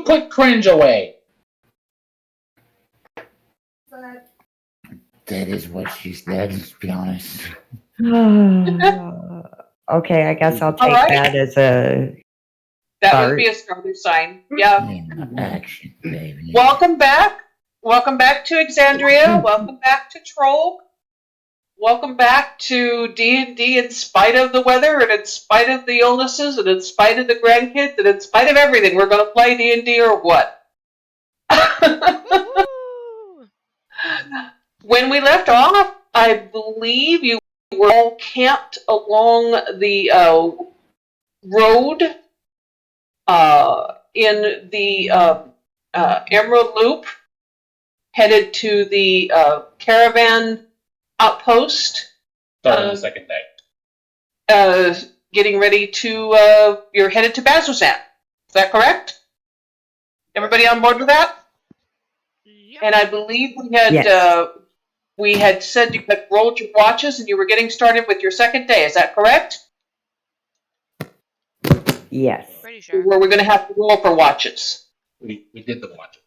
you put cringe away? That is what she said, to be honest. Okay, I guess I'll take right. that as a That start. would be a starting sign. Yeah. Action, baby. Welcome back. Welcome back to Exandria. Welcome back to TROLGG. Welcome back to D&D in spite of the weather and in spite of the illnesses and in spite of the grandkids and in spite of everything. We're going to play D&D or what? When we left off, I believe you were all camped along the road in the Emerald Loop, headed to the caravan outpost. Starting the second day. Getting ready to, you're headed to Bazzoxan. Is that correct? Everybody on board with that? Yep. And I believe we had said you had rolled your watches and you were getting started with your second day. Is that correct? Yes. Pretty sure. Or we're going to have to roll for watches. We did the watch.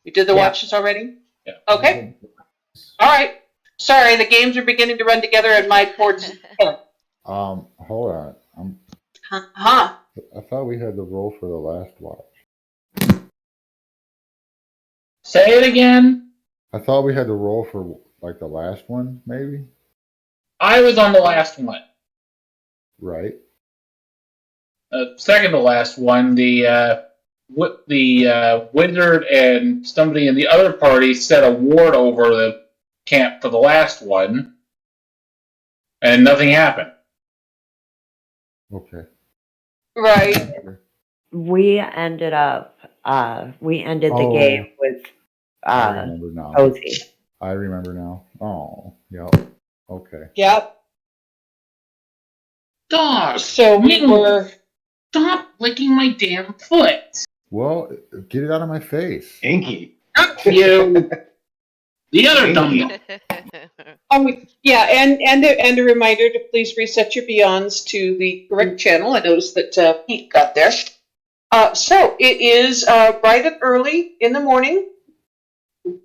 You did the Yeah. watches already? Yeah. Okay. All right. Sorry, the games are beginning to run together and my board's... Hold on. Huh. I thought we had the roll for the last watch. Say it again. I thought we had the roll for like the last one, maybe. I was on the last one. Right. Second to last one, the wizard and somebody in the other party set a ward over the camp for the last one, and nothing happened. Okay. Right. We ended the game with I remember now. Posey. I remember now. Oh, yeah. Okay. Yep. Dog, So we were... stop licking my damn foot. Well, get it out of my face. Inky. Not you. The other dumb. Oh, yeah, and a reminder to please reset your Beyonds to the correct channel. I noticed that Pete got there. So it is bright and early in the morning.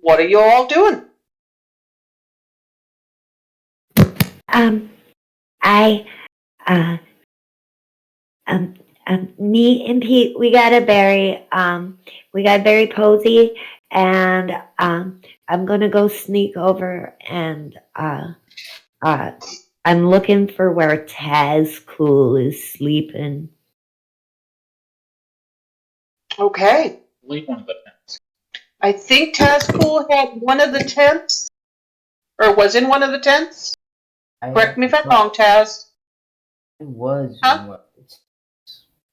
What are you all doing? Me and Pete, we gotta bury Posey, and I'm gonna go sneak over and I'm looking for where Tazcool is sleeping. Okay. Leave one of the tents. I think Tazcool had one of the tents, or was in one of the tents. Correct me if I'm wrong, Taz. It was. Huh?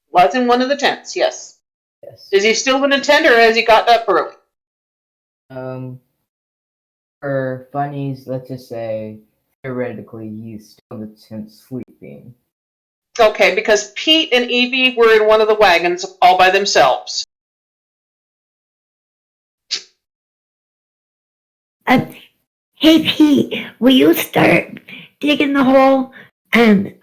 Was in one of the tents, yes. Yes. Is he still in a tent, or has he gotten up early? For funnies, let's just say, theoretically, he's still in the tent sleeping. Okay, because Pete and Evie were in one of the wagons all by themselves. Hey Pete, will you start digging the hole? And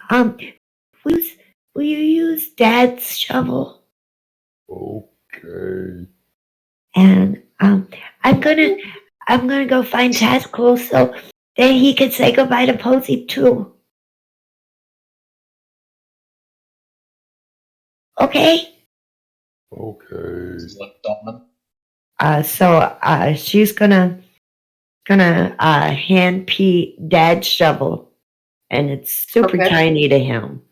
will you use Dad's shovel? Okay. And I'm gonna go find Tazcool so that he can say goodbye to Posey too. Okay? Okay. So she's gonna hand Pete Dad's shovel, and it's super Okay. tiny to him.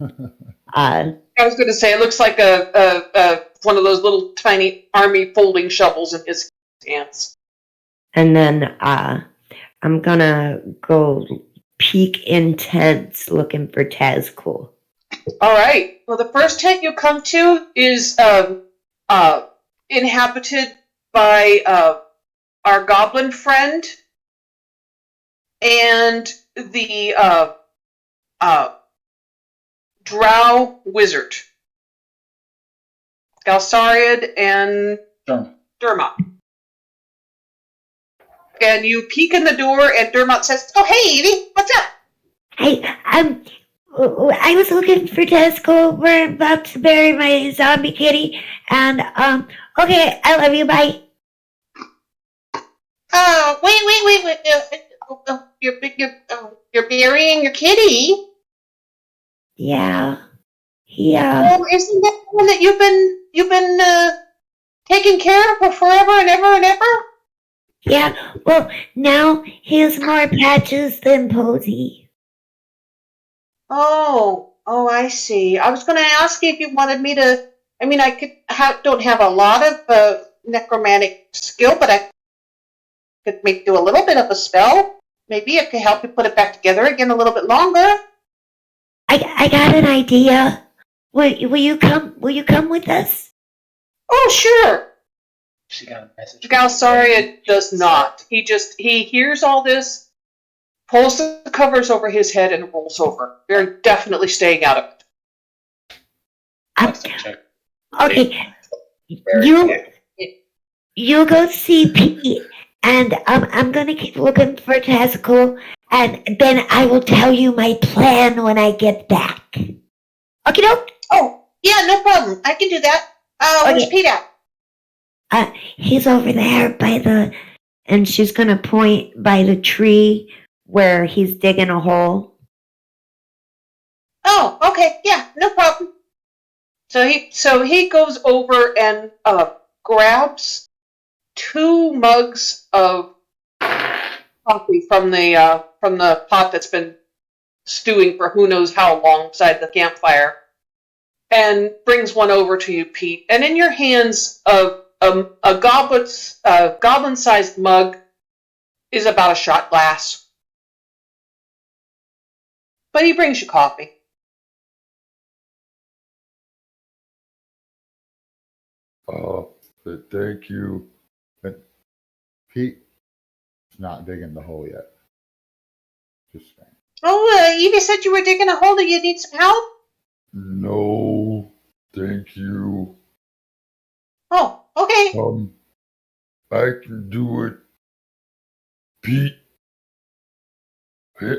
I was going to say, it looks like a one of those little tiny army folding shovels in his hands. And then I'm gonna go peek in tents looking for Tazcool. All right. Well, the first tent you come to is inhabited by our goblin friend and the drow wizard, Galsariad and Dermot. And you peek in the door, and Dermot says, "Oh, hey, Evie, what's up?" Hey, I was looking for Tazcool. We're about to bury my zombie kitty, and Okay, I love you. Bye. Wait. You're burying your kitty. Yeah. Yeah. Well, isn't that the one that you've been taking care of for forever and ever and ever? Yeah. Well, now he has more patches than Posey. Oh, I see. I was going to ask you if you wanted me to. I mean, don't have a lot of necromantic skill, but I could do a little bit of a spell. Maybe it could help you put it back together again a little bit longer. I got an idea. Will you come? Will you come with us? Oh, sure. She got a message. Galsaria does not. He hears all this, pulls the covers over his head, and rolls over. Very definitely staying out of it. Must have checked. Okay. Very You go see Pete, and I'm gonna keep looking for Testicle, and then I will tell you my plan when I get back. Okay, doke. Oh, yeah, no problem. I can do that. Where's Okay. Pete at? He's over there by the, and she's gonna point by the tree where he's digging a hole. Oh, okay, yeah, no problem. So he goes over and grabs 2 mugs of coffee from the pot that's been stewing for who knows how long beside the campfire, and brings one over to you, Pete. And in your hands, a goblin-sized mug is about a shot glass. But he brings you coffee. Thank you. But Pete's not digging the hole yet. Just saying. Oh, Evie said you were digging a hole. Do you need some help? No, thank you. Oh, okay. I can do it. Pete. I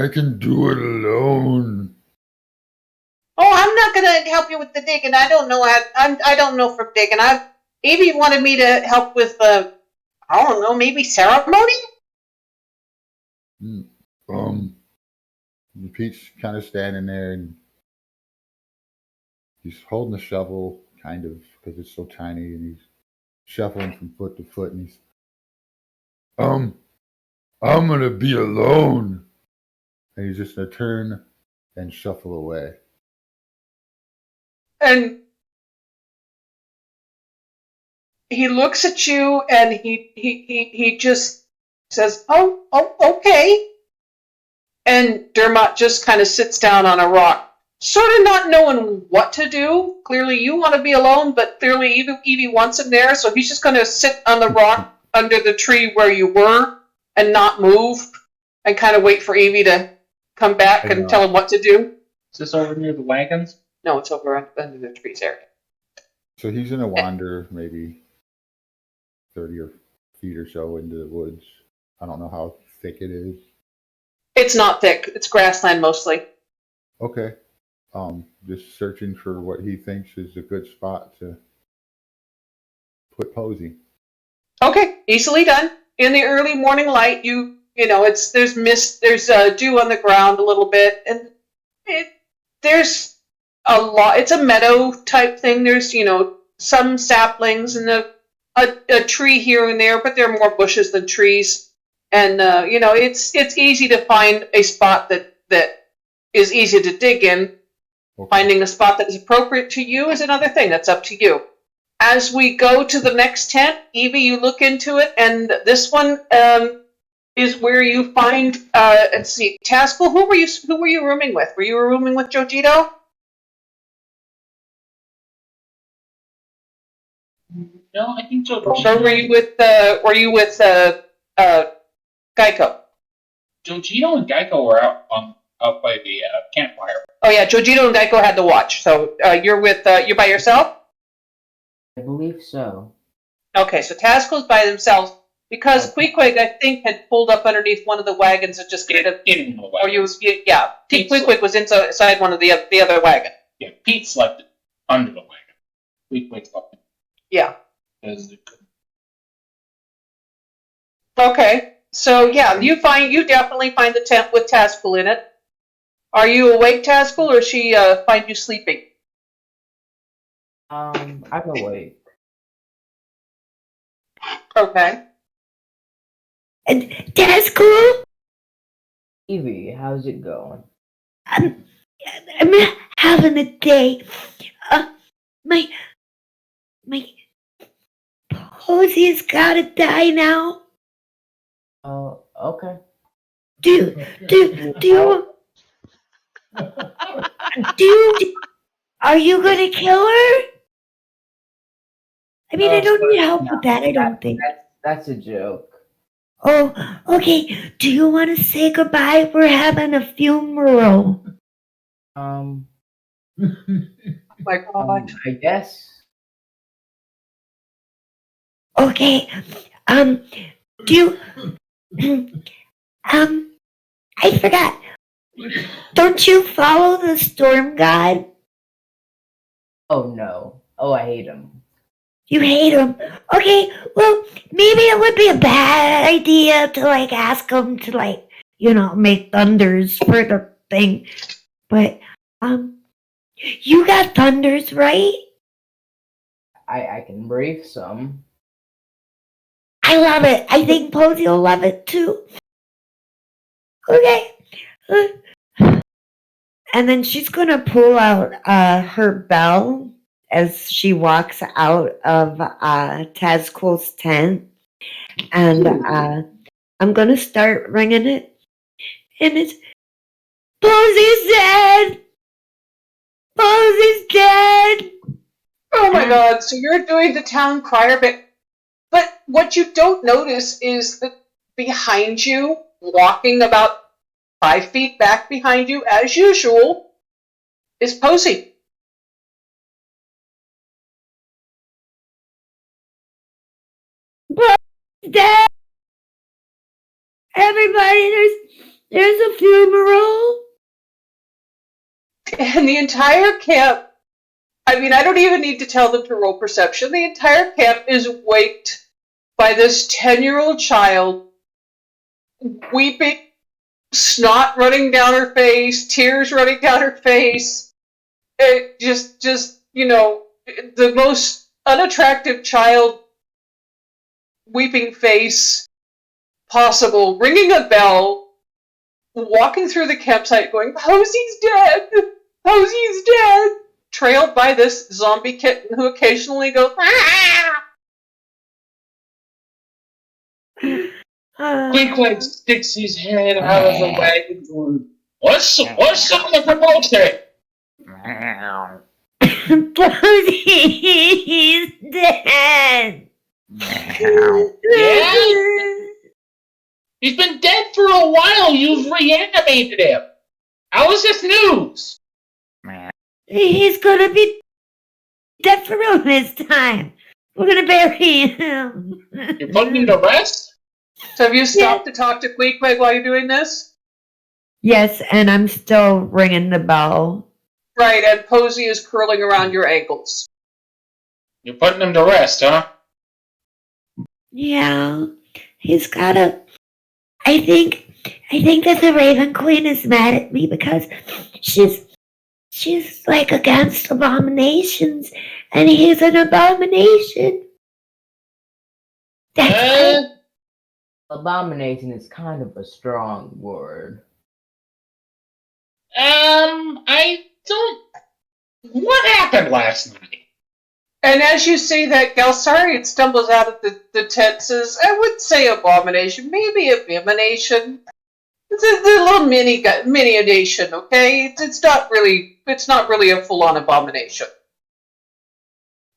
can do it alone. Oh, I'm not gonna help you with the digging. I don't know. I don't know for digging. Evie wanted me to help with I don't know, maybe ceremony. Pete's kind of standing there, and he's holding the shovel, kind of, because it's so tiny, and he's shuffling from foot to foot, and he's, I'm gonna be alone, and he's just gonna turn and shuffle away. And he looks at you, and he just says, "Oh, okay." And Dermot just kind of sits down on a rock, sort of not knowing what to do. Clearly, you want to be alone, but clearly Evie wants him there, so he's just going to sit on the rock under the tree where you were and not move, and kind of wait for Evie to come back and tell him what to do. Is this over near the wagons? No, it's over under the trees area. So he's gonna wander maybe 30 feet or so into the woods. I don't know how thick it is. It's not thick. It's grassland mostly. Okay. Just searching for what he thinks is a good spot to put Posey. Okay, easily done. In the early morning light, you know, there's mist, there's dew on the ground a little bit, and there's a lot. It's a meadow type thing. There's some saplings and a tree here and there, but there are more bushes than trees. And it's easy to find a spot that is easy to dig in. Okay. Finding a spot that is appropriate to you is another thing. That's up to you. As we go to the next tent, Evie, you look into it, and this one is where you find. Let's see, Taskell. Who were you rooming with? Were you rooming with Jojito? No, I think so. Or were you with Geico? Jojito and Geico were out by the campfire. Oh yeah, Jojito and Geico had the watch. So you're by yourself? I believe so. Okay, so Taskell's by themselves because Queequeg, I think, had pulled up underneath one of the wagons and just kind of. In the wagon. Or Queequeg was inside one of the other wagon. Yeah, Pete slept under the wagon. Queequeg's fine. Yeah. 'Cause it could- Okay. So yeah, you definitely find the tent with Tazkul in it. Are you awake, Tazkul, or she find you sleeping? I'm awake. Okay. And that's cool. Evie, how's it going? I'm having a day. My Posey's gotta die now. Oh, okay. Do you are you gonna kill her? I mean, I don't need help with that, I don't think. That's a joke. Oh, okay. Do you want to say goodbye? We're having a funeral. Oh my God. I guess. Okay. Do you, I forgot. Don't you follow the storm god? Oh no. Oh, I hate him. You hate him. Okay, well, maybe it would be a bad idea to ask him to make thunders for the thing. But you got thunders, right? I can brave some. I love it. I think Posey will love it too. Okay. And then she's gonna pull out her bell as she walks out of Tazkul's tent, and I'm gonna start ringing it, and it's Posey's dead. Posey's dead. Oh my God. So you're doing the town crier, but what you don't notice is that behind you, walking about 5 feet back behind you, as usual, is Posey. Dead. Everybody, there's a funeral. And the entire camp, I mean, I don't even need to tell them to roll perception. The entire camp is waked by this 10-year-old child weeping, snot running down her face, tears running down her face. It just, the most unattractive child weeping face possible, ringing a bell, walking through the campsite going, Posey's dead! Posey's dead! Trailed by this zombie kitten who occasionally goes, ah! Queequeg sticks his head out of the wagon going, What's up with the bullshit? Posey's dead. Yeah? He's been dead for a while. You've reanimated him. How is this news? He's gonna be dead for real this time. We're gonna bury him. You're putting him to rest? So have you stopped to talk to Queequeg while you're doing this? Yes, and I'm still ringing the bell. Right, and Posey is curling around your ankles. You're putting him to rest, huh? Yeah, he's gotta. I think that the Raven Queen is mad at me because she's against abominations, and he's an abomination. That's Abomination is kind of a strong word. I don't... What happened last night? And as you say that, Galsarian stumbles out of the tent, says, I would say abomination, maybe abomination. It's a little mini-adation, okay? It's not really a full-on abomination.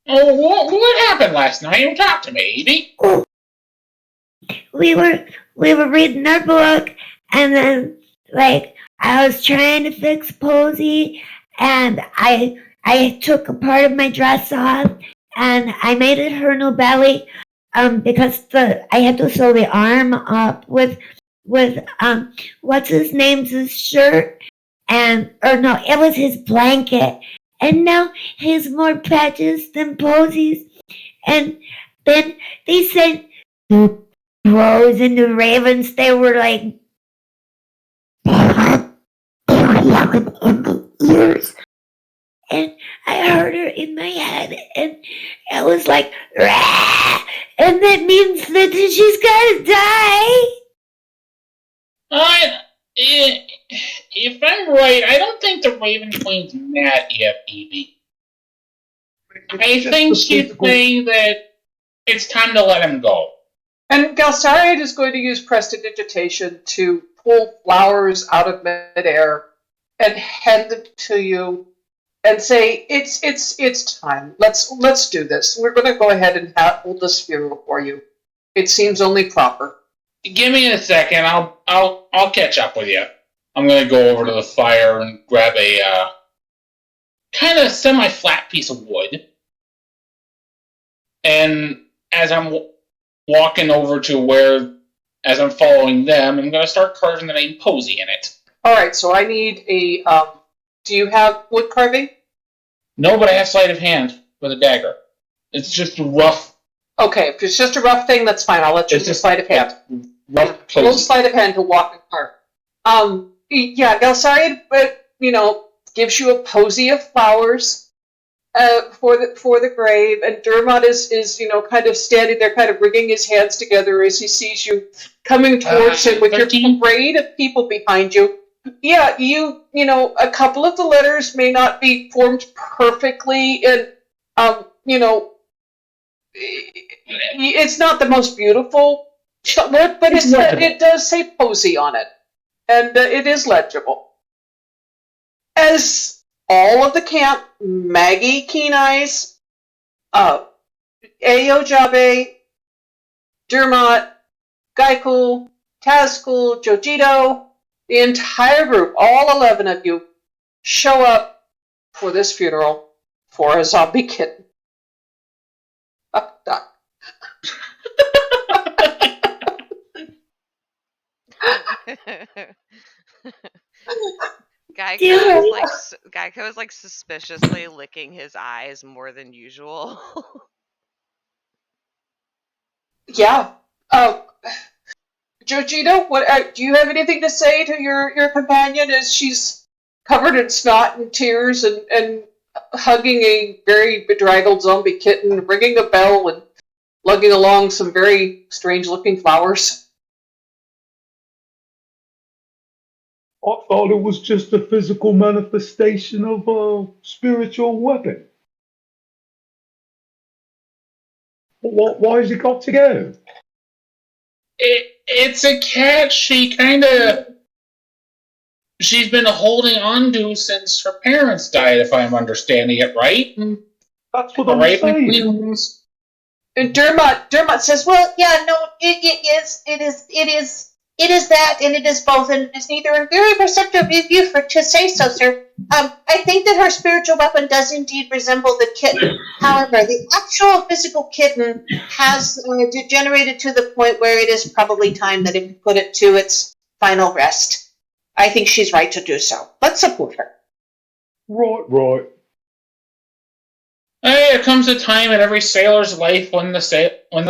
Oh, what happened last night? You talk to me, Evie. we were reading our book, and then I was trying to fix Posey, and I took a part of my dress off, and I made it her no belly, because I had to sew the arm up with what's his name's shirt, it was his blanket, and now he has more patches than posies. And then they said the crows and the ravens, they were like, yelling in the ears. And I heard her in my head, and it was like, rah! And that means that she's gotta die. If I'm right, I don't think the Raven Queen's mad yet, Evie. I think she's saying that it's time to let him go. And Galsariad is going to use prestidigitation to pull flowers out of midair and hand them to you and say, it's time. Let's do this. We're going to go ahead and hold this funeral for you. It seems only proper. Give me a second. I'll catch up with you. I'm going to go over to the fire and grab a kind of semi-flat piece of wood. And as I'm walking over to where, as I'm following them, I'm going to start carving the name Posey in it. All right, so I need a. Do you have wood carving? No, but I have sleight of hand with a dagger. It's just rough. Okay, if it's just a rough thing, that's fine. I'll let you use sleight of hand. Rough a little sleight of hand to walk and carve. Yeah, Galsariad, gives you a posy of flowers for the grave, and Dermot is kind of standing there, kind of wringing his hands together as he sees you coming towards him with 13. Your parade of people behind you. Yeah, a couple of the letters may not be formed perfectly, and it's not the most beautiful work, but it does say Posey on it, and it is legible. As all of the camp, Maggie Keen Eyes, Ayo Jabe, Dermot, Gaikul, Tazkul, Jojito, the entire group, all 11 of you, show up for this funeral for a zombie kitten. Geico is like suspiciously licking his eyes more than usual. Yeah. Jojito, what do you have anything to say to your companion as she's covered in snot and tears and hugging a very bedraggled zombie kitten, ringing a bell and lugging along some very strange-looking flowers? I thought it was just a physical manifestation of a spiritual weapon. Why has it got to go? It's a cat she's been holding on to since her parents died, if I'm understanding it right. That's what I'm saying. And Dermot says, well, yeah, no, it is that, and it is both, and it is neither, and very perceptive of you to say so, sir. I think that her spiritual weapon does indeed resemble the kitten. However, the actual physical kitten has degenerated to the point where it is probably time that it put it to its final rest. I think she's right to do so. Let's support her. Right. Hey, there comes a time in every sailor's life when the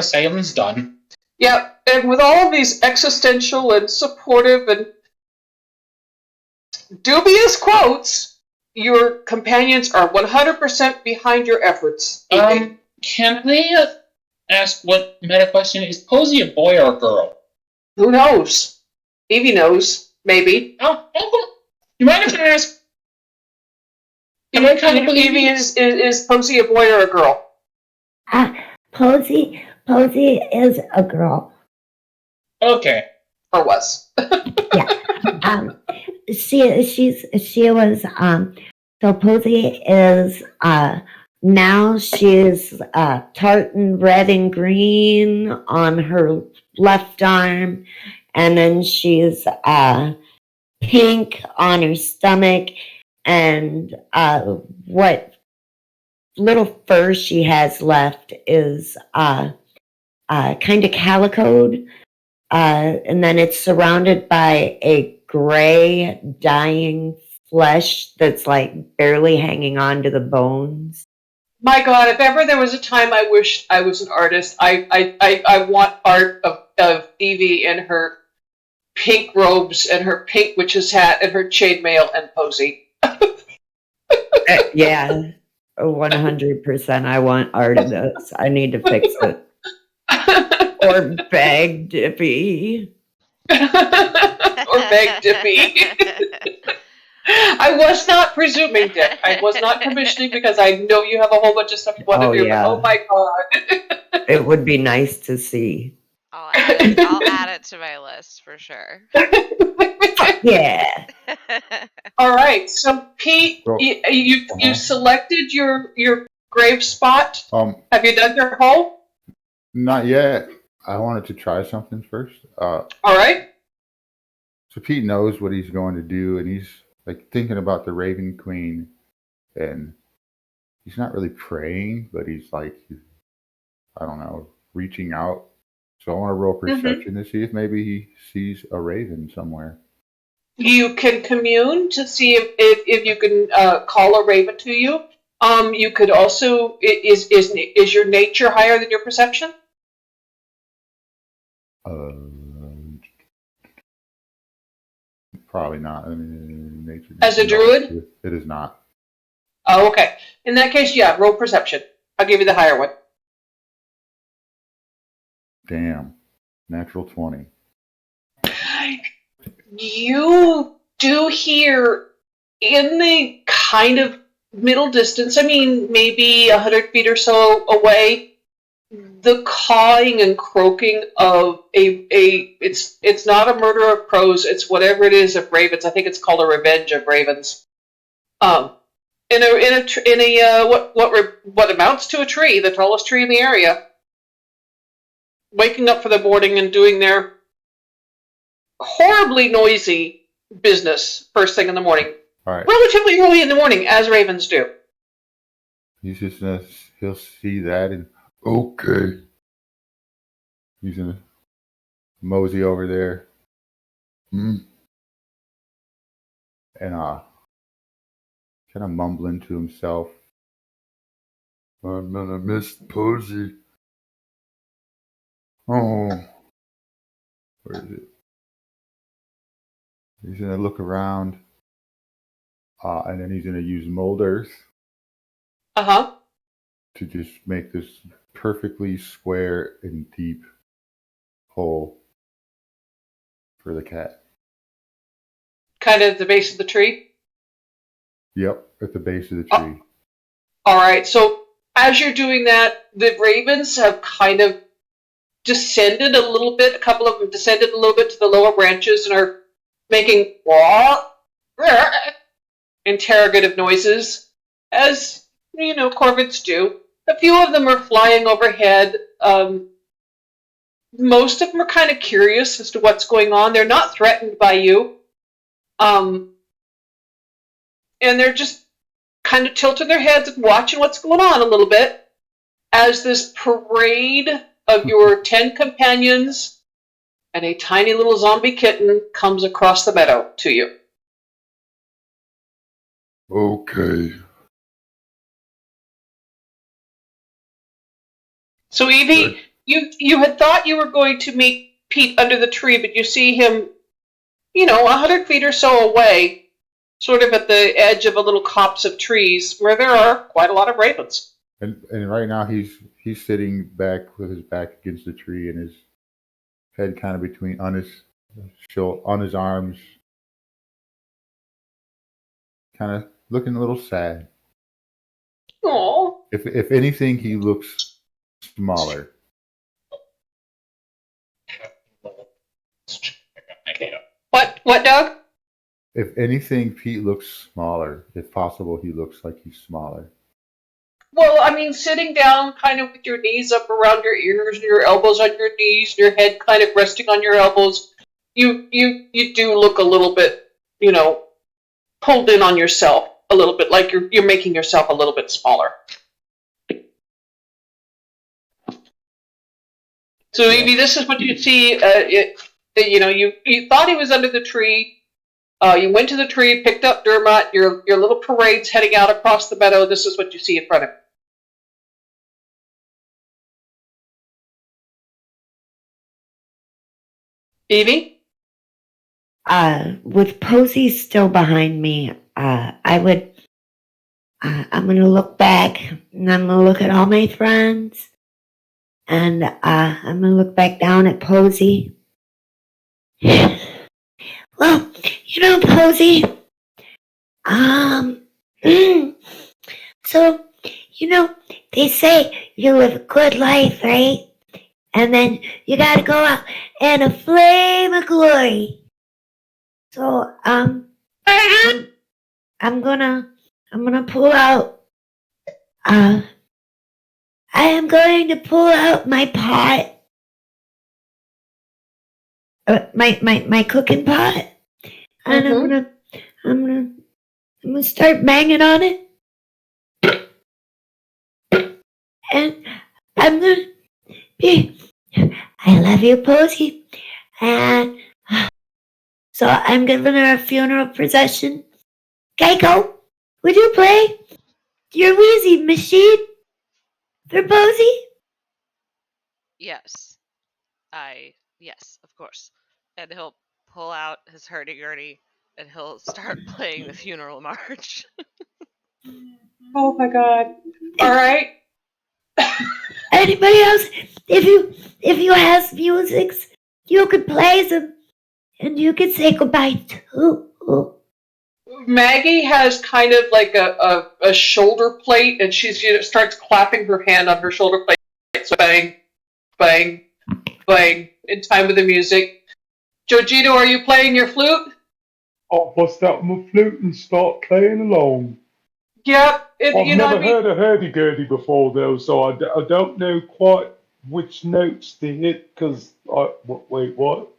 sailing's done. Yeah, and with all of these existential and supportive and dubious quotes, your companions are 100% behind your efforts. Can I ask what meta question is? Posey a boy or a girl? Who knows? Evie knows, maybe. You mind if I ask? Evie, is Posey a boy or a girl? Posey is a girl. Okay. Or was. Yeah. She was so Posey is now she's tartan red and green on her left arm, and then she's pink on her stomach, and what little fur she has left is kind of calicoed, and then it's surrounded by a gray dying flesh that's like barely hanging on to the bones. My God, if ever there was a time I wish I was an artist, I want art of Evie in her pink robes and her pink witch's hat and her chainmail and posy. Yeah, 100%. I want art of this. I need to fix it. Or beg Dippy. Or beg Dippy. I was not presuming, Dick. I was not commissioning because I know you have a whole bunch of stuff you want to do. Yeah. But oh my God. It would be nice to see. I'll add it to my list for sure. Yeah. All right. So Pete, you selected your grave spot. Have you dug your hole? Not yet. I wanted to try something first. All right. So Pete knows what he's going to do, and he's like thinking about the Raven Queen, and he's not really praying, but he's like, I don't know, reaching out. So I want to roll perception to see if maybe he sees a raven somewhere. You can commune to see if you can call a raven to you. You could also is your nature higher than your perception? Probably not. I mean, nature. As a druid? It is not. Oh, okay. In that case, yeah, roll perception. I'll give you the higher one. Damn. Natural 20. You do hear in the kind of middle distance, I mean, maybe 100 feet or so away, the cawing and croaking of it's not a murder of crows, it's whatever it is of ravens. I think it's called a revenge of ravens. In a what amounts to a tree, the tallest tree in the area, waking up for the morning and doing their horribly noisy business first thing in the morning. All right. Relatively early in the morning, as ravens do. He's just he'll see that and okay. He's gonna mosey over there. And kind of mumbling to himself. I'm gonna miss Posey. Oh, where is it? He's gonna look around, and then he's gonna use mold earth. To just make this perfectly square and deep hole for the cat. Kind of at the base of the tree? Yep, at the base of the tree. All right, so as you're doing that, the ravens have kind of descended a little bit. A couple of them descended a little bit to the lower branches and are making interrogative noises, as you know, corvids do. A few of them are flying overhead. Most of them are kind of curious as to what's going on. They're not threatened by you. And they're just kind of tilting their heads and watching what's going on a little bit as this parade of your 10 companions and a tiny little zombie kitten comes across the meadow to you. Okay. So Evie, you had thought you were going to meet Pete under the tree, but you see him, 100 feet or so away, sort of at the edge of a little copse of trees where there are quite a lot of ravens. And right now he's sitting back with his back against the tree and his head kind of between on his arms, kind of looking a little sad. Aww. If anything, he looks smaller. What, Doug? If anything, Pete looks smaller. If possible, he looks like he's smaller. Well, I mean, sitting down kind of with your knees up around your ears and your elbows on your knees, your head kind of resting on your elbows, you do look a little bit, pulled in on yourself a little bit, like you're making yourself a little bit smaller. So, Evie, this is what you see. You thought he was under the tree. You went to the tree, picked up Dermot. Your little parade's heading out across the meadow. This is what you see in front of you. Evie? With Posey still behind me, I'm gonna look back and I'm gonna look at all my friends and I'm gonna look back down at Posey. Well, Posey, so, they say you live a good life, right? And then you gotta go out in a flame of glory. So, I'm gonna pull out, I am going to pull out my pot, my cooking pot, and I'm gonna start banging on it, and I'm gonna be, I love you, Posey, and so I'm giving her a funeral procession. Geico, would you play your Wheezy machine for Posey? Yes. Yes, of course. And he'll pull out his hurdy-gurdy and he'll start playing the funeral march. Oh my god. All right. Anybody else? If you have musics, you could play them and you could say goodbye too. Maggie has kind of like a shoulder plate, and she starts clapping her hand on her shoulder plate. So bang, bang, bang, in time with the music. Jojito, are you playing your flute? I'll bust out my flute and start playing along. Yep. I've never heard a hurdy-gurdy before, though, so I don't know quite which notes to hit, because wait, what?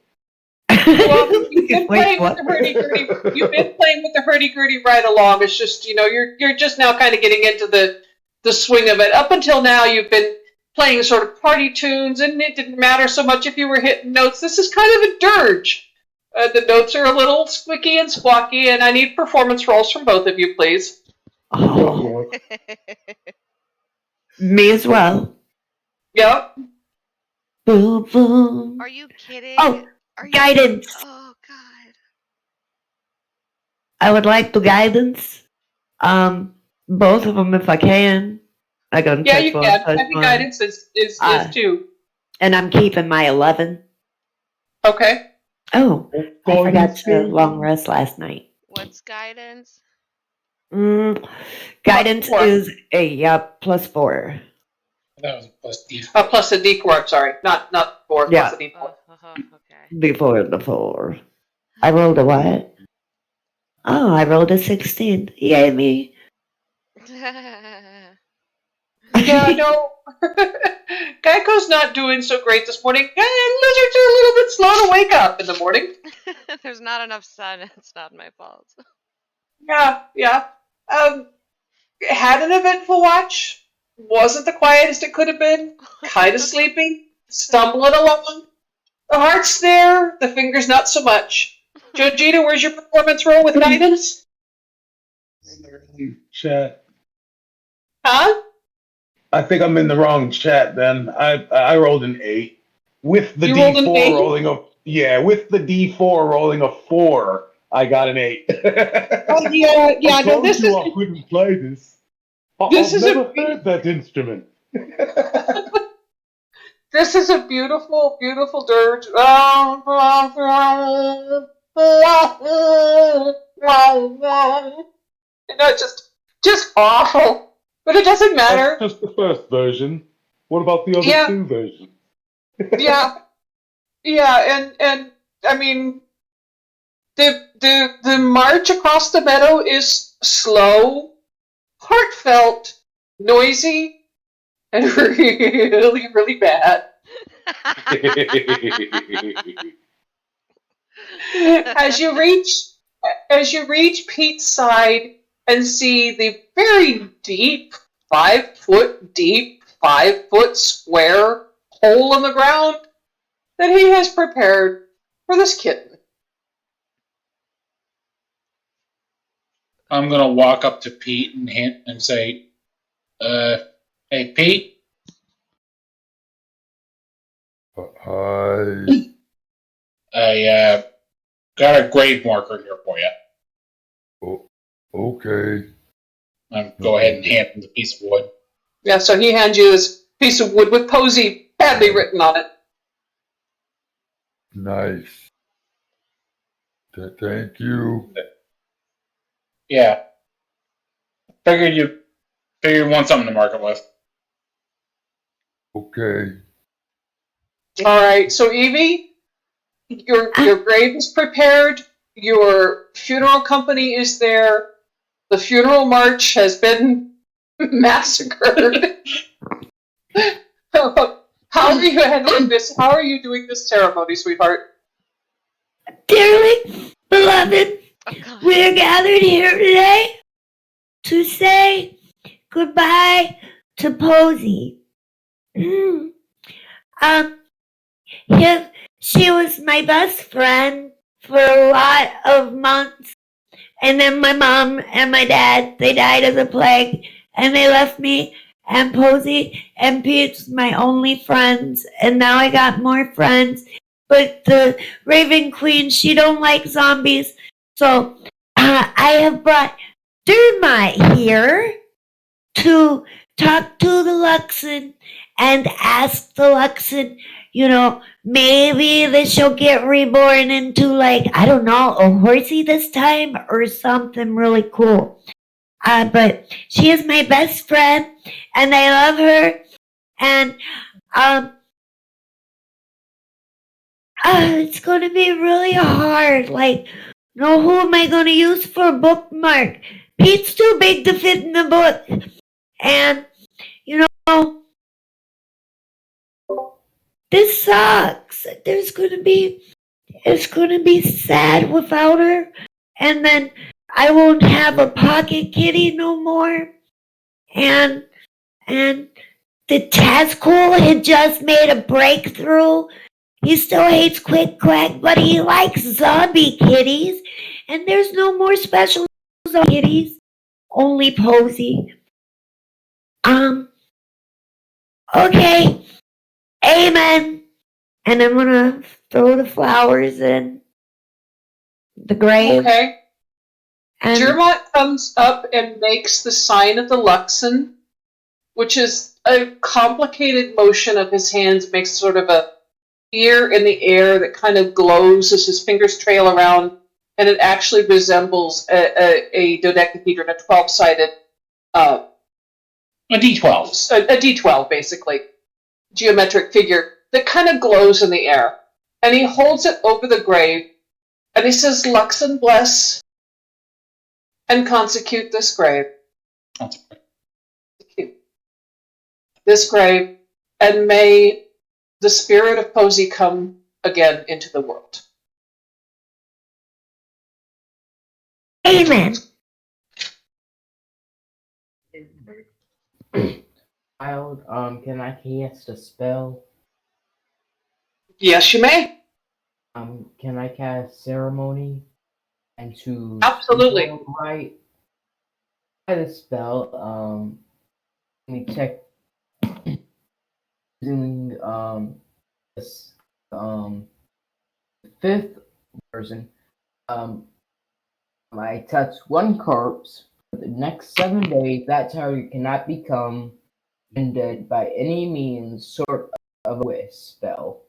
Well, you've been playing with the hurdy-gurdy. You've been playing with the hurdy-gurdy right along. It's just, you're just now kind of getting into the swing of it. Up until now, you've been playing sort of party tunes, and it didn't matter so much if you were hitting notes. This is kind of a dirge. The notes are a little squeaky and squawky, and I need performance rolls from both of you, please. Oh, me as well. Yep. Boom, boom. Are you kidding? Oh, guidance. Oh, God. I would like the guidance. Both of them if I can. I got Yeah, you can. Heavy guidance is two. And I'm keeping my 11. Okay. Oh, I forgot to long rest last night. What's guidance? Guidance +4. is a +4. That was a plus D. Plus a D4, I'm sorry. Not 4, Yeah. plus a D4. Okay. Before the 4. I rolled a what? Oh, I rolled a 16. Yay me. Yeah, no. Geico's not doing so great this morning. Lizards are a little bit slow to wake up in the morning. There's not enough sun. It's not my fault. Yeah. Had an eventful watch. Wasn't the quietest it could have been. Kind of sleepy. Stumbling along. The heart's there. The fingers not so much. Jojita, where's your performance roll with guidance? Chat. Huh? I think I'm in the wrong chat then. I rolled an 8. With the You rolled an 8? D4 rolling a with the D4 rolling a 4, I got an 8. Oh, yeah. No, this is. I couldn't play this. I've never heard that instrument. This is a beautiful, beautiful dirge. Just awful. But it doesn't matter. That's just the first version. What about the other two versions? Yeah, and I mean, the march across the meadow is slow, heartfelt, noisy, and really, really bad. As you reach Pete's side and see the very deep, 5-foot deep, 5-foot square hole in the ground that he has prepared for this kitten. I'm gonna walk up to Pete and hint and say, hey Pete. Hi. I got a grave marker here for you. Oh, okay. Go ahead and hand him the piece of wood. Yeah, so he hands you this piece of wood with Posey badly written on it. Nice. Thank you. Yeah. Figured you want something to mark it with. Okay. All right, so Evie, your grave is prepared. Your funeral company is there. The funeral march has been massacred. How are you handling this? How are you doing this ceremony, sweetheart? Dearly beloved, Oh, God. we're gathered here today to say goodbye to Posey. She was my best friend for a lot of months, and then my mom and my dad, they died of the plague, and they left me and Posey and Pete's my only friends, and now I got more friends. But the Raven Queen, she don't like zombies, so I have brought Dermot here to talk to the Luxon and ask the Luxon, maybe that she'll get reborn into, like, I don't know, a horsey this time or something really cool. But she is my best friend, and I love her, and it's going to be really hard. Like, who am I going to use for a bookmark? Pete's too big to fit in the book. And, this sucks. It's going to be sad without her. And then I won't have a pocket kitty no more. And the Tazcool had just made a breakthrough. He still hates Quick Quack, but he likes zombie kitties. And there's no more special zombie kitties. Only Posey. Okay. Amen. And I'm gonna throw the flowers in the grave. Okay. And Dermot comes up and makes the sign of the Luxon, which is a complicated motion of his hands, makes sort of a spear in the air that kind of glows as his fingers trail around, and it actually resembles a dodecahedron, a 12-sided A D12. a D12, basically, geometric figure that kind of glows in the air. And he holds it over the grave, and he says, Luxon bless and consecute this grave. This grave, and may the spirit of Posey come again into the world. Amen. WIlde, can I cast a spell? Yes, you may. Can I cast ceremony? And to Absolutely. Right. By the spell, let me check using this fifth version. I touch one corpse for the next 7 days. That target cannot become undead by any means, sort of a wish spell.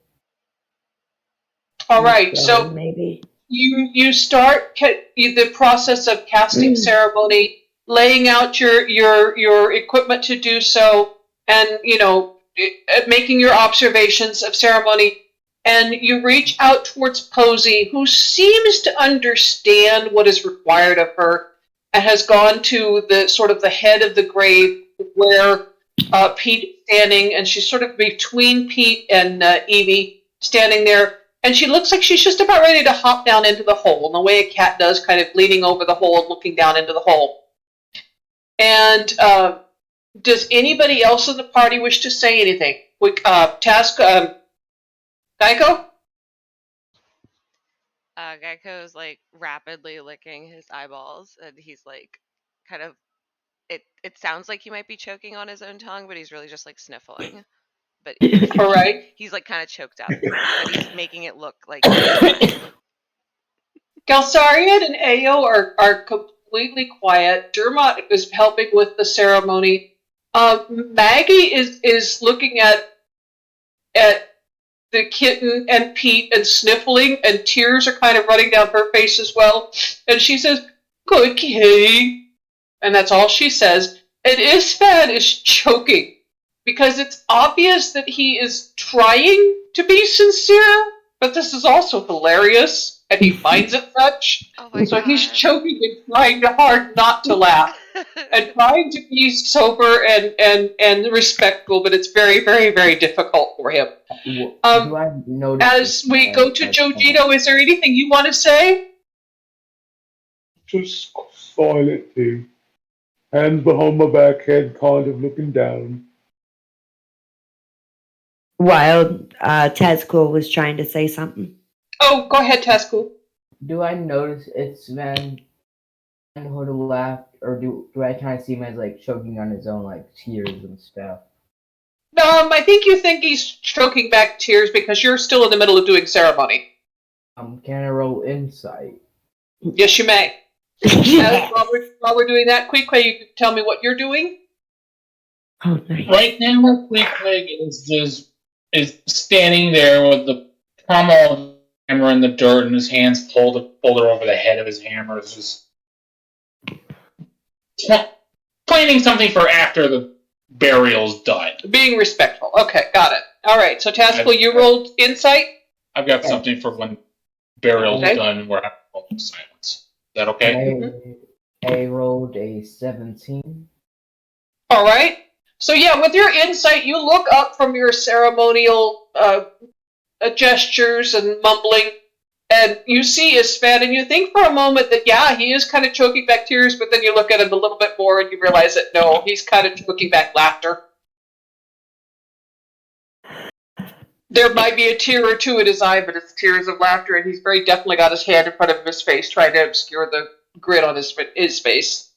All right, so maybe you start the process of casting ceremony, laying out your equipment to do so, and making your observations of ceremony, and you reach out towards Posey, who seems to understand what is required of her, and has gone to the sort of the head of the grave where Pete is standing, and she's sort of between Pete and Evie, standing there. And she looks like she's just about ready to hop down into the hole, in the way a cat does, kind of leaning over the hole and looking down into the hole. And does anybody else in the party wish to say anything? Geico? Geico's like rapidly licking his eyeballs, and he's like, kind of. It sounds like he might be choking on his own tongue, but he's really just like sniffling. But All right. he's like kind of choked up, but he's making it look like he's fine. Galsariad and Ao are completely quiet. Dermot is helping with the ceremony. Maggie is looking at the kitten and Pete and sniffling, and tears are kind of running down her face as well. And she says, "Good kitty," and that's all she says. And Isfan is choking because it's obvious that he is trying to be sincere, but this is also hilarious, and he finds it such. Oh my So god. he's choking and trying hard not to laugh and trying to be sober and respectful, but it's very, very, very difficult for him. Do I notice As we go to Jojito, is there anything you want to say? Just silent too. Hands behind my back, head kind of looking down. While Tazcool was trying to say something. Oh, go ahead, Tasku. Do I notice it's Sven and who to laugh, or do I kind of see him as like choking on his own like tears and stuff? I think he's choking back tears because you're still in the middle of doing ceremony. Can I roll insight? Yes, you may. Yes. While we're doing that, Queequeg, you can tell me what you're doing? Oh, nice. Right now, Queequeg is standing there with the pommel of the hammer in the dirt and his hands pulled over the head of his hammer. It's just planning something for after the burial's done. Being respectful. Okay, got it. All right, so Tasku, you rolled insight? I've got something for when burial's Okay. done where I'm holding silence. Is that okay? I rolled a 17. All right. So yeah, with your insight, you look up from your ceremonial gestures and mumbling, and you see Isfan, and you think for a moment that, yeah, he is kind of choking back tears, but then you look at him a little bit more and you realize that, no, he's kind of choking back laughter. There might be a tear or two in his eye, but it's tears of laughter, and he's very definitely got his hand in front of his face, trying to obscure the grin on his face.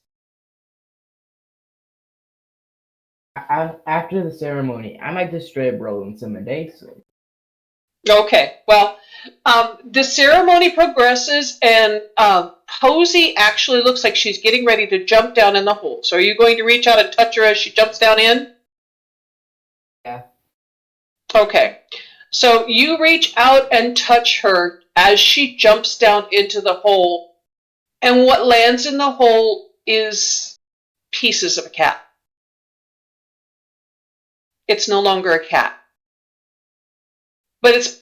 After the ceremony, I might just straight up roll intimidation. Okay, well, the ceremony progresses, and Posey actually looks like she's getting ready to jump down in the hole. So are you going to reach out and touch her as she jumps down in? Yeah. Okay, so you reach out and touch her as she jumps down into the hole, and what lands in the hole is pieces of a cat. It's no longer a cat. But it's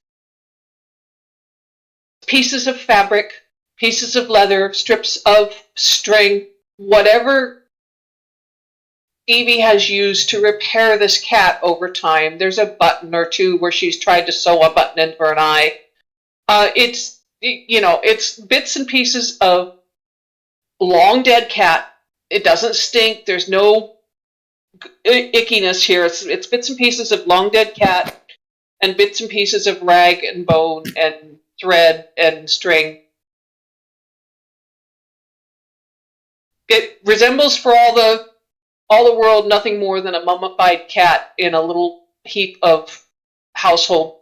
pieces of fabric, pieces of leather, strips of string, whatever Evie has used to repair this cat over time. There's a button or two where she's tried to sew a button in for an eye. It's bits and pieces of long dead cat. It doesn't stink. There's no ickiness here. It's bits and pieces of long dead cat and bits and pieces of rag and bone and thread and string. It resembles, for all the world, nothing more than a mummified cat in a little heap of household.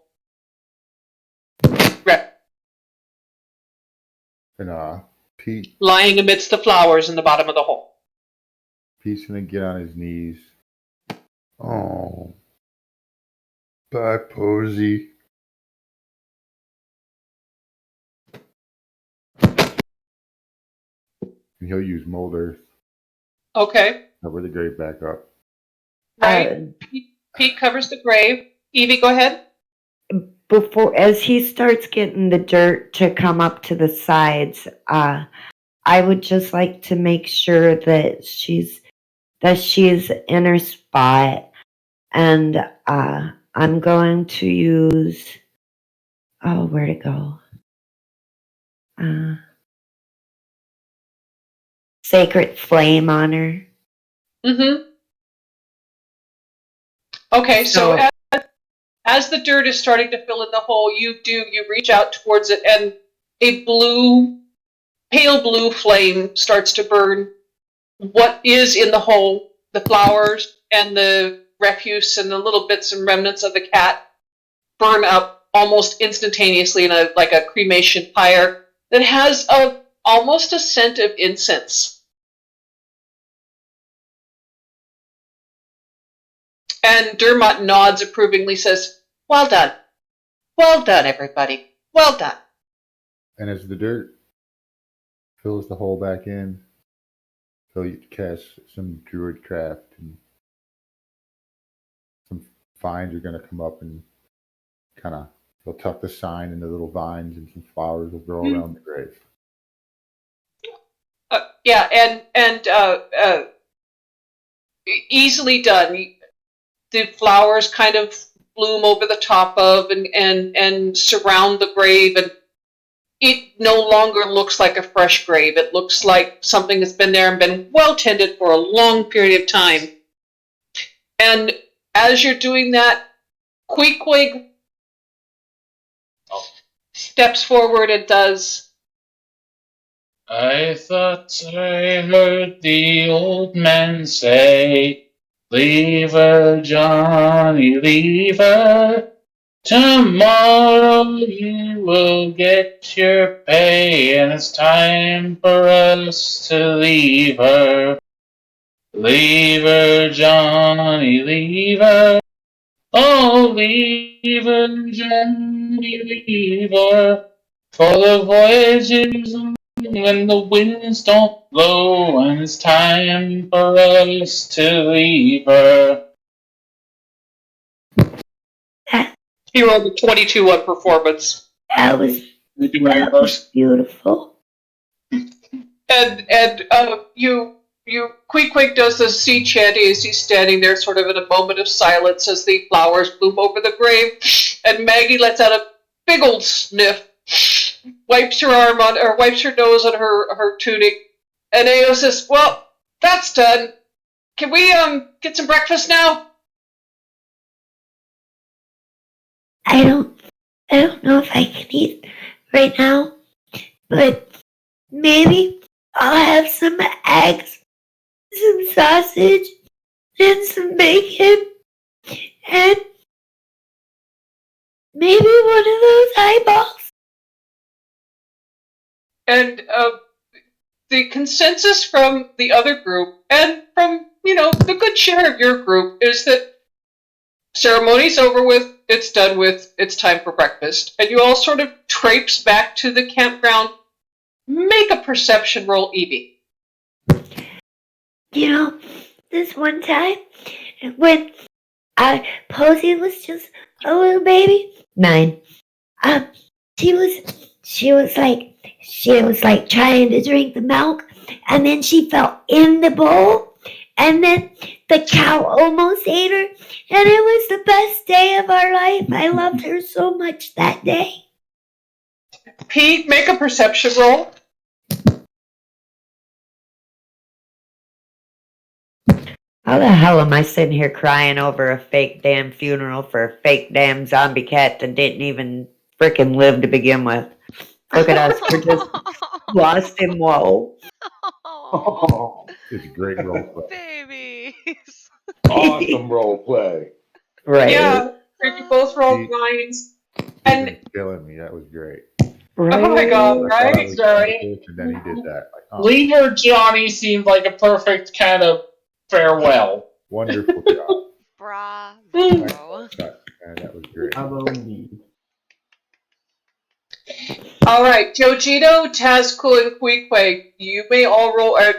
And Pete, Lying amidst the flowers in the bottom of the hole. Pete's gonna get on his knees. Oh, bye, Posey. And he'll use mold earth. Okay. Cover the grave back up. Right. Pete covers the grave. Evie, go ahead. As he starts getting the dirt to come up to the sides, I would just like to make sure that she's in her spot, and I'm going to use where'd it go? Sacred Flame on her. Mm-hmm. Okay, so as the dirt is starting to fill in the hole, you reach out towards it, and a pale blue flame starts to burn what is in the hole, the flowers and the refuse and the little bits and remnants of the cat burn up almost instantaneously in like a cremation pyre that has almost a scent of incense. And Dermot nods approvingly, says, "Well done. Well done, everybody. Well done." And as the dirt fills the hole back in, so you cast some druid craft, and some vines are going to come up and kind of, they'll tuck the sign into little vines, and some flowers will grow around the grave. Easily done. The flowers kind of bloom over the top of and surround the grave, and it no longer looks like a fresh grave. It looks like something that's been there and been well tended for a long period of time. And as you're doing that, Queequeg steps forward and does. I thought I heard the old man say, "Leave her, Johnny, leave her. Tomorrow you will get your pay, and it's time for us to leave her. Leave her, Johnny, leave her. Oh, leave her, Johnny, leave her. For the voyage is long when the winds don't blow, and it's time for us to leave her." He rolled a 22 on performance. That was beautiful. And Queequeg does the sea chanty as he's standing there, sort of in a moment of silence as the flowers bloom over the grave. And Maggie lets out a big old sniff, wipes her nose on her tunic, and Ao says, "Well, that's done. Can we get some breakfast now?" I don't know if I can eat right now, but maybe I'll have some eggs, some sausage, and some bacon, and maybe one of those eyeballs. And the consensus from the other group, and from, the good share of your group, is that ceremony's over with, it's done with, it's time for breakfast. And you all sort of traipse back to the campground. Make a perception roll, Evie. This one time when Posey was just a little baby, 9. She was like trying to drink the milk, and then she fell in the bowl, and then the cow almost ate her, and it was the best day of our life. I loved her so much that day. Pete, make a perception roll. How the hell am I sitting here crying over a fake damn funeral for a fake damn zombie cat that didn't even frickin' live to begin with? Look at us, we're just lost in woe. Oh, It's a great roleplay. Babies. awesome role play. Right. Yeah, you both rolled 9s. And He was killing me. That was great. Right. oh my god, I thought I right? was Sorry. gonna bitch, and then he did that. Like, oh, Leave her, Johnny seemed like a perfect kind of farewell. wonderful job. Bravo. Man, that was great. Bravo indeed. All right, Jojito, Tazcool, and Queequeg, you may all roll, and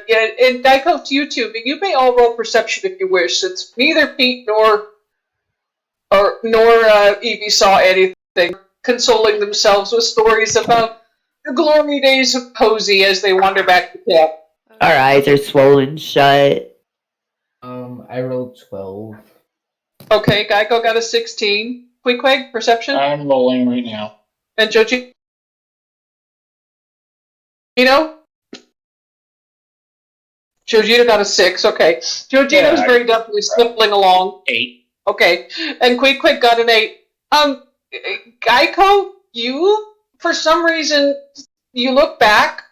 Daiko, to you too, but you may all roll perception if you wish, since neither Pete nor Evie saw anything, consoling themselves with stories about the glory days of Posey as they wander back to camp. Our eyes are swollen shut. I rolled 12. Okay, Daiko got a 16. Queequeg, perception? I'm rolling right now. And Jojito? Jojito got a 6, okay. Jojito's very definitely sniffling along. 8. Okay, and Queequeg got an 8. Geico, you, for some reason, you look back,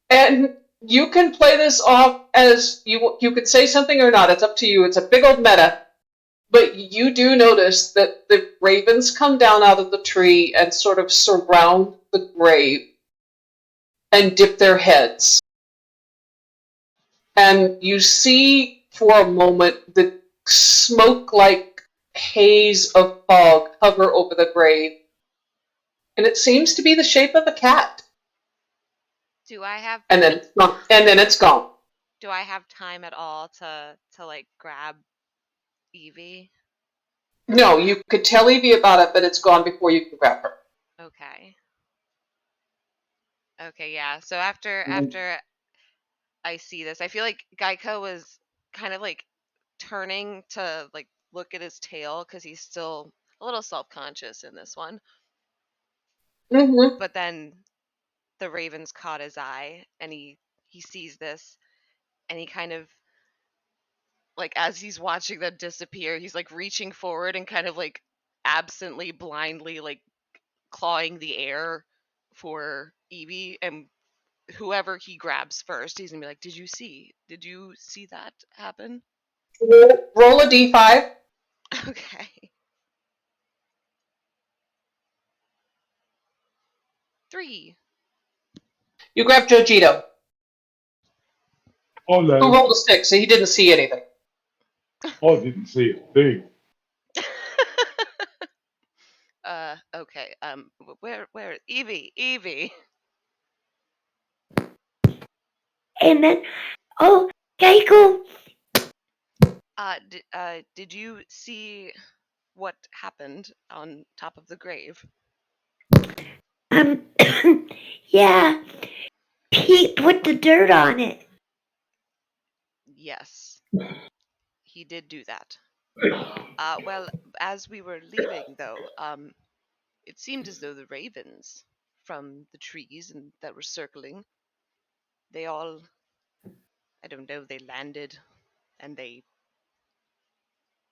and you can play this off as you could say something or not. It's up to you. It's a big old meta. But you do notice that the ravens come down out of the tree and sort of surround the grave and dip their heads. And you see for a moment the smoke-like haze of fog hover over the grave. And it seems to be the shape of a cat. Do I have And then it's gone. do I have time at all to like grab Evie? No, you could tell Evie about it, but it's gone before you can grab her. Okay. Okay, yeah. So after I see this, I feel like Geico was kind of like turning to like look at his tail because he's still a little self-conscious in this one. Mm-hmm. But then the ravens caught his eye, and he sees this, and he kind of like, as he's watching them disappear, he's like reaching forward and kind of like absently, blindly like clawing the air for Evie, and whoever he grabs first, he's gonna be like, Did you see that happen? Roll a d5. Okay. 3. You grab Jojito, who Hello. rolled a 6, so he didn't see anything. I didn't see a thing. Okay. Where Evie? And then, oh, Geico, Did you see what happened on top of the grave? yeah, Pete put the dirt on it. Yes. He did do that. Well, as we were leaving, though, it seemed as though the ravens from the trees and that were circling, they all, I don't know, they landed and they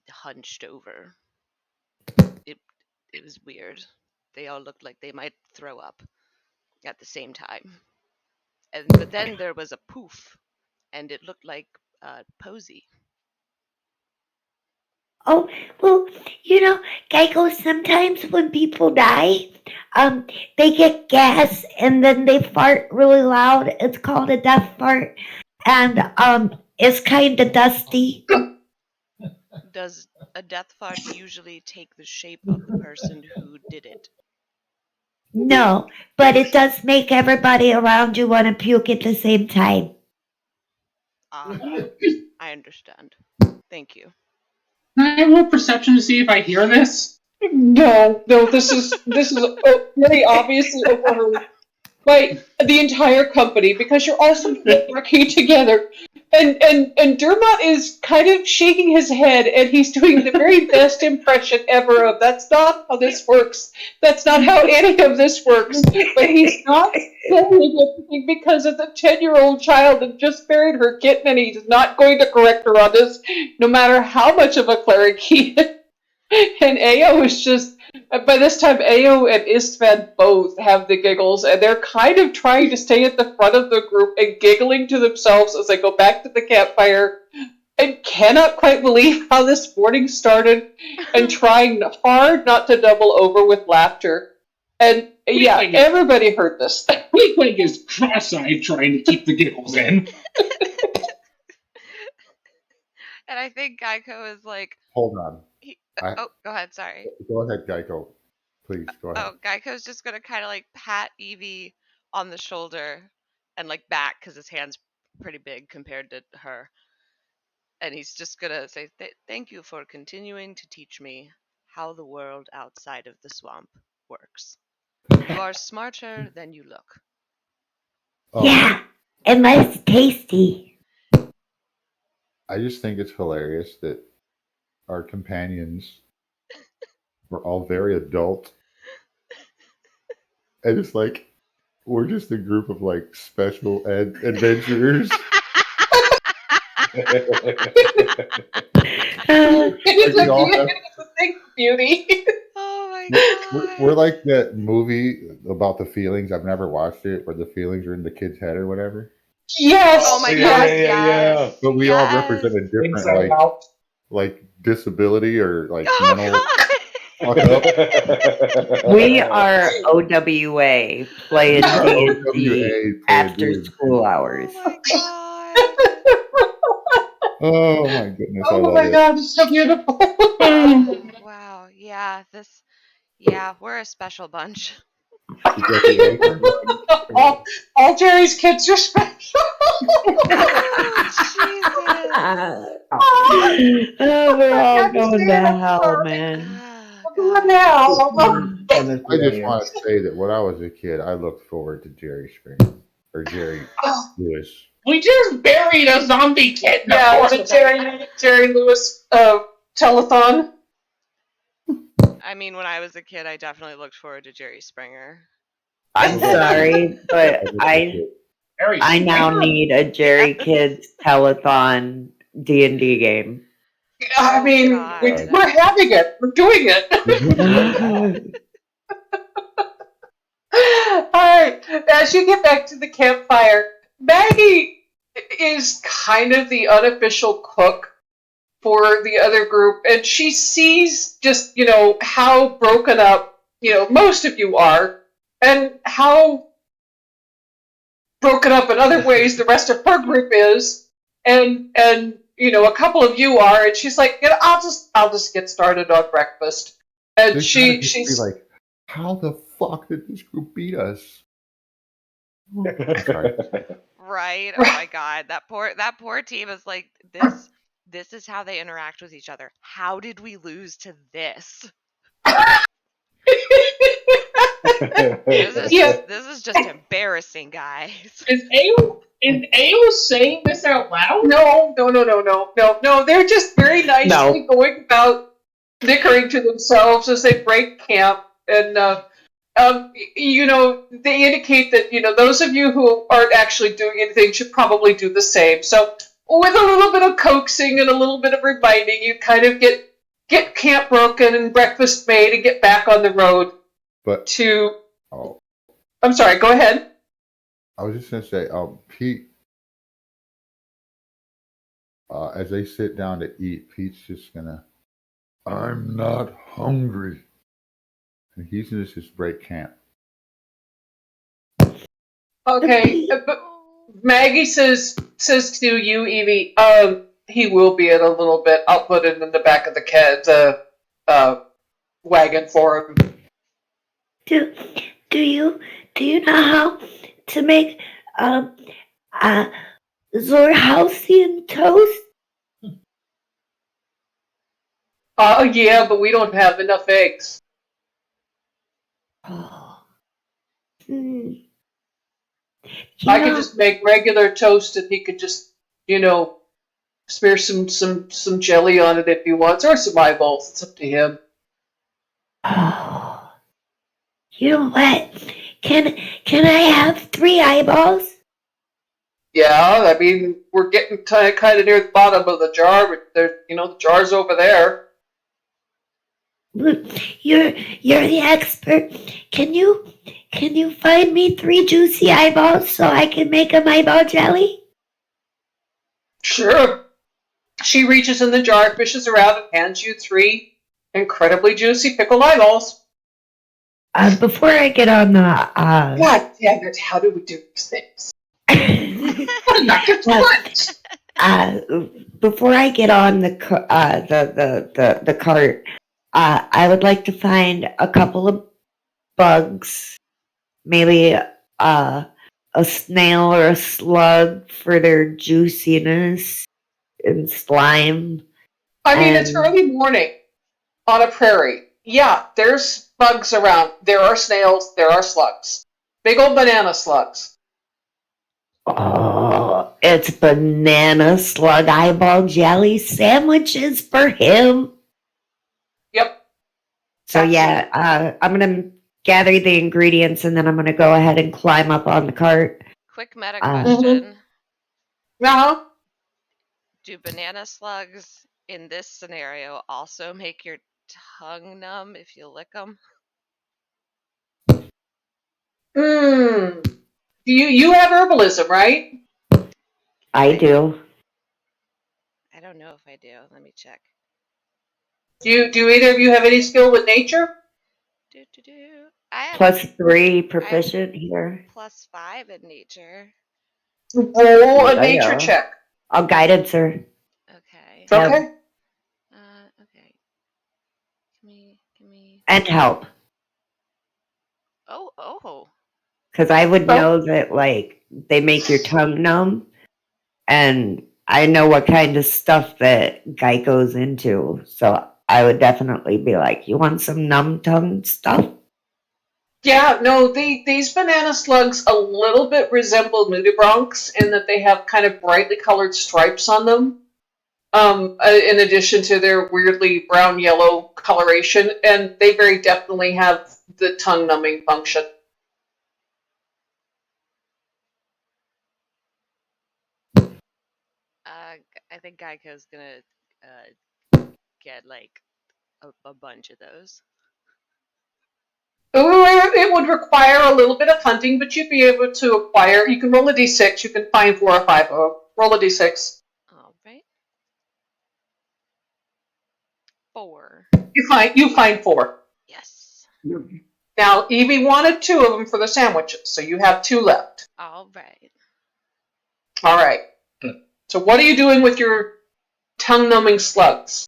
hunched over. It was weird. They all looked like they might throw up at the same time. But then there was a poof, and it looked like Posey. Oh, well, Geico, sometimes when people die, they get gas and then they fart really loud. It's called a death fart. And, it's kind of dusty. Does a death fart usually take the shape of the person who did it? No, but it does make everybody around you want to puke at the same time. I understand. Thank you. Can I roll perception to see if I hear this? No, this is very obviously overheard by the entire company because you're also working together. And Dermot is kind of shaking his head, and he's doing the very best impression ever of that's not how this works. That's not how any of this works. But he's not saying anything because it's a 10-year-old child that just buried her kitten, and he's not going to correct her on this, no matter how much of a cleric he is. And Ao is just, by this time, Ao and Istvan both have the giggles, and they're kind of trying to stay at the front of the group and giggling to themselves as they go back to the campfire and cannot quite believe how this morning started and trying hard not to double over with laughter. And yeah, everybody heard this. Weekwig is cross-eyed trying to keep the giggles in. And I think Geico is like... Hold on. go ahead, sorry. Go ahead, Geico. Please, go ahead. Oh, Geico's just going to kind of like pat Evie on the shoulder and like back because his hand's pretty big compared to her. And he's just going to say, thank you for continuing to teach me how the world outside of the swamp works. You are smarter than you look. Oh, Yeah, and less tasty. I just think it's hilarious that our companions were all very adult. And it's like, we're just a group of like special ed adventurers. It's a thing of beauty. Oh my god. We're like that movie about the feelings. I've never watched it, where the feelings are in the kid's head or whatever. Yes. Oh my Yeah, god, yeah, yeah. yes. But we all represent a Things different are out. like disability or like mental Oh fuck up. We are OWA playing D&D OWA after playing school god. hours. Oh my god. Oh my goodness, I Oh love my it. God, it's so beautiful. Wow. Yeah, yeah, we're a special bunch. You got the A? all Jerry's kids are special. Oh, Jesus. Oh, we're all I going understand, to I'm hell, sorry. man. Ah, Come on God. now. I just want to say that when I was a kid, I looked forward to Jerry Springer or Jerry Lewis. We just buried a zombie kitten. Yeah, the Jerry Lewis telethon. I mean, when I was a kid, I definitely looked forward to Jerry Springer. I'm sorry, but Very I now Springer? need a Jerry Kids telethon D&D game. I Oh, mean, God. we're having it. We're doing it. All right. As you get back to the campfire, Maggie is kind of the unofficial cook for the other group, and she sees just, how broken up, most of you are, and how broken up in other ways the rest of her group is, and a couple of you are, and she's like, I'll just get started on breakfast. And she's like, how the fuck did this group beat us? I'm sorry. Right? Oh my god. That poor team is like, this is how they interact with each other. How did we lose to this? This is just embarrassing, guys. Is Ao saying this out loud? No. They're just very nicely going about dickering to themselves as they break camp, and they indicate that those of you who aren't actually doing anything should probably do the same. So, with a little bit of coaxing and a little bit of reminding, you kind of get camp broken and breakfast made and get back on the road. But I'm sorry. Go ahead. I was just gonna say, Pete. As they sit down to eat, Pete's just gonna, I'm not hungry. And he's gonna just break camp. Okay, but Maggie says to you, Evie, he will be in a little bit. I'll put it in the back of the wagon for him. Do you know how to make Zorhausian toast? Yeah, but we don't have enough eggs. Oh. I could just make regular toast, and he could just, smear some jelly on it if he wants, or some eyeballs. It's up to him. Oh. You know what? Can I have 3 eyeballs? Yeah, I mean, we're getting kind of near the bottom of the jar, but the jar's over there. You're the expert. Can you find me 3 juicy eyeballs so I can make them eyeball jelly? Sure. She reaches in the jar, fishes around, and hands you 3 incredibly juicy pickled eyeballs. Before I get on the God damn it! How do we do these things? Before I get on the cart, I would like to find a couple of bugs, maybe a snail or a slug for their juiciness and slime. I mean, it's early morning on a prairie. Yeah, there's bugs around. There are snails. There are slugs. Big old banana slugs. Oh, it's banana slug eyeball jelly sandwiches for him. Yep. So yeah, I'm gonna gather the ingredients and then I'm gonna go ahead and climb up on the cart. Quick meta question. Uh-huh. Do banana slugs in this scenario also make your tongue numb if you lick them? You have herbalism, right? I do. I don't know if I do. Let me check. Do either of you have any skill with nature? I have +3 proficient here. +5 in nature. Roll a nature check. I'll guidance her. Okay. Okay. Okay. Give me. And help. Oh. Because I would know that, like, they make your tongue numb. And I know what kind of stuff that Guy goes into. So I would definitely be like, you want some numb tongue stuff? Yeah, no, these banana slugs a little bit resemble nudibranchs in that they have kind of brightly colored stripes on them. In addition to their weirdly brown-yellow coloration, and they very definitely have the tongue-numbing function. I think Geico's gonna get like a bunch of those. It would require a little bit of hunting, but you'd be able to acquire. You can roll a d6. You can find 4 or 5 of them. Roll a d6. All right. 4. You find 4. Yes. Now, Evie wanted 2 of them for the sandwiches, so you have 2 left. All right. All right. So what are you doing with your tongue-numbing slugs?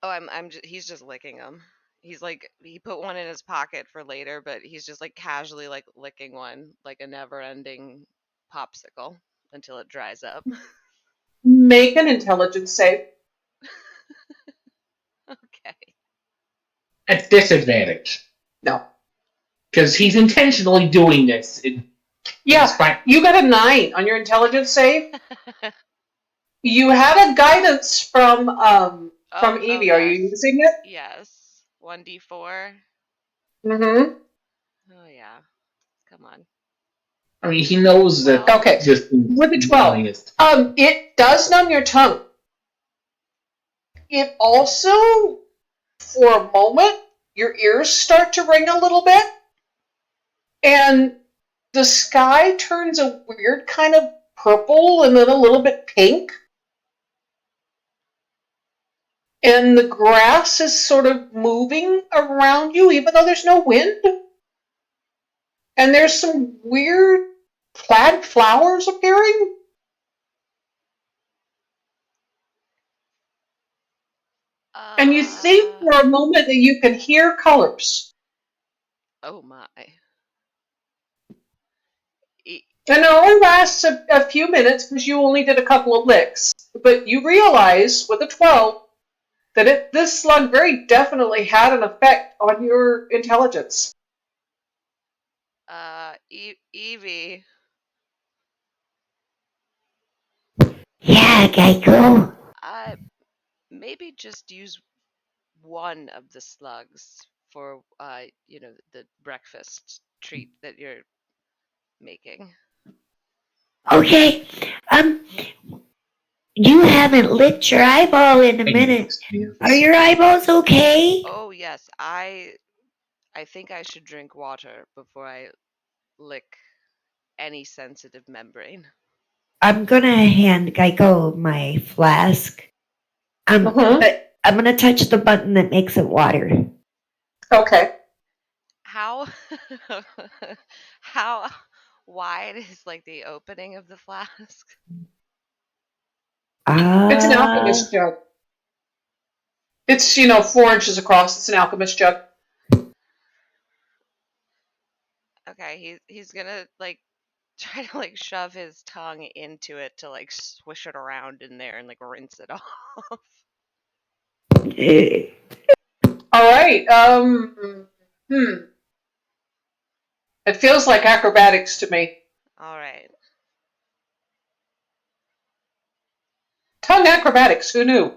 Oh, he's just licking them. He's like, he put one in his pocket for later, but he's just like casually like licking one, like a never-ending popsicle until it dries up. Make an intelligence save. Okay. At disadvantage. No. Because he's intentionally doing this. Yeah, you got a 9 on your intelligence save. You had a guidance from Evie. Yes. Are you using it? Yes. 1d4. Mm-hmm. Oh yeah. Come on. I mean, he knows that. Okay. Just with the 12. It does numb your tongue. It also, for a moment, your ears start to ring a little bit, and the sky turns a weird kind of purple and then a little bit pink. And the grass is sort of moving around you, even though there's no wind. And there's some weird plaid flowers appearing. And you think for a moment that you can hear colors. Oh my. And it only lasts a few minutes because you only did a couple of licks. But you realize with a 12 that this slug very definitely had an effect on your intelligence. Evie. Yeah, Geico. Maybe just use one of the slugs for the breakfast treat that you're making. Okay. You haven't licked your eyeball in a minute. Are your eyeballs okay? Oh yes, I think I should drink water before I lick any sensitive membrane. I'm gonna hand Geico my flask. I'm gonna touch the button that makes it water. Okay. How wide is like the opening of the flask? It's an alchemist jug. It's 4 inches across. It's an alchemist jug. Okay, he's gonna like try to like shove his tongue into it to like swish it around in there and like rinse it off. All right. It feels like acrobatics to me. All right. Tongue acrobatics. Who knew?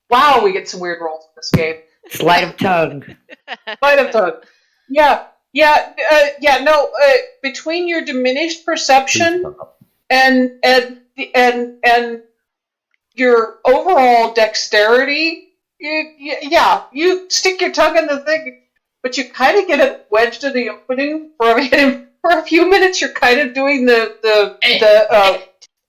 Wow, we get some weird rolls in this game. Sleight of tongue. Sleight of tongue. Yeah. No. Between your diminished perception and your overall dexterity, you stick your tongue in the thing. but you kind of get it wedged in the opening for a few minutes. You're kind of doing the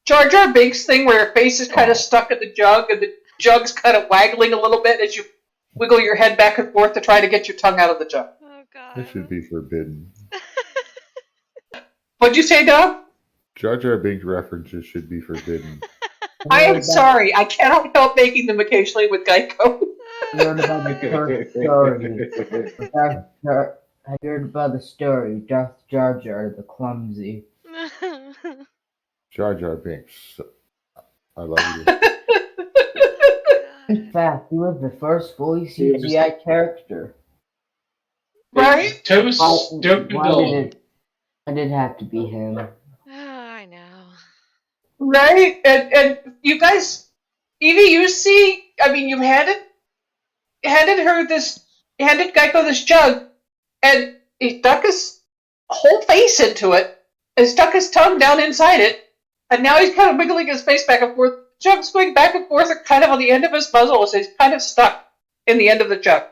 Jar Jar Binks thing where your face is kind of stuck in the jug and the jug's kind of waggling a little bit as you wiggle your head back and forth to try to get your tongue out of the jug. Oh god. This should be forbidden. What'd you say, Doug? Jar Jar Binks references should be forbidden. I am sorry. I cannot help making them occasionally with Geico. Learn about the first story. I heard about the story. Darth Jar Jar the Clumsy. Jar Jar Binks. I love you. In fact, he was the first fully CGI character. Right? Too stupid. Why did it have to be him? I know. Right? And you guys, Evie, you see, I mean, you handed Geico this jug, and he stuck his whole face into it, and stuck his tongue down inside it, and now he's kind of wiggling his face back and forth. The jug's going back and forth, kind of on the end of his muzzle, so he's kind of stuck in the end of the jug.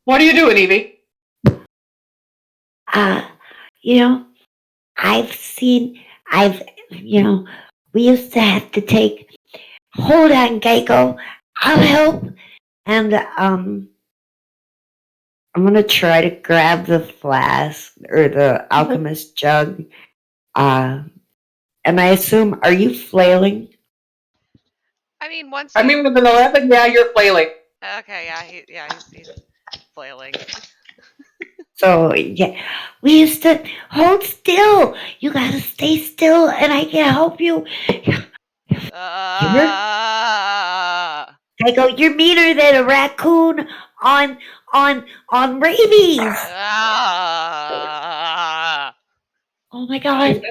What are you doing, Evie? We used to have to take, hold on, Geico, I'll help. And I'm gonna try to grab the flask or the alchemist jug. And I assume, are you flailing? I mean, once. I mean, with an 11, yeah, you're flailing. Okay, yeah, he's flailing. So yeah, We used to hold still. You gotta stay still, and I can help you. Geico, you're meaner than a raccoon on rabies. Oh my god.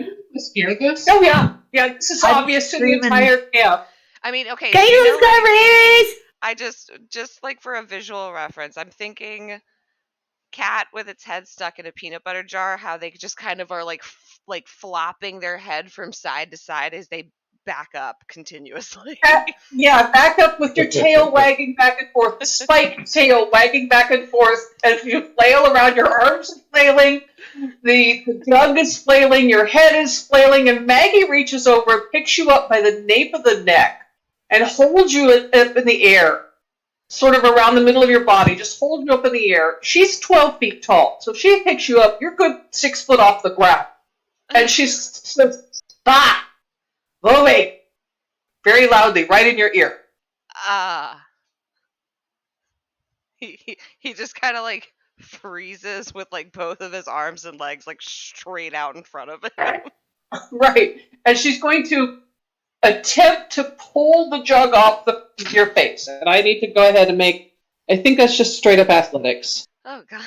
Hear this? Oh, yeah. Yeah, this is obvious to the entire camp. I mean, okay. Geico's got rabies. I just like for a visual reference, I'm thinking cat with its head stuck in a peanut butter jar, how they just kind of are like flopping their head from side to side as they back up continuously. Yeah, back up with your tail wagging back and forth, the spiked tail wagging back and forth, and if you flail around, your arms are flailing, the jug is flailing, your head is flailing, and Maggie reaches over and picks you up by the nape of the neck and holds you up in the air, sort of around the middle of your body, just hold you up in the air. She's 12 feet tall, so if she picks you up, you're good 6 foot off the ground. And she says, "Stop! Moving!" Very loudly, right in your ear. He just kind of like freezes with like both of his arms and legs like straight out in front of him. Right. And she's going to attempt to pull the jug off your face. And I need to go ahead and I think that's just straight up athletics. Oh god.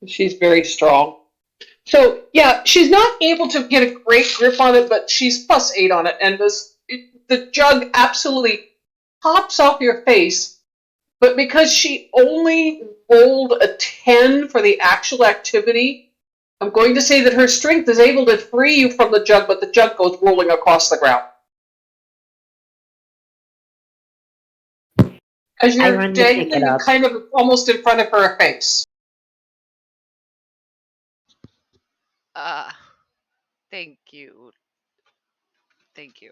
She's very strong. So, yeah, she's not able to get a great grip on it, but she's +8 on it. And the jug absolutely pops off your face. But because she only rolled a 10 for the actual activity, I'm going to say that her strength is able to free you from the jug, but the jug goes rolling across the ground. As you're dangling kind of almost in front of her face. Thank you. Thank you.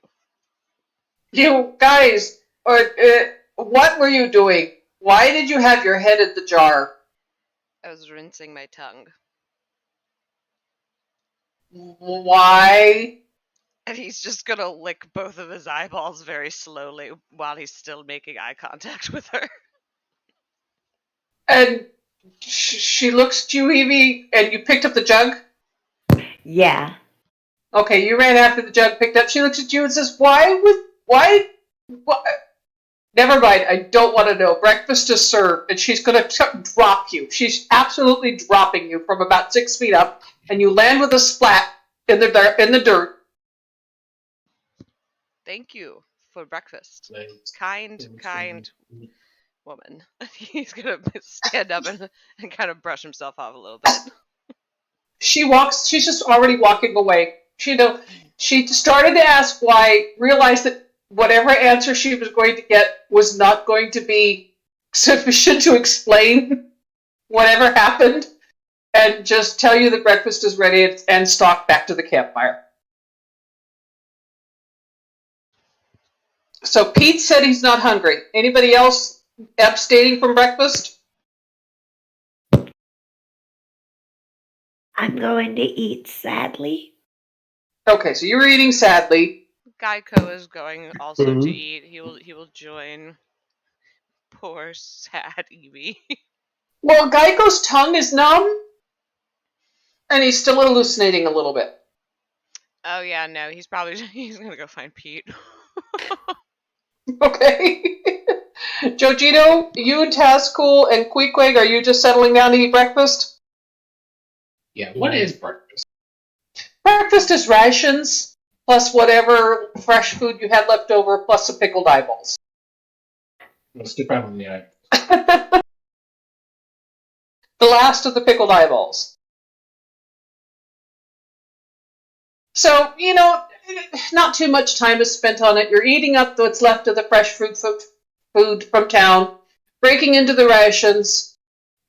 You guys, what were you doing? Why did you have your head in the jar? I was rinsing my tongue. Why? And he's just gonna lick both of his eyeballs very slowly while he's still making eye contact with her. And she looks at you, Evie, and you picked up the jug? Yeah. Okay, you ran after the jug, picked up. She looks at you and says, why? Never mind, I don't want to know. Breakfast is served, and she's going to drop you. She's absolutely dropping you from about 6 feet up, and you land with a splat in the dirt. Thank you for breakfast. Kind woman. He's gonna stand up and kind of brush himself off a little bit. She's just already walking away. She started to ask why, realized that whatever answer she was going to get was not going to be sufficient to explain whatever happened, and just tell you that breakfast is ready and stalk back to the campfire. So Pete said he's not hungry. Anybody else abstaining from breakfast? I'm going to eat, sadly. Okay, so you're eating sadly. Geico is going also Mhm. to eat. He will join. Poor sad Evie. Well, Geico's tongue is numb, and he's still hallucinating a little bit. Oh yeah, no, he's gonna go find Pete. Okay. Jojito, you and Tazcool and Queequeg, are you just settling down to eat breakfast? Yeah, what is breakfast? Breakfast is rations, plus whatever fresh food you had left over, plus some pickled eyeballs. Let's depend on the eye. The last of the pickled eyeballs. So, not too much time is spent on it. You're eating up what's left of the fresh food from town, breaking into the rations.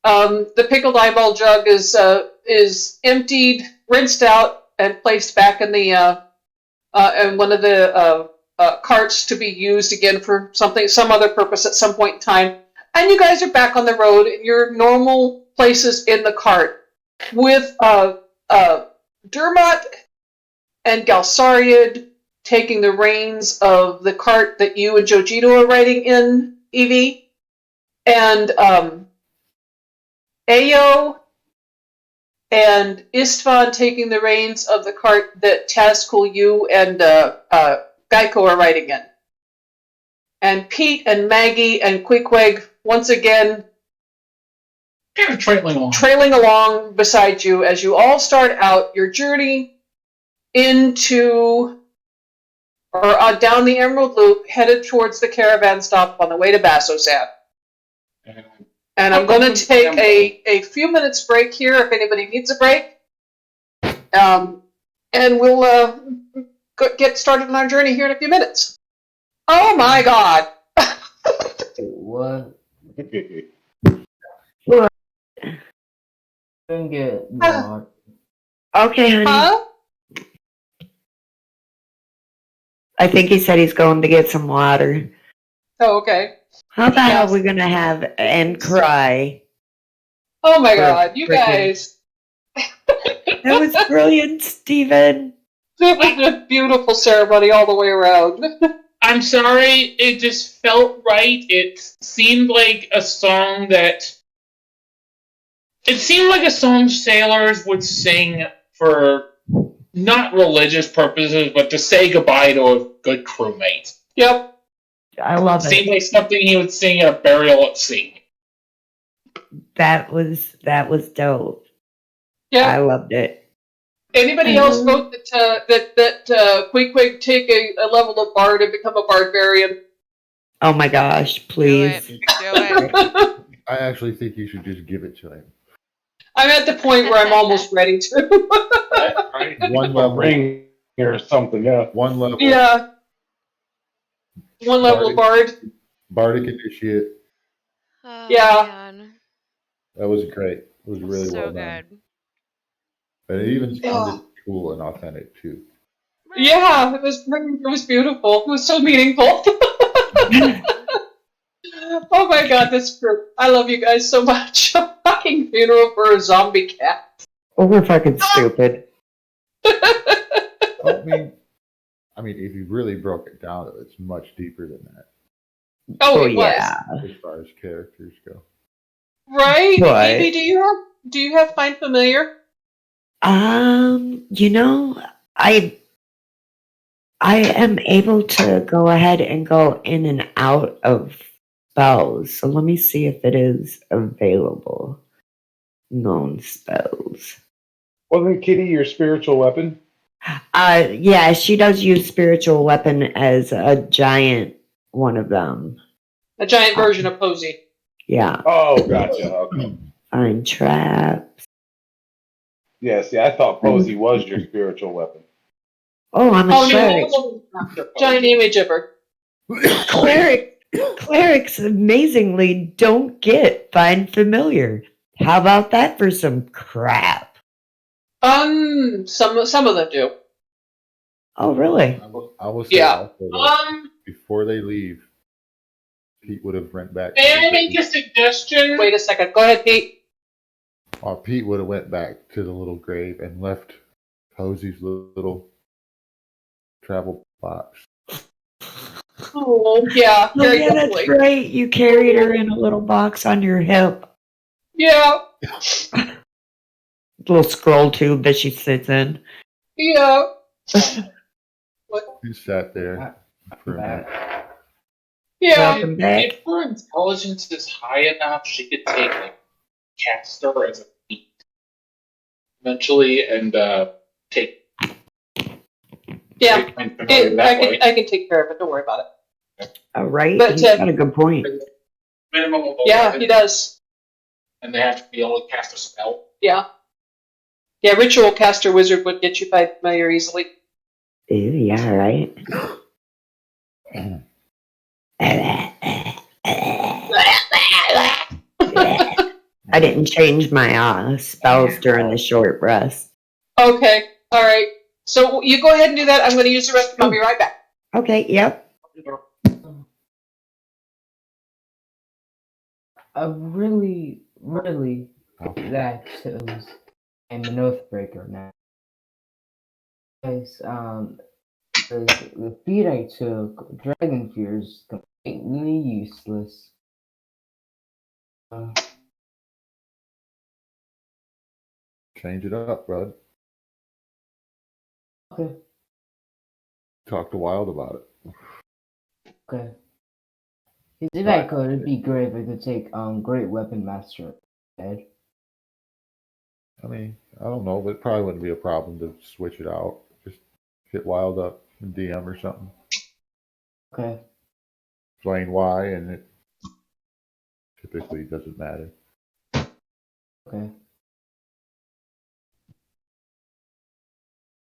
The pickled eyeball jug is emptied, rinsed out, and placed back in the in one of the carts to be used again for some other purpose at some point in time. And you guys are back on the road in your normal places in the cart with Dermot and Galsariad taking the reins of the cart that you and Jojito are riding in, Evie, and Ayo and Istvan taking the reins of the cart that Tazcool, you, and Geico are riding in. And Pete and Maggie and Queequeg, once again, Kind of trailing along beside you as you all start out your journey into or down the Emerald Loop, headed towards the caravan stop on the way to Bassosan. And I'm going to take a few minutes break here if anybody needs a break. And we'll get started on our journey here in a few minutes. Oh my god! What? What? Don't get more. Okay, honey. Huh? I think he said he's going to get some water. Oh, okay. How the hell Yes. are we gonna have and cry? Oh my god, you guys. That was brilliant, Steven. It was a beautiful ceremony all the way around. I'm sorry, it just felt right. It seemed like a song sailors would sing for not religious purposes, but to say goodbye to a good crewmate. Yep. I love Seemed it. like something he would sing at a burial at sea. That was dope. Yep. I loved it. Anybody else vote that Queequeg take a level of Bard and become a Bardarian? Oh my gosh, please. Do it. I actually think you should just give it to him. I'm at the point where I'm almost ready to. One A level. ring or something, yeah. One level. Yeah. One level Bard. Bardic Initiate. Oh, Yeah. Man. That was great. It was really So well done. good. And it even Yeah. sounded cool and authentic too. Yeah, it was beautiful. It was so meaningful. Oh my god, this group. I love you guys so much. A fucking funeral for a zombie cat. Oh, we're fucking stupid. I mean, if you really broke it down, it's much deeper than that Oh, it was. yeah. as far as characters go. Right? What? Evie, do you have Find Familiar? You know, I am able to go ahead and go in and out of spells. So let me see if it is available. Known spells. Wasn't Kitty your spiritual weapon? Yeah, she does use spiritual weapon as a giant one of them. A giant version of Posey. Yeah. Oh, gotcha. Okay. Find traps. Yeah, see, I thought Posey was your spiritual weapon. Oh, I'm a Oh, cleric. no, giant image of her. Clerics amazingly don't get find familiar. How about that for some crap? Some of them do. Oh, really? I will say Yeah. also that before they leave, Pete would have went back. May I make a suggestion? Wait a second. Go ahead, Pete. Pete would have went back to the little grave and left Posey's little travel box. Oh, yeah. Oh, Very yeah, that's definitely. right. You carried her in a little box on your hip. Yeah. Little scroll tube that she sits in. Yeah. He sat there for a minute. Yeah. Welcome back. If her intelligence is high enough, she could take like caster as a feat eventually, and take. Yeah. Find familiar that way. I can take care of it. Don't worry about it. All right. But, He's got a good point. Minimum of Yeah, 11, he does. and they have to be able to cast a spell. Yeah. Yeah, ritual caster wizard would get you find familiar easily. Ew, yeah, right. I didn't change my spells during the short rest. Okay. All right. So you go ahead and do that. I'm going to use the rest. I'll be right back. Okay, yep. Really that shows I'm an Oathbreaker now. Guys, the feat I took, Dragon Fear, is completely useless. Change it up, bud. Okay. Talk to WIlde about it. Okay. If I could, it'd be great if I could take Great Weapon Master instead. I mean, I don't know, but it probably wouldn't be a problem to switch it out. Just hit WIlde up in DM or something. Okay. Explain why, and it typically doesn't matter. Okay.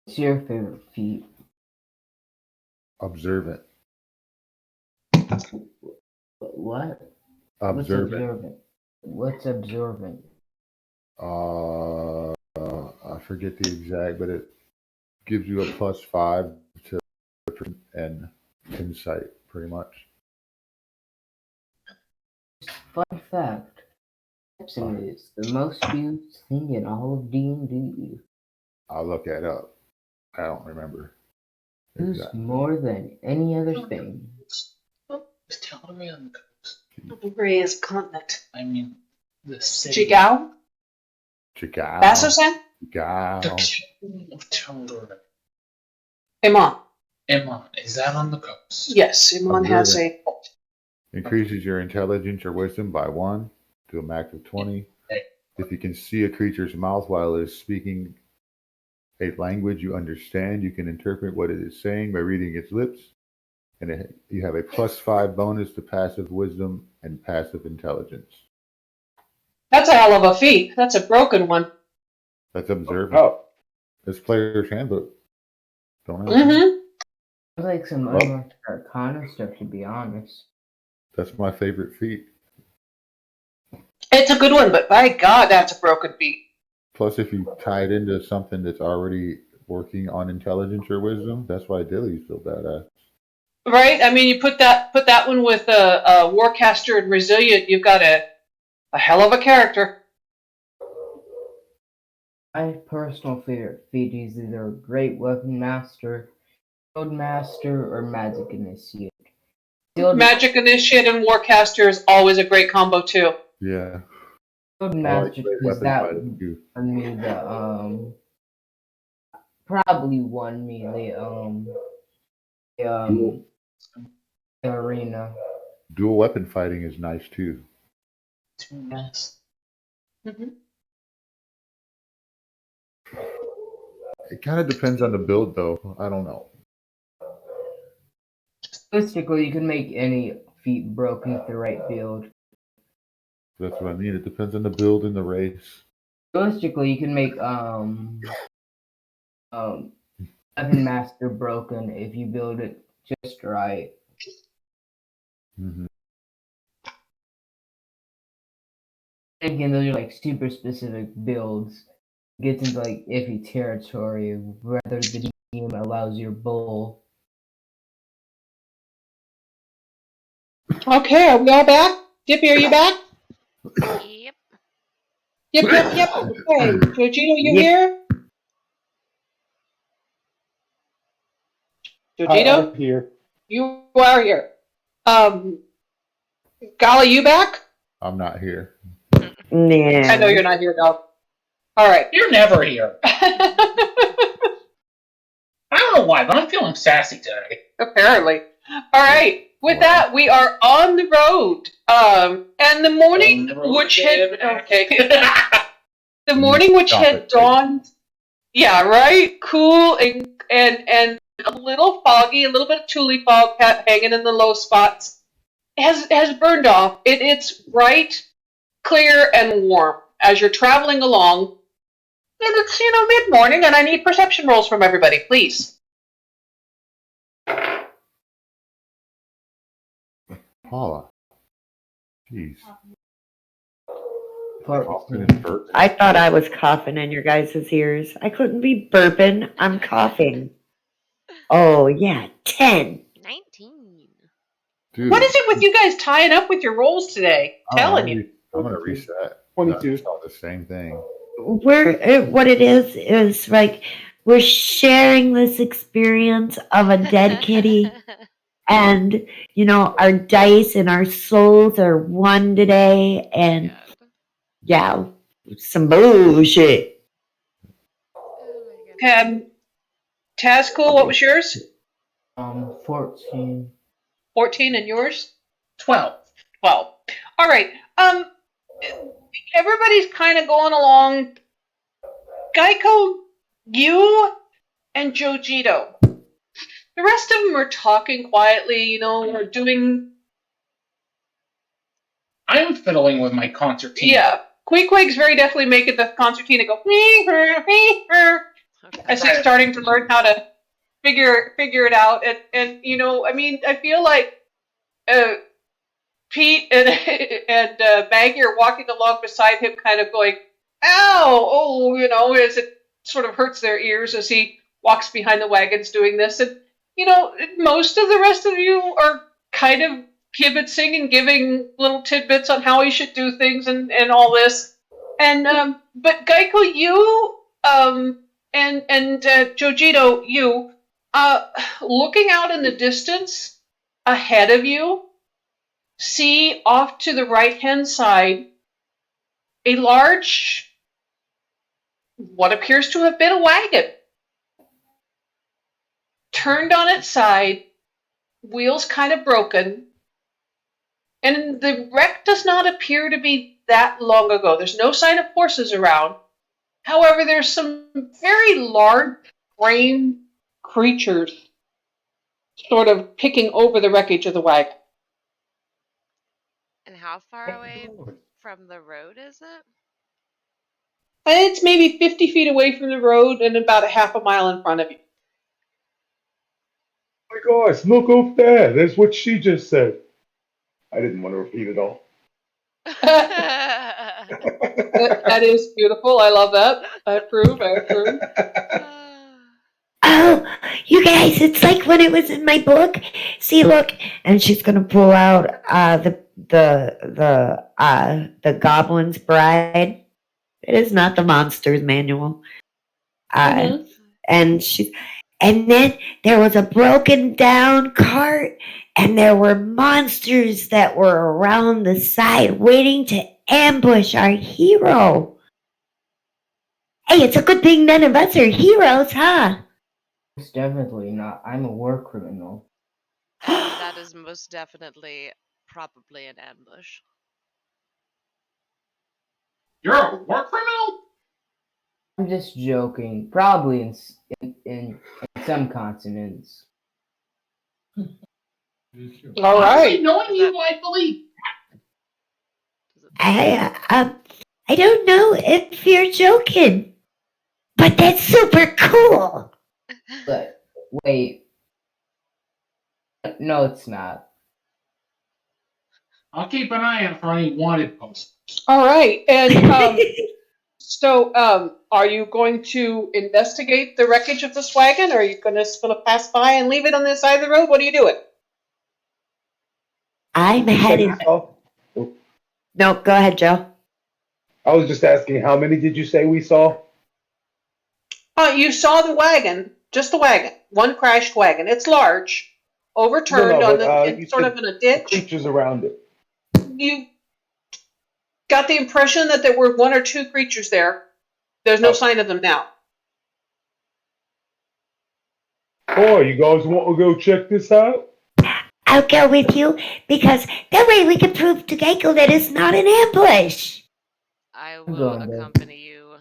What's your favorite feat? Observant. What? Observant. What's observant? I forget the exact, but it gives you a +5 to and insight, pretty much. Fun fact. Epson is the most used thing in all of D&D. I'll look that up. I don't remember. Used Exactly. more than any other thing. Is Tal'Daria on the coast? Tal'Daria is continent. I mean, the city. Chigao? Chigao. Bassosan? Chigao. The capital of Tal'Daria. Emon. Emon, is that on the coast? Yes, Emon has a. Increases your intelligence or wisdom by 1 to a max of 20. If you can see a creature's mouth while it is speaking a language you understand, you can interpret what it is saying by reading its lips. And you have a +5 bonus to passive wisdom and passive intelligence. That's a hell of a feat. That's a broken one. That's observant. Oh, This player's handbook. Don't have Mm-hmm. I like some unmarked Arcana stuff, to be honest. That's my favorite feat. It's a good one, but by God, that's a broken feat. Plus, if you tie it into something that's already working on intelligence or wisdom, that's why Dilly's so badass. Right? I mean, you put that one with a Warcaster and Resilient, you've got a hell of a character. My personal favorite feat is either Great Weapon Master, Shield Master, or Magic Initiate. Magic Initiate and Warcaster is always a great combo too. Yeah. Shield I like Master, great because weapon that fighting would too. earn me probably won me the arena. Dual weapon fighting is nice too. Too nice. Mm-hmm. It kind of depends on the build, though. I don't know. Basically, you can make any feat broken with the right build. That's what I mean. It depends on the build and the race. Realistically, you can make Weapon Master broken if you build it just right. Mm-hmm. Again, those are like super specific builds. Gets into like iffy territory whether the game allows your bull. Okay, are we all back? Dippy, are you back? Yep. Yep. Okay, Jojito, you Yep. here? Jojito, I'm here. you are here. Gala, you back? I'm not here. Yeah. I know you're not here, Gala. All right. You're never here. I don't know why, but I'm feeling sassy today. Apparently. All right. With that, we are on the road. And the morning which had the morning which Stop had it, dawned. Yeah, right. Cool and a little foggy, a little bit of tule fog hanging in the low spots. Has burned off. It's bright, clear, and warm as you're traveling along. And it's mid morning, and I need perception rolls from everybody, please. Paula. Jeez. I thought I was coughing in your guys' ears. I couldn't be burping. I'm coughing. Oh, yeah. 10. 19. Dude, What is it with you guys tying up with your rolls today? Telling you. I'm gonna reset. 22. It's not the same thing. What it is like we're sharing this experience of a dead kitty, and our dice and our souls are one today, and yeah, some bullshit. Tazcool, what was yours? 14. 14, and yours? 12. 12. All right. Everybody's kind of going along. Geico, you, and Jojito. The rest of them are talking quietly, or doing. I'm fiddling with my concertina. Yeah. Queequeg's very definitely making the concertina go as he's starting to learn how to figure it out. And I feel like Pete and Maggie are walking along beside him, kind of going, "Ow!" As it sort of hurts their ears as he walks behind the wagons doing this. And most of the rest of you are kind of kibitzing and giving little tidbits on how he should do things and all this. And but Geico, you and Jojito, you looking out in the distance ahead of you, see off to the right-hand side a large, what appears to have been a wagon, turned on its side, wheels kind of broken, and the wreck does not appear to be that long ago. There's no sign of horses around. However, there's some very large frame creatures sort of picking over the wreckage of the wagon. And how far away from the road is it? It's maybe 50 feet away from the road and about a half a mile in front of you. Oh my gosh, look over there. That's what she just said. I didn't want to repeat it all. That is beautiful. I love that. I approve. Oh, you guys, it's like when it was in my book. See, look, And she's gonna pull out the Goblin's Bride. It is not the Monsters Manual. And then there was a broken down cart, and there were monsters that were around the side waiting to ambush our hero. Hey, it's a good thing none of us are heroes, huh? Most definitely not. I'm a war criminal. That is most definitely probably an ambush. You're a war criminal? I'm just joking. Probably in some continents. All right. Knowing you, I believe. I don't know if you're joking, but that's super cool. But wait, no, it's not. I'll keep an eye out for any wanted posters. All right, and so are you going to investigate the wreckage of this wagon, or are you gonna pass by and leave it on the side of the road? What are you doing? I'm You said headed. you saw? No, go ahead, Joe. I was just asking, how many did you say we saw? You saw the wagon, just the wagon, one crashed wagon. It's large, overturned No, on but, you sort said of in a ditch. creatures around it. You got the impression that there were one or two creatures there. There's no sign of them now. Oh, you guys want to go check this out? I'll go with you because that way we can prove to Gecko that it's not an ambush. I I'm will going there. accompany you.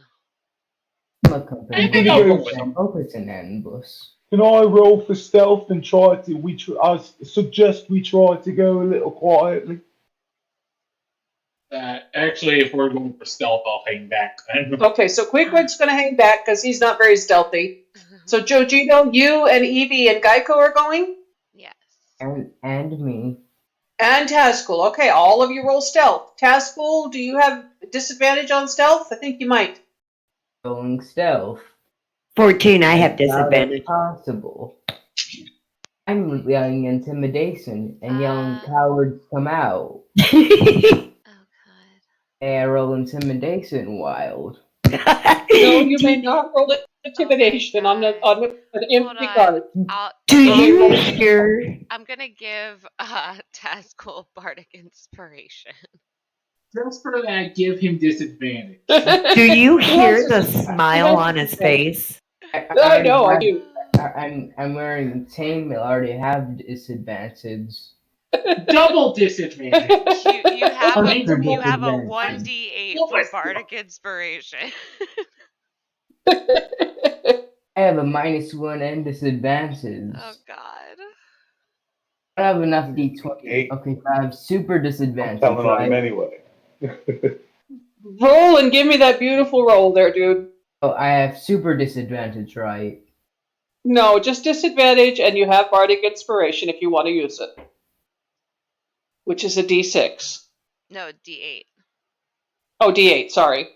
Look, I think I'll go with I him. hope it's an ambush. Can I roll for stealth and try to? I suggest we try to go a little quietly. Actually, if we're going for stealth, I'll hang back then. Okay, so Queequeg's going to hang back because he's not very stealthy. So Jojito, you and Evie and Geico are going? Yes. And me. And Tazcool. Okay, all of you roll stealth. Tazcool, do you have disadvantage on stealth? I think you might. Rolling stealth. 14, I have Not disadvantage. possible. I'm yelling intimidation and yelling Ah. cowards come out. Oh god. Hey, I roll intimidation, Wild. No, you may not roll intimidation on an empty card. Do you hear? I'm gonna give Tazcool Bardic Inspiration. Just for that, give him disadvantage. Do you hear the smile on his face? I know, I do. I'm wearing the chainmail. I already have disadvantage. Double disadvantage. You have a Uncomfortable 1d8 for Bardic Inspiration. I have a -1 and disadvantage. Oh god. I have enough d20. Eight. Okay, so I have super disadvantage. I'm telling on right? him anyway. Roll and give me that beautiful roll there, dude. Oh, I have super disadvantage, right? No, just disadvantage, and you have Bardic Inspiration if you want to use it. Which is a D6. No, d8. Oh, D8, sorry.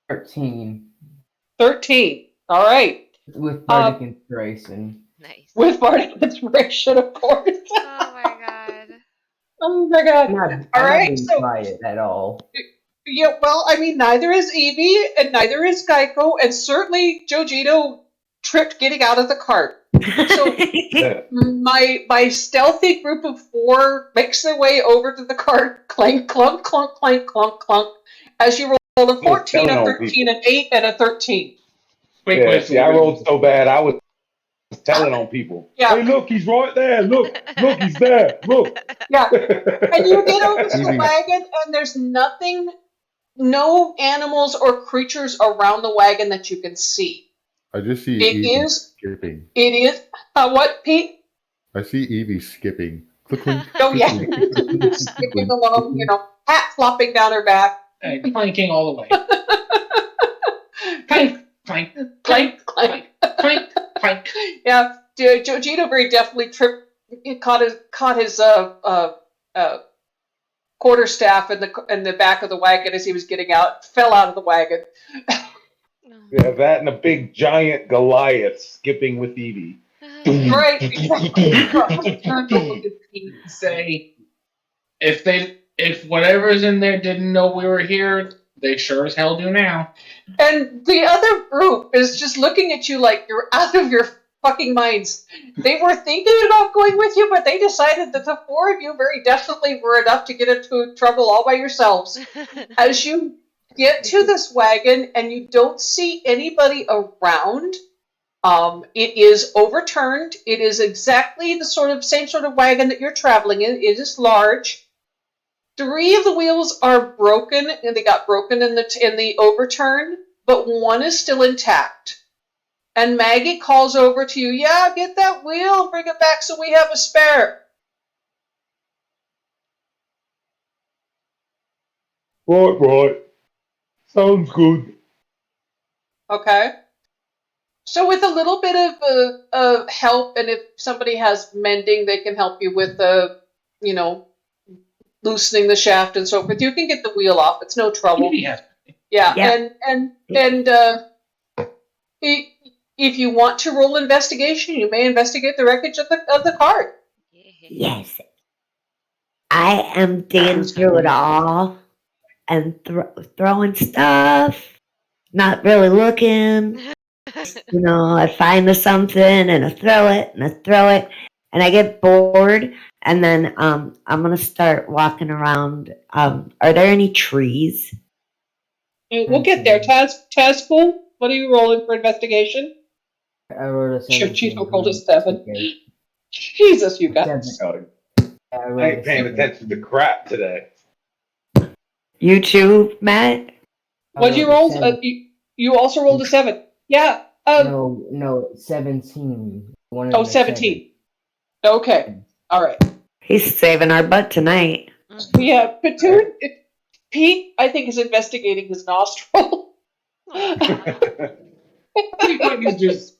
13 13. All right. with Bardic Inspiration. Nice. With Bardic Inspiration, of course. Oh my god. Oh my god. I'm All not right, gonna so try it at all. yeah, well, I mean, neither is Evie, and neither is Geico, and certainly Jojito tripped getting out of the cart. So Yeah. my stealthy group of 4 makes their way over to the cart, clank, clunk, clunk, clank, clunk, clunk, as you roll a 14, a 13, an 8, and a 13. Yeah, see, I rolled so bad, I was telling on people. Yeah. Hey, look, he's right there. Look, he's there. Look. Yeah. And you get over to the Evie. wagon, and there's nothing, no animals or creatures around the wagon that you can see. I just see It Evie is- skipping. It is, what, Pete? I see Evie skipping. Click, click, Oh, yeah. click, Skipping along, hat flopping down her back. And clanking all the way. Clank, clank, Clank, clank. clank, clank. Yeah, Jojito very definitely tripped, caught his quarterstaff in the back of the wagon as he was getting out, fell out of the wagon. Yeah, that and a big giant Goliath skipping with Evie. Right. Say, if whatever's in there didn't know we were here, they sure as hell do now. And the other group is just looking at you like you're out of your fucking minds. They were thinking about going with you, but they decided that the 4 of you very definitely were enough to get into trouble all by yourselves. As you get to this wagon and you don't see anybody around, it is overturned. It is exactly the same sort of wagon that you're traveling in. It is large. 3 of the wheels are broken, and they got broken in the overturn, but 1 is still intact. And Maggie calls over to you, yeah, get that wheel, bring it back so we have a spare. Right. Sounds good. Okay. So with a little bit of help, and if somebody has mending, they can help you with loosening the shaft and so forth. You can get the wheel off. It's no trouble. Yeah. Yeah, Yeah. and if you want to roll investigation, you may investigate the wreckage of the cart. Yes. I am digging through it all and throwing stuff, not really looking. I find something and I throw it and I throw it and I get bored and then I'm gonna start walking around. Are there any trees? We'll get there. Tazpool, what are you rolling for investigation? I rolled a 17. Chief rolled a 7. Okay. Jesus, you guys. Seven. I rolled I a ain't paying 7. attention to crap today. You too, Matt? What'd you rolled roll? a 7. You also rolled a 7. Yeah. No, 17. One of the 17. Okay. All right. He's saving our butt tonight. Yeah, Pete, I think, is investigating his nostril. He's just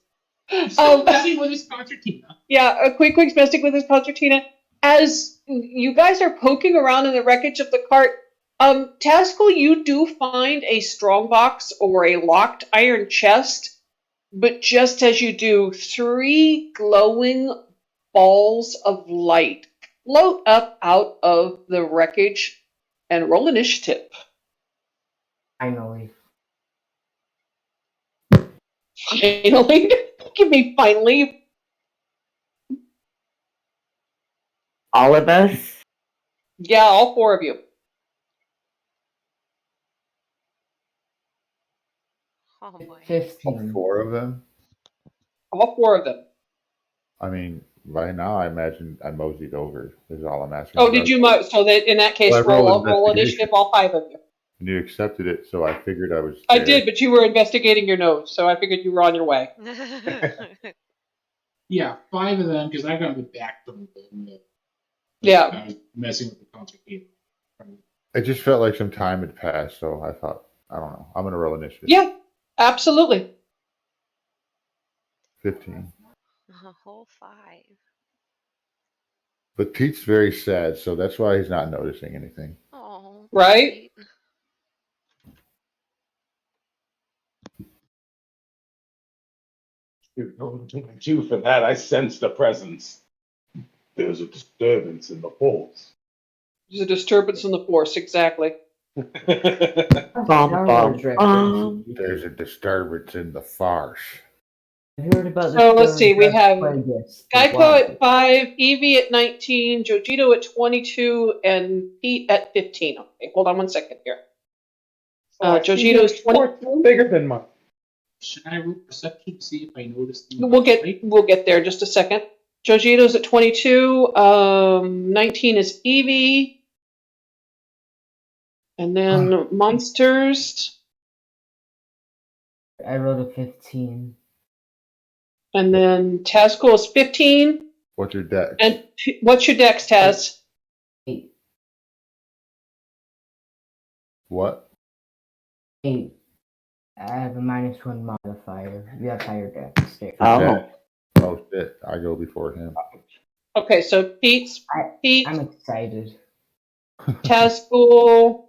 still messing with his concertina. Yeah, a quick messing with his concertina. As you guys are poking around in the wreckage of the cart, Taskell, you do find a strongbox or a locked iron chest, but just as you do, 3 glowing balls of light float up out of the wreckage and roll initiative. Finally. Finally? Give me finally. All of us? Yeah, all 4 of you. Oh boy. 15. 4 of them? All 4 of them. I mean, by now I imagine I moseyed over. Is all I'm asking. Oh, did you? So that in that case, Well, I rolled roll investigation. initiative, all 5 of you. And you accepted it, so I figured I was. I there. did, but you were investigating your nose, so I figured you were on your way. Yeah, 5 of them, because I got the back from the. Yeah. I was messing with the concertina. It just felt like some time had passed, so I thought, I don't know. I'm gonna roll initiative. Yeah, absolutely. 15. A whole 5. But Pete's very sad, so that's why he's not noticing anything. Oh. Right? Pete. Too for that, I sensed a presence. There's a disturbance in the force. There's a disturbance in the force, exactly. Bum, bum. There's a disturbance in the farce. I heard about So let's see, we have Geico Geico at 5, Evie at 19, Jojito at 22, and Pete at 15. Okay, hold on one second here. Jojito's 20. Bigger than mine. Should I roll perception to see if I notice? We'll get there in just a second. Jojito's at 22. 19 is Evie. And then Monsters. I rolled a 15. And then Tazcool is 15. What's your dex? And what's your dex, Taz? 8. What? 8. I have a -1 modifier. You have higher dex. Oh. Oh shit! I go before him. Okay, so Pete, I'm excited. Tazcool,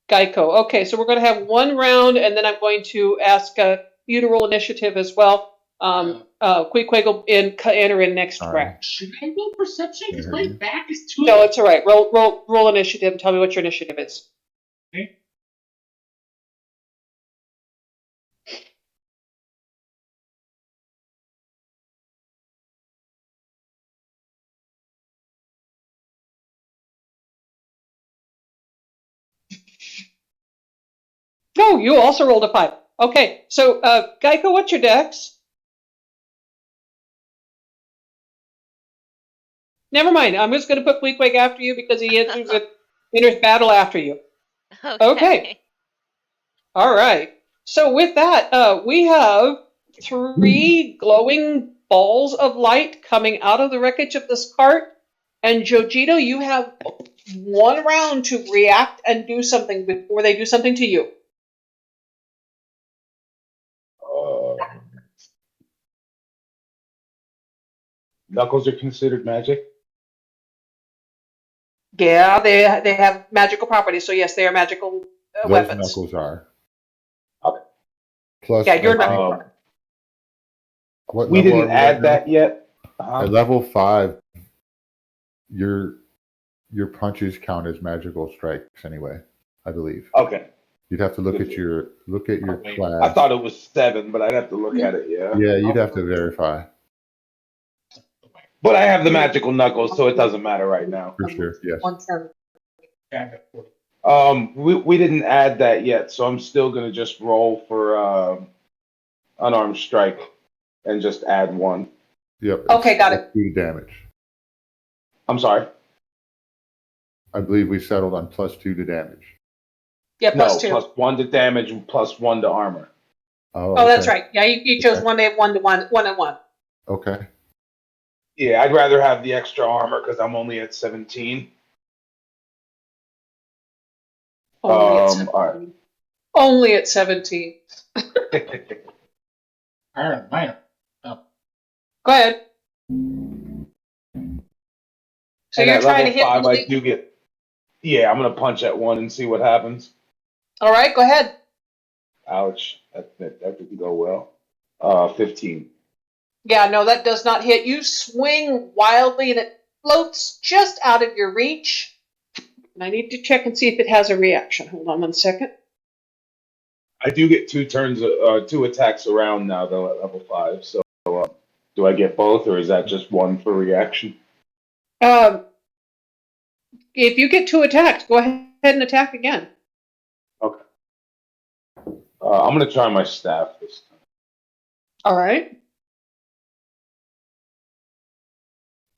Geico. Okay, so we're going to have 1 round, and then I'm going to ask you to roll initiative as well. Queequeg will enter in next round. Should I roll perception? Because my back is too. No, it's all right. Roll initiative and tell me what your initiative is. Okay. No, you also rolled a 5. Okay, so Geico, what's your dex? Never mind. I'm just going to put Queequeg after you because he enters battle after you. Okay. All right. So with that, we have 3 glowing balls of light coming out of the wreckage of this cart. And Jojito, you have one round to react and do something before they do something to you. Knuckles are considered magic. Yeah, they have magical properties, so yes, they are magical Those weapons. knuckles are. Okay. Plus, Yeah, you're I not. think- what We level didn't are we at add now? that yet. At level 5, your punches count as magical strikes anyway, I believe. Okay. You'd have to look at your class. I thought it was 7, but I'd have to look at it. Yeah. Yeah, you'd have to verify But I have the magical knuckles, so it doesn't matter right now. for sure. Yes. We didn't add that yet, so I'm still gonna just roll for unarmed strike and just add 1. Yep. Okay, got it. 2 damage. I'm sorry. I believe we settled on +2 to damage. Yeah, No, plus 2. +1 to damage and +1 to armor. Oh, Oh, that's okay. right. Yeah, you chose Okay. 1 to 1 and 1. Okay. Yeah, I'd rather have the extra armor because I'm only at 17. Only at 17. All right. Only at 17. Iron. Go ahead. So And you're at trying to level hit 5, one I of the- do get. Yeah, I'm gonna punch at 1 and see what happens. All right, go ahead. Ouch, that didn't go well. 15. Yeah, no, that does not hit. You swing wildly and it floats just out of your reach. And I need to check and see if it has a reaction. Hold on 1 second. I do get 2 turns, 2 attacks around now though at level 5. So do I get both, or is that just 1 for reaction? If you get 2 attacks, go ahead and attack again. Okay. I'm gonna try my staff this time. All right.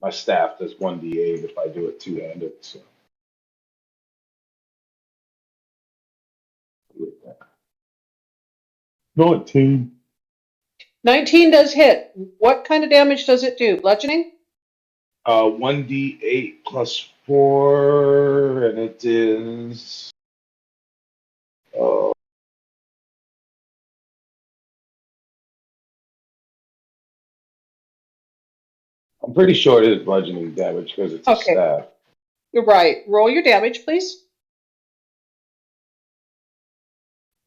My staff does 1d8 if I do it 2-handed. So. 19. 19 does hit. What kind of damage does it do? Bludgeoning? 1d8 plus 4, and it is. I'm pretty sure it is bludgeoning damage because it's a Okay. staff. You're right. Roll your damage, please.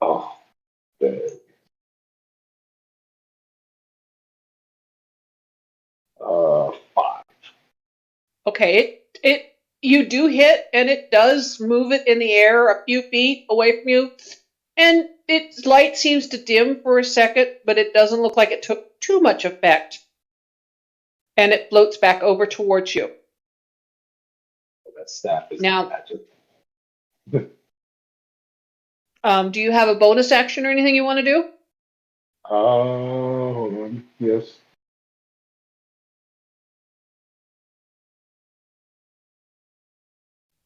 Oh, dang. Uh, 5. Okay, you do hit, and it does move it in the air a few feet away from you, and its light seems to dim for a second, but it doesn't look like it took too much effect, and it floats back over towards you. That staff is Now- magic. Do you have a bonus action or anything you want to do? Hold on. Yes.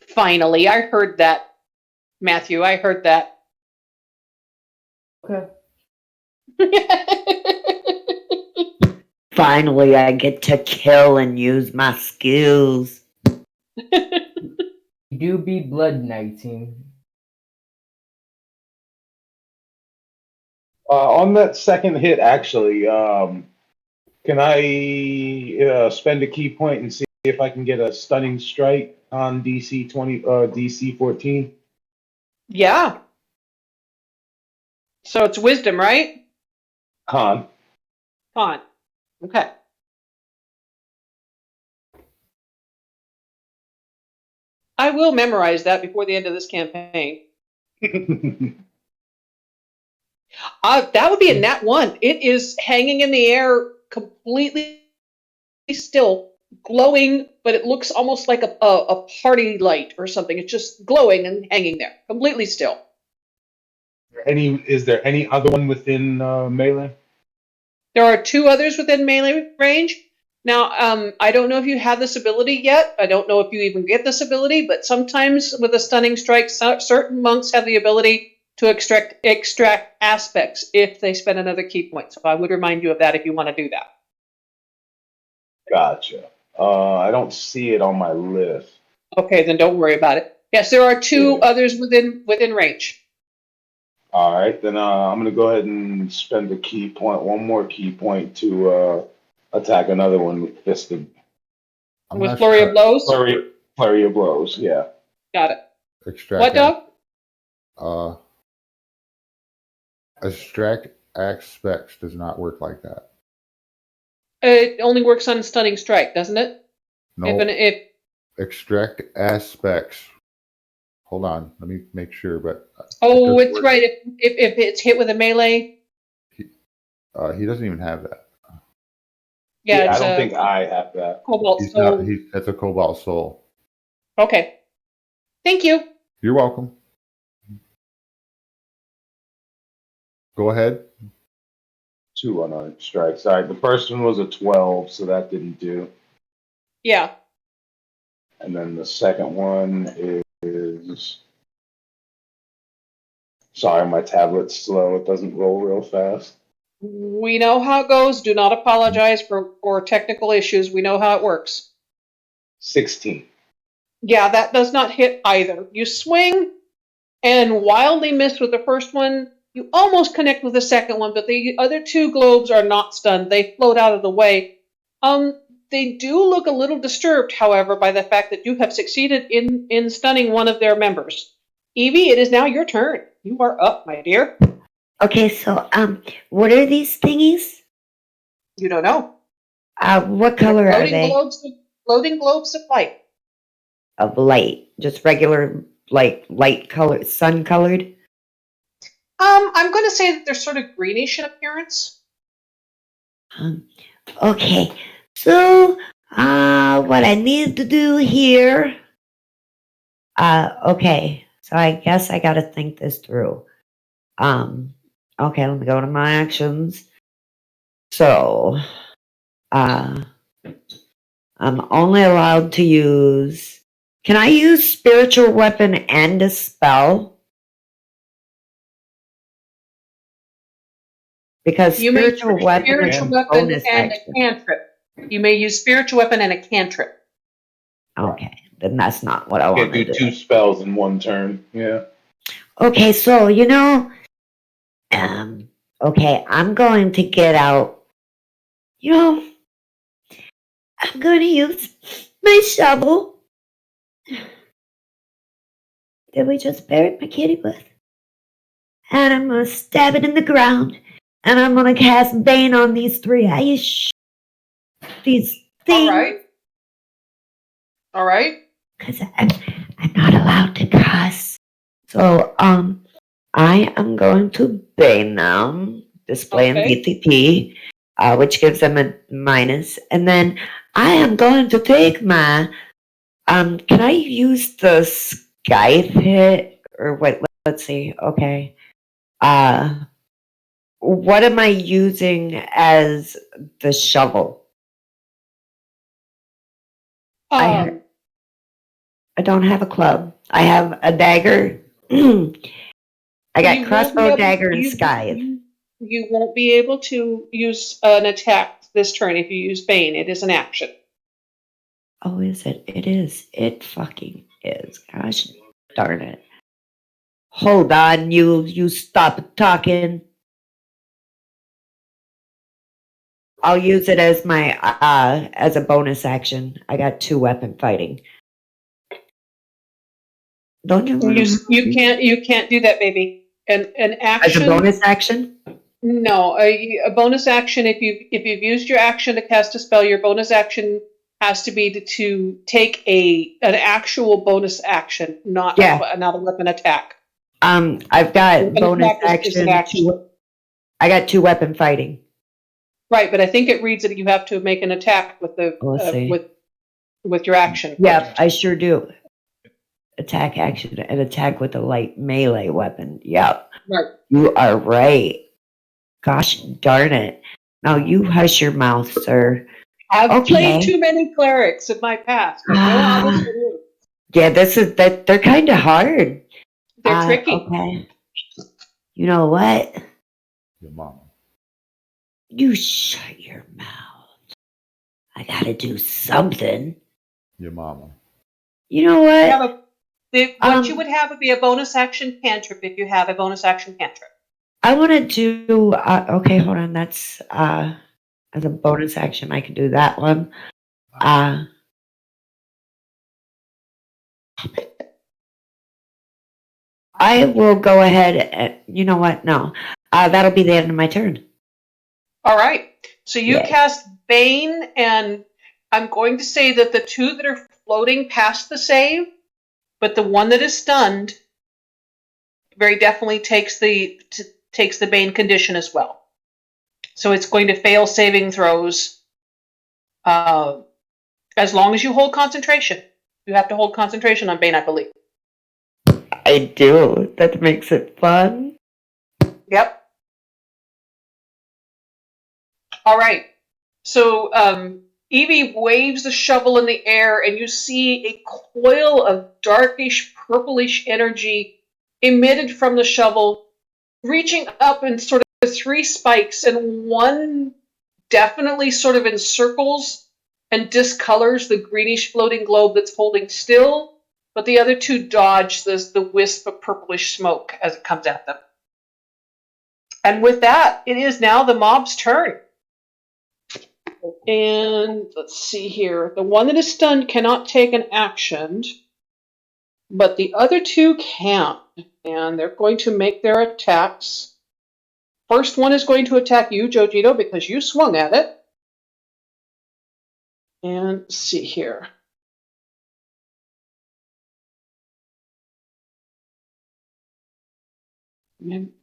Finally, I heard that, Matthew. I heard that. Okay. Finally, I get to kill and use my skills. You do be blood knighting. On that second hit, actually, can I spend a key point and see if I can get a stunning strike on DC 14? Yeah. So it's wisdom, right? Con. Fine. Okay. I will memorize that before the end of this campaign. That would be a nat 1. It is hanging in the air, completely still, glowing, but it looks almost like a party light or something. It's just glowing and hanging there, completely still. Is there any other one within melee? There are 2 others within melee range. Now, I don't know if you have this ability yet. I don't know if you even get this ability, but sometimes with a stunning strike, certain monks have the ability to extract aspects if they spend another key point. So I would remind you of that if you want to do that. Gotcha. I don't see it on my list. Okay, then don't worry about it. Yes, there are two others within range. All right, then I'm gonna go ahead and spend a key point, one more key point to attack another one with fisted I'm With not flurry of sure. blows? flurry of blows. Yeah. Got it. Extract. What, dog? Uh, extract aspects does not work like that. It only works on stunning strike, doesn't it? No. If Extract aspects. Hold on, let me make sure. But oh, it's right. If it's hit with a melee, he doesn't even have that. yeah, I it's don't a think I have that. cobalt He's soul. not. That's a cobalt soul. Okay. Thank you. You're welcome. Go ahead. 2 unarmed strikes. All right, the first one was a 12, so that didn't do. Yeah. And then the second one is. Sorry, my tablet's slow. It doesn't roll real fast. We know how it goes. Do not apologize for technical issues. We know how it works. 16. Yeah, that does not hit either. You swing and wildly miss with the first one. You almost connect with the second one, but the other two globes are not stunned. They float out of the way. They do look a little disturbed, however, by the fact that you have succeeded in stunning one of their members. Evie, it is now your turn. You are up, my dear. Okay, so what are these thingies? You don't know. What color are they? Floating globes of light. Of light, just regular, like light color, sun colored. I'm going to say that they're sort of greenish in appearance. Okay, so what I need to do here. Okay, so I guess I got to think this through. Okay, let me go to my actions. So, I'm only allowed to use. Can I use spiritual weapon and a spell? Because You may spiritual use weapon spiritual is a weapon bonus and action. a cantrip. You may use spiritual weapon and a cantrip. Okay, then that's not what I You want can to do do. 2 spells in one turn. Yeah. Okay, so Okay, I'm going to get out. I'm going to use my shovel that we just buried my kitty with. And I'm going to stab it in the ground. And I'm going to cast Bane on these three these things. All right. Because I'm not allowed to cuss. So, I am going to bane them, displaying Okay. DTP, which gives them a minus, and then I am going to take my. Can I use the Scythe hit or wait? Let's see. Okay. What am I using as the shovel? I don't have a club. I have a dagger. I got crossbow, dagger, and scythe. You won't be able to use an attack this turn if you use Bane. It is an action. Oh, is it? It is. It fucking is. Gosh darn it. Hold on, you stop talking. I'll use it as my as a bonus action. I got 2 weapon fighting. Don't you want You can't do that, baby. An action as a bonus action? No, a bonus action. If you've used your action to cast a spell, your bonus action has to be to take an actual bonus action, not a weapon attack. I've got Weapon bonus attack is an action. I got 2 weapon fighting. Right, but I think it reads that you have to make an attack with the Let's see. with your action. Yeah, I sure do. Attack action and attack with a light melee weapon. Yep. Right. You are right. Gosh darn it. Now you hush your mouth, sir. I've played too many clerics in my past. I know how this is. Yeah, they're kind of hard. They're tricky. Okay. You know what? Your mama. You shut your mouth. I gotta do something. Your mama. You know You what? have what you would have would be a bonus action cantrip if you have a bonus action cantrip. I want to do. Okay, hold on. That's as a bonus action. I can do that one. I will go ahead. You know what? No, that'll be the end of my turn. All right. So you Yeah. cast Bane, and I'm going to say that the two that are floating pass the save, but the one that is stunned very definitely takes the Bane condition as well. So it's going to fail saving throws as long as you hold concentration. You have to hold concentration on Bane, I believe. I do. That makes it fun. Yep. All right. So Evie waves the shovel in the air, and you see a coil of darkish, purplish energy emitted from the shovel, reaching up in sort of three spikes, and one definitely sort of encircles and discolors the greenish floating globe that's holding still, but the other two dodge the wisp of purplish smoke as it comes at them. And with that, it is now the mob's turn. And let's see here. The one that is stunned cannot take an action, but the other two can. And they're going to make their attacks. First one is going to attack you, Jojito, because you swung at it. And let's see here.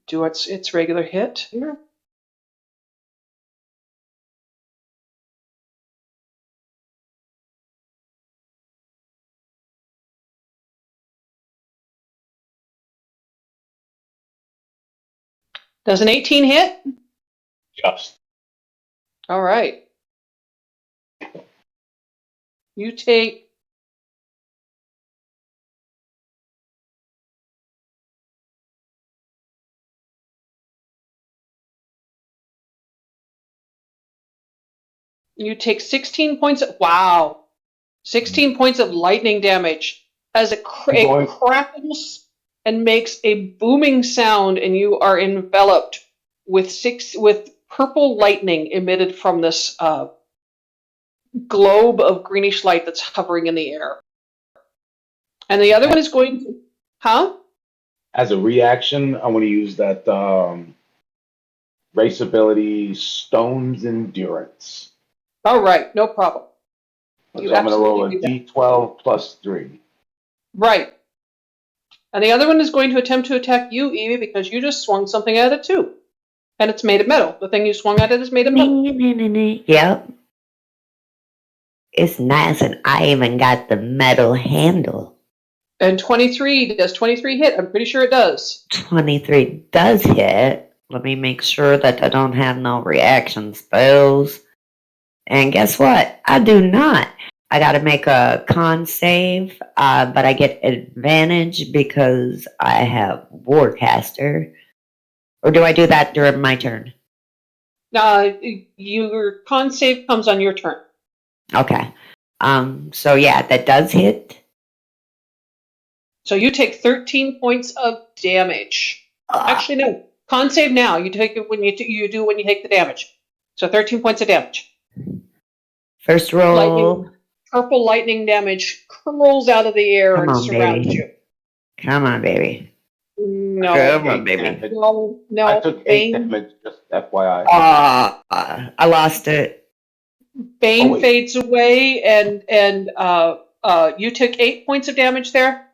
Do its regular hit here. Does an 18 hit? Just. All right. You take You take 16 points of, wow, 16 points of lightning damage as it crackles and makes a booming sound, and you are enveloped with purple lightning emitted from this globe of greenish light that's hovering in the air. And the other one is going to, As a reaction, I want to use that race ability, Stone's Endurance. All right, no problem. So I'm going to roll a d12 plus 3. Right. And the other one is going to attempt to attack you, Evie, because you just swung something at it too. And it's made of metal. The thing you swung at it is made of metal. Yep. It's nice, and I even got the metal handle. And 23, does 23 hit? I'm pretty sure it does. 23 does hit. Let me make sure that I don't have no reaction spells. And guess what? I do not. I got to make a con save, but I get advantage because I have Warcaster. Or do I do that during my turn? Your con save comes on your turn. Okay. So yeah, that does hit. So you take 13 points of damage. Actually, no. Con save now. You take it when you take the damage. So 13 points of damage. First roll. Purple lightning damage curls out of the air and surrounds you. Come on, baby. No. Come on, baby. No. I took 8 damage, just FYI. I lost it. Bane fades away, and you took 8 points of damage there,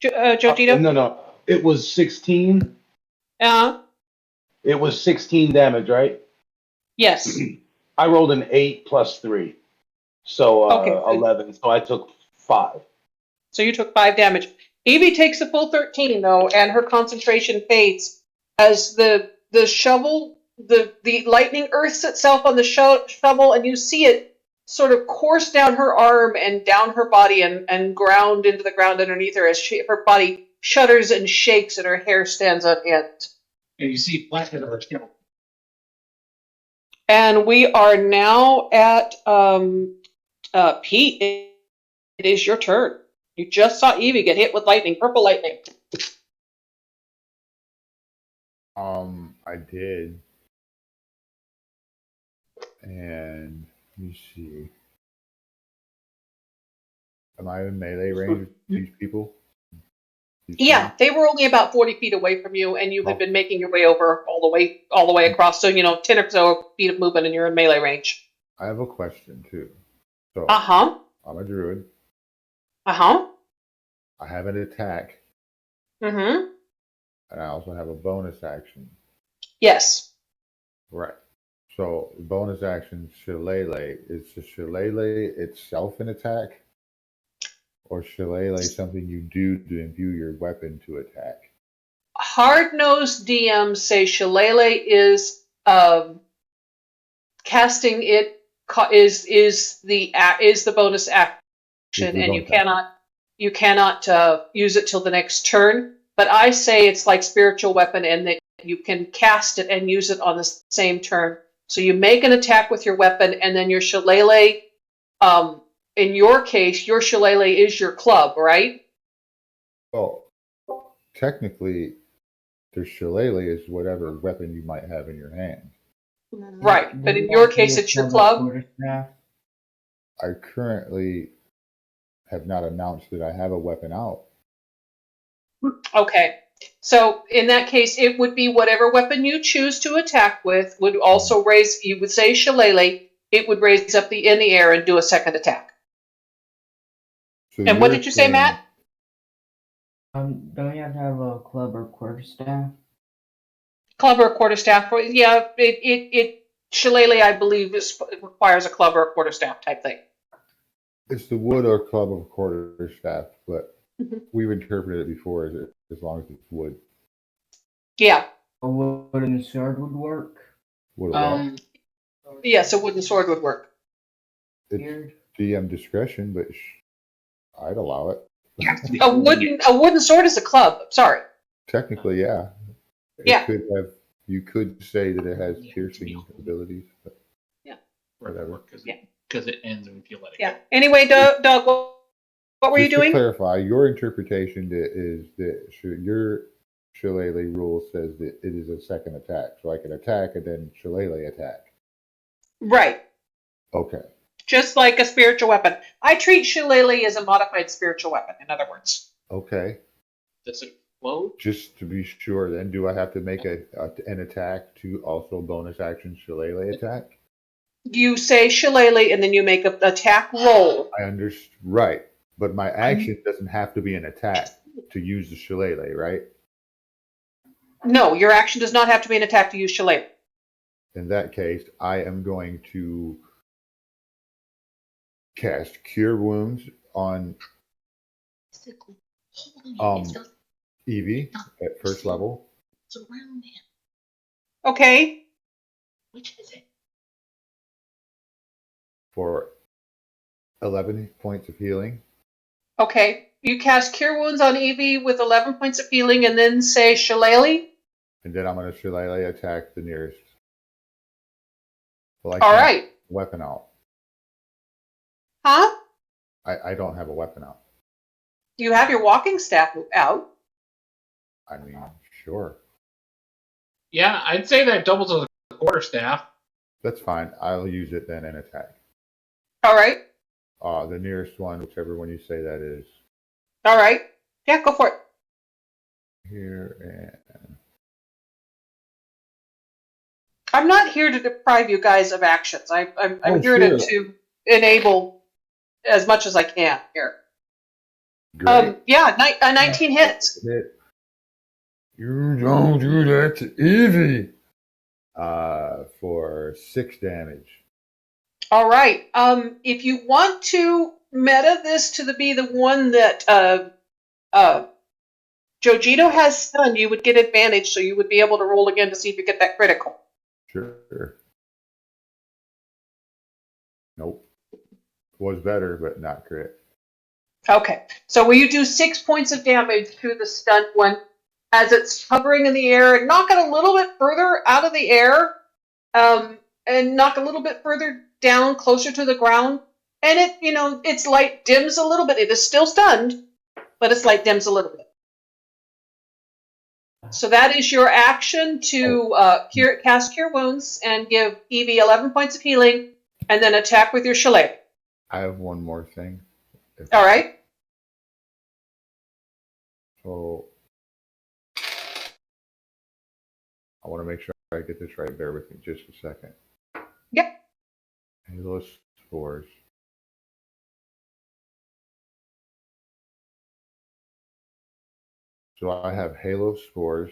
Jojito? No. It was 16. It was 16 damage, right? Yes. I rolled an 8 plus 3. So 11. So I took 5. So you took 5 damage. Evie takes a full 13, though, and her concentration fades as the shovel, the lightning earths itself on the shovel, and you see it sort of course down her arm and down her body and ground into the ground underneath her as her body shudders and shakes and her hair stands on end. And you see flathead of her skin. And we are now at Pete. It is your turn. You just saw Evie get hit with lightning, purple lightning. I did. And let me see. Am I in melee range with these people? Yeah, they were only about 40 feet away from you, and you had been making your way over all the way across. So 10 or so feet of movement, and you're in melee range. I have a question too. So I'm a druid. I have an attack. And I also have a bonus action. Yes. Right. So bonus action shillelagh. Is the shillelagh itself an attack? Or shillelagh something you do to imbue your weapon to attack? Hard-nosed DMs say shillelagh is casting it is the bonus action, and you cannot use it till the next turn. But I say it's like spiritual weapon, and that you can cast it and use it on the same turn. So you make an attack with your weapon, and then your shillelagh. In your case, your shillelagh is your club, right? Well, technically, the shillelagh is whatever weapon you might have in your hand. Right, but in your case, it's your club. I currently have not announced that I have a weapon out. Okay, so in that case, it would be whatever weapon you choose to attack with would also raise. You would say shillelagh. It would raise up in the air and do a second attack. So and what did you say, Matt? Don't you have to have a club or quarterstaff? Club or quarterstaff? Yeah, it shillelagh, I believe, requires a club or a quarterstaff type thing. It's the wood or club of quarterstaff, but we've interpreted it before as long as it's wood. Yeah. A wooden sword would work. Yes, a wooden sword would work. It's DM discretion, but I'd allow it. A wooden sword is a club. Sorry. Technically, yeah. Yeah. You could say that it has piercing abilities, but whatever. Because it ends when you let it go. Anyway, Doug, what were you doing? To clarify, your interpretation is that your shillelagh rule says that it is a second attack, so I can attack and then shillelagh attack. Right. Okay. Just like a spiritual weapon. I treat shillelagh as a modified spiritual weapon, in other words. Okay. Does it float? Just to be sure, then, do I have to make an attack to also bonus action shillelagh attack? You say shillelagh, and then you make an attack roll. I understand. Right. But my action doesn't have to be an attack to use the shillelagh, right? No, your action does not have to be an attack to use shillelagh. In that case, I am going to cast Cure Wounds on Evie at first level. Okay. Which is it? For 11 points of healing. Okay. You cast Cure Wounds on Evie with 11 points of healing, and then say shillelagh. And then I'm going to shillelagh attack the nearest. Well, all right. Weapon out. Huh? I don't have a weapon out. You have your walking staff out. I mean, sure. Yeah, I'd say that doubles as a quarterstaff. That's fine. I'll use it then and attack. All right. The nearest one, whichever one you say that is. All right. Yeah, go for it. Here and... I'm not here to deprive you guys of actions. I'm here to enable as much as I can here. Great. Yeah, 19 hits. You don't do that to Evie. For 6 damage. All right. If you want to meta this to be the one that Jojito has stunned, you would get advantage, so you would be able to roll again to see if you get that critical. Sure. Nope. Was better, but not crit. Okay. So will you do 6 points of damage to the stunned one as it's hovering in the air, and knock it a little bit further out of the air, and knock a little bit further down, closer to the ground, And its light dims a little bit. It is still stunned, but its light dims a little bit. So that is your action to cast Cure Wounds and give Evie 11 points of healing, and then attack with your shillelagh. I have one more thing. All right. So I want to make sure I get this right. Bear with me just a second. Yep. Halo Spores. So I have Halo Spores.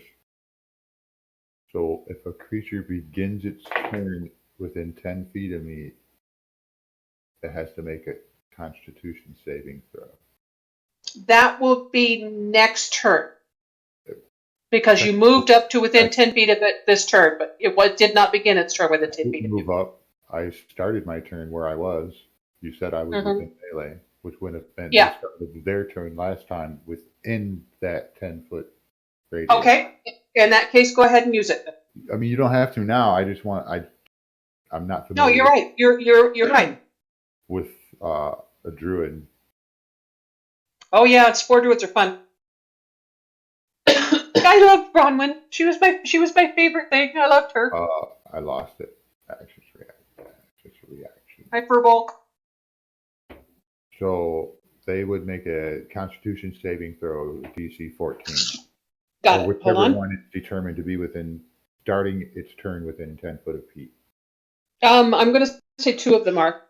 So if a creature begins its turn within 10 feet of me, it has to make a Constitution saving throw. That will be next turn. Because you moved up to within 10 feet of it this turn, but it did not begin its turn within 10 feet of Move you. up. I started my turn where I was. You said I was within melee, which would have been Yeah. their turn last time within that 10-foot radius. Okay. In that case, go ahead and use it. I mean, you don't have to now. I just want. I'm not No, familiar. you're right. You're right. With a druid. Oh yeah, Spore druids are fun. I loved Bronwyn. She was my favorite thing. I loved her. I lost it. Actions reaction. Hi, Furbolg. So they would make a Constitution saving throw, DC 14. Got or it. whichever Hold on. one is determined to be starting its turn within 10 foot of Pete. I'm going to say two of them are.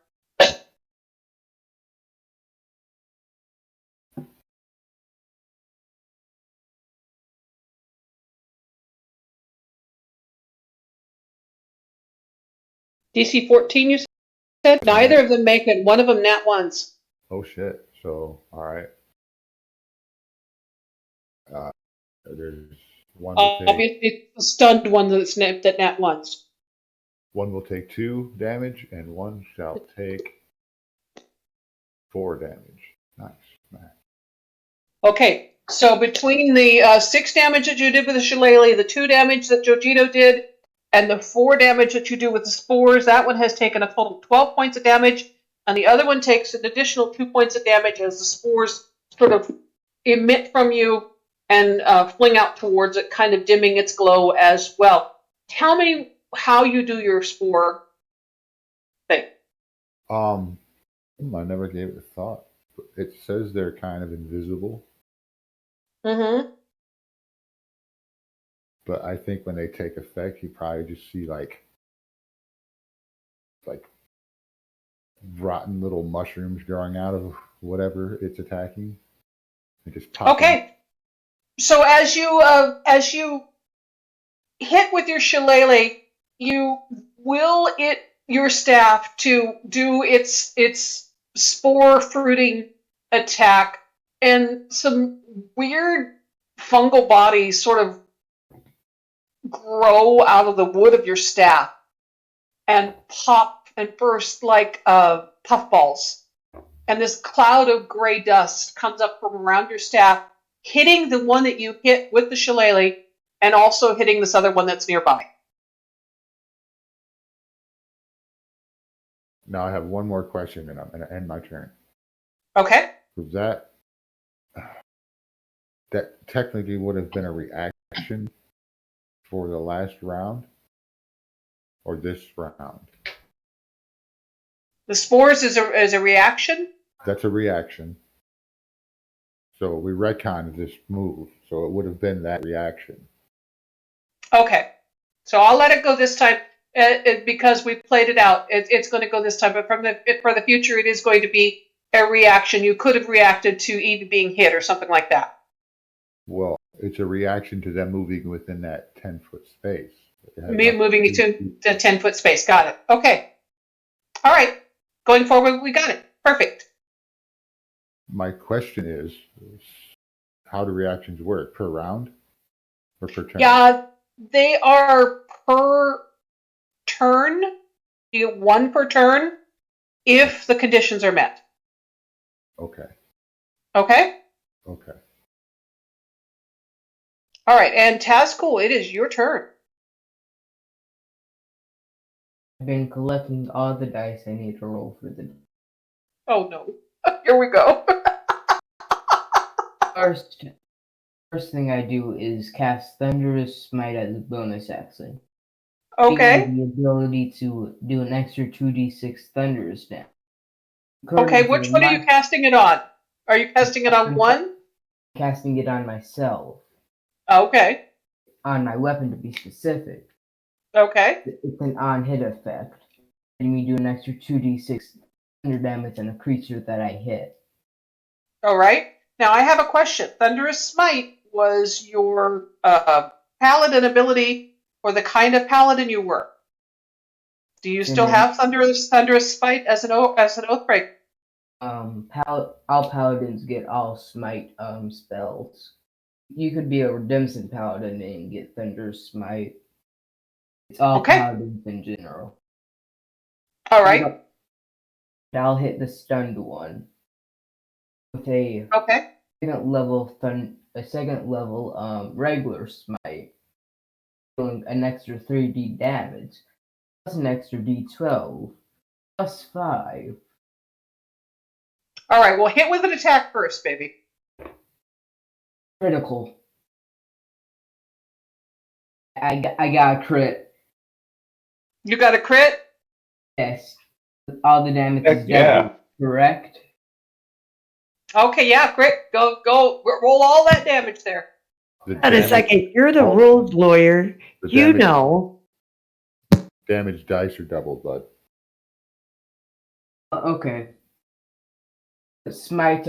DC 14, you said? Neither of them make it. One of them nat ones. Oh shit. So, alright. There's one will take, Obviously, it's the stunned one that nat ones. one will take 2 damage, and one shall take 4 damage. Nice. Okay, so between the 6 damage that you did with the shillelagh, the 2 damage that Jojito did, and the 4 damage that you do with the spores, that one has taken a total of 12 points of damage, and the other one takes an additional 2 points of damage as the spores sort of emit from you and fling out towards it, kind of dimming its glow as well. Tell me how you do your spore thing. I never gave it a thought. It says they're kind of invisible. Mm-hmm. But I think when they take effect, you probably just see like rotten little mushrooms growing out of whatever it's attacking. It just pops. Okay. So as you hit with your shillelagh, you will your staff to do its spore fruiting attack, and some weird fungal bodies sort of grow out of the wood of your staff and pop and burst like puffballs. And this cloud of gray dust comes up from around your staff, hitting the one that you hit with the shillelagh, and also hitting this other one that's nearby. Now I have one more question, and I'm going to end my turn. Okay. That technically would have been a reaction for the last round, or this round. The spores is a reaction? That's a reaction. So we retconned this move, so it would have been that reaction. Okay. So I'll let it go this time because we played it out. It's going to go this time, but for the future, it is going to be a reaction. You could have reacted to Evie being hit or something like that. Well, it's a reaction to them moving within that 10-foot space. Moving into the 10-foot space. Got it. Okay. All right. Going forward, we got it. Perfect. My question is, how do reactions work? Per round or per turn? Yeah, they are per turn. You get 1 per turn if the conditions are met. Okay. Okay? Okay. All right, and Tazcool, it is your turn. I've been collecting all the dice I need to roll for the day. Oh no. Here we go. First thing I do is cast Thunderous Smite as a bonus action. Okay. Giving me the ability to do an extra 2d6 thunderous damage. Okay, which one are you casting it on? Are you casting it on one? Casting it on myself. Okay. On my weapon, to be specific. Okay. It's an on-hit effect. Letting me do an extra 2d6 thunder damage on a creature that I hit. All right. Now I have a question. Thunderous Smite was your paladin ability or the kind of paladin you were. Do you still have Thunderous Smite as an Oathbreaker? All paladins get all smite spells. You could be a Redemption paladin and get Thunderous Smite. It's all paladins in general. All right. I'll hit the stunned one with a second level regular smite, doing an extra 3d damage, plus an extra d12, plus 5. All right. Well, hit with an attack first, baby. Critical. I got a crit. You got a crit? Yes. All the damage is Yeah. correct? Okay, yeah, crit. Go, roll all that damage there. Wait a second. You're the rules lawyer. You know. Damage dice are doubled, bud. Okay. Smites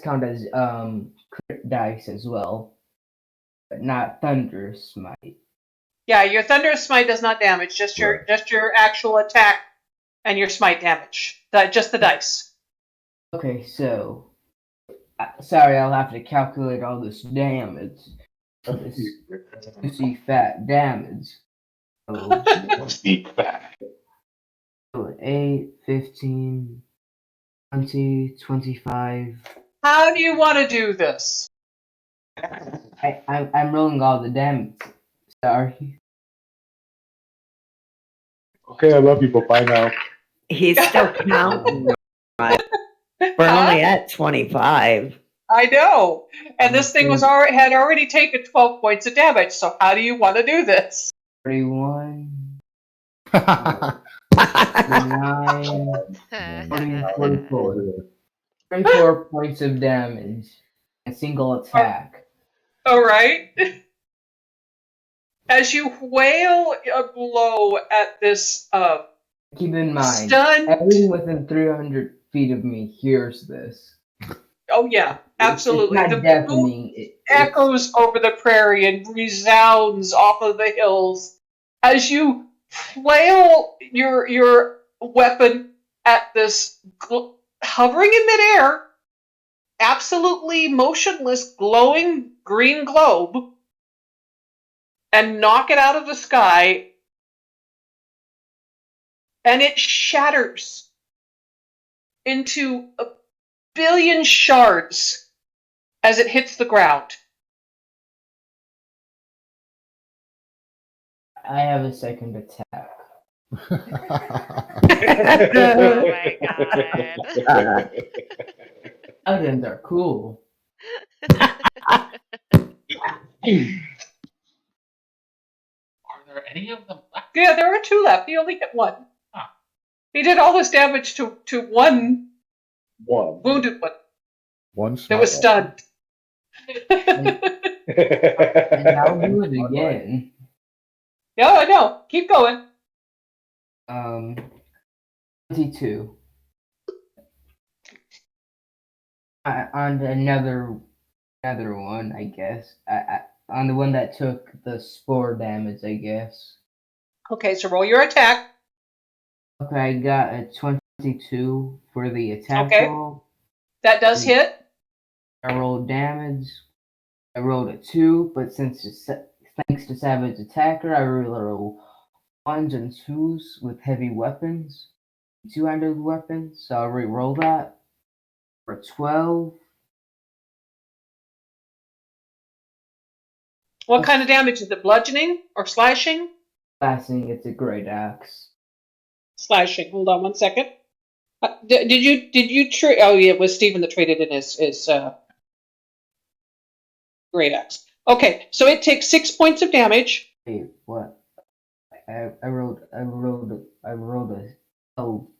count as crit dice as well, but not thunder smite. Yeah, your Thunderous Smite does not damage, just your actual attack and your smite damage. Just the dice. Okay, so sorry, I'll have to calculate all this damage. This juicy fat damage. Speak back. 8, 15, 20, 25. How do you want to do this? I'm rolling all the damage. Sorry. Okay, I love you, but bye now. He's still counting. Right. We're only at 25. I know. And this thing had already taken 12 points of damage, so how do you want to do this? 31. 39. 44. 34 points of damage. A single attack. All right. As you wail a blow at this keep in mind, stunned... everyone within 300 feet of me hears this. Oh yeah, absolutely. It's not deafening. It echoes over the prairie and resounds off of the hills as you flail your weapon at this hovering in midair, absolutely motionless, glowing green globe, and knock it out of the sky, and it shatters into a billion shards as it hits the ground. I have a second attack. Oh my god. Paladins are cool. Are there any of them left? Yeah, there are 2 left. He only hit 1. Huh. He did all this damage to one wounded one. One that was stunned. And I'll do it again. Yeah, I know. Keep going. 22. On another one, I guess. On the one that took the spore damage, I guess. Okay, so roll your attack. Okay, I got a 22 for the attack roll. That does hit. I rolled damage. I rolled a 2, but thanks to Savage Attacker, I roll 1s and 2s with heavy weapons. 2-handed weapons, so I'll re-roll that. For 12. What kind of damage is it? Bludgeoning or slashing? Slashing, it's a great axe. Slashing. Hold on 1 second. Did you trade? Oh yeah, it was Stephen that traded in his great axe. Okay, so it takes 6 points of damage. Wait, what? I rolled a oh,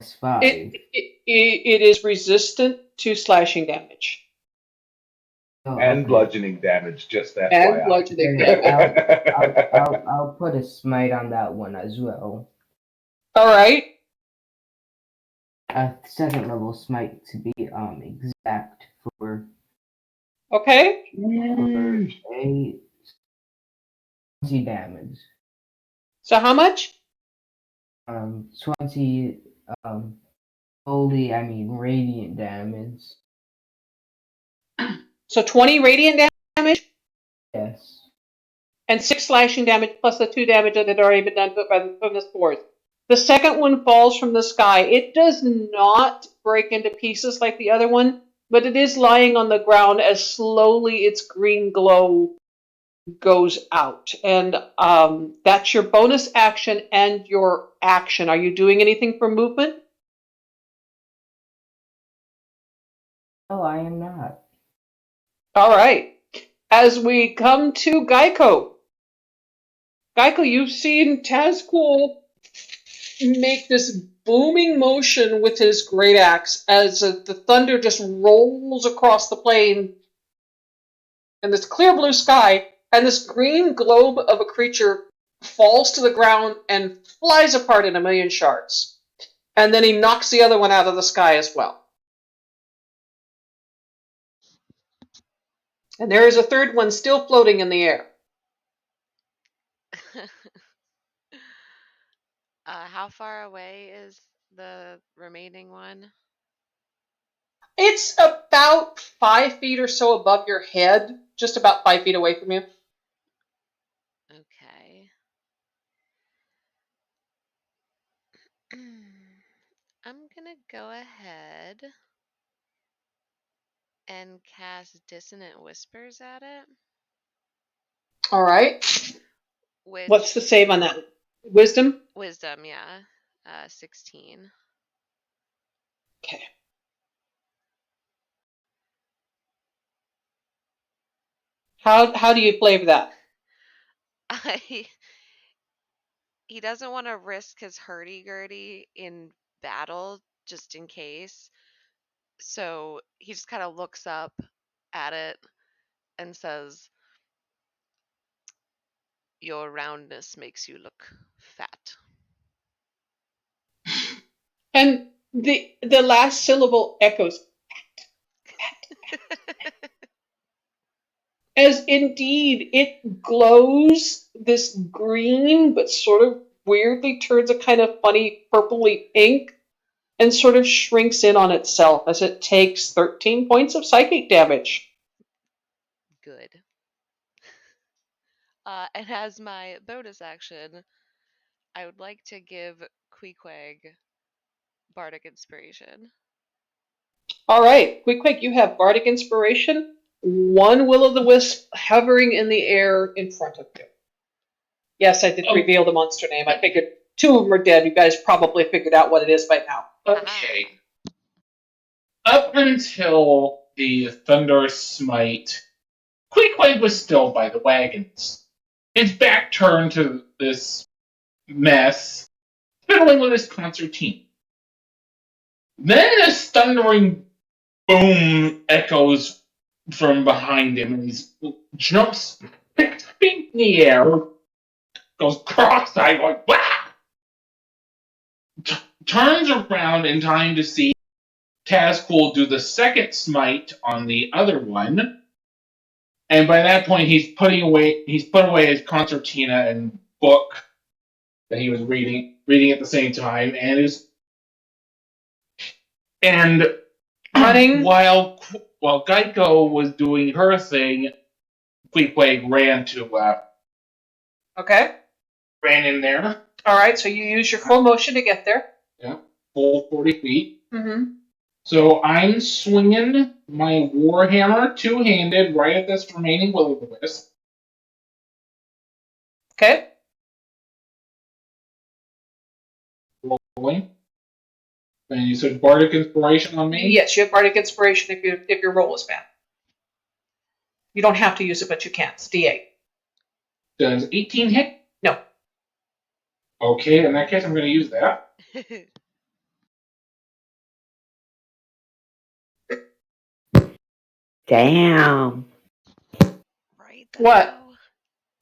it's 5. It is resistant to slashing damage Oh, And okay. bludgeoning damage, just FYI. and bludgeoning damage. I'll put a smite on that one as well. All right. A 2nd level smite to be exact for Okay. a 20 damage. So how much? 20 radiant damage. So 20 radiant damage Yes. and 6 slashing damage plus the 2 damage that had already been done from the spores. The second one falls from the sky. It does not break into pieces like the other one, but it is lying on the ground as slowly its green glow goes out. And that's your bonus action and your action. Are you doing anything for movement? Oh, I am not. All right. As we come to Geico. Geico, you've seen Tazcool make this booming motion with his great axe as the thunder just rolls across the plain and this clear blue sky, and this green globe of a creature falls to the ground and flies apart in a million shards. And then he knocks the other one out of the sky as well. And there is a third one still floating in the air. How far away is the remaining one? It's about 5 feet or so above your head, just about 5 feet away from you. Okay. I'm gonna go ahead and cast Dissonant Whispers at it. All right. Which What's the save on that? Wisdom? Wisdom, yeah. 16. Okay. How do you play that? He doesn't want to risk his hurdy-gurdy in battle just in case. So he just kind of looks up at it and says, "Your roundness makes you look fat." And the last syllable echoes as indeed it glows this green, but sort of weirdly turns a kind of funny purpley pink and sort of shrinks in on itself as it takes 13 points of psychic damage. Good. And as my bonus action, I would like to give Queequeg Bardic Inspiration. All right, quick, you have Bardic Inspiration, one Will-o'-the-Wisp hovering in the air in front of you. Yes, I did reveal the monster name. I figured 2 of them are dead. You guys probably figured out what it is by now. Okay. Up until the Thunder Smite, Queequeg was still by the wagons. His back turned to this mess, fiddling with his concertina. Then this thundering boom echoes from behind him, and he jumps 6 feet in the air, goes cross-eyed, like, wow! Turns around in time to see Tazcool do the second smite on the other one, and by that point he's put away his concertina and book that he was reading at the same time, and running while Geico was doing her thing, Queequeg ran in there. All right, so you use your full motion to get there. Yeah, full 40 feet. Mm-hmm. So I'm swinging my Warhammer two-handed right at this remaining will-o'-the-wisp. Okay. Rolling. And you said Bardic Inspiration on me? Yes, you have Bardic Inspiration if your roll is bad. You don't have to use it, but you can. It's D8. Does 18 hit? No. Okay, in that case, I'm going to use that. Damn. Right. What?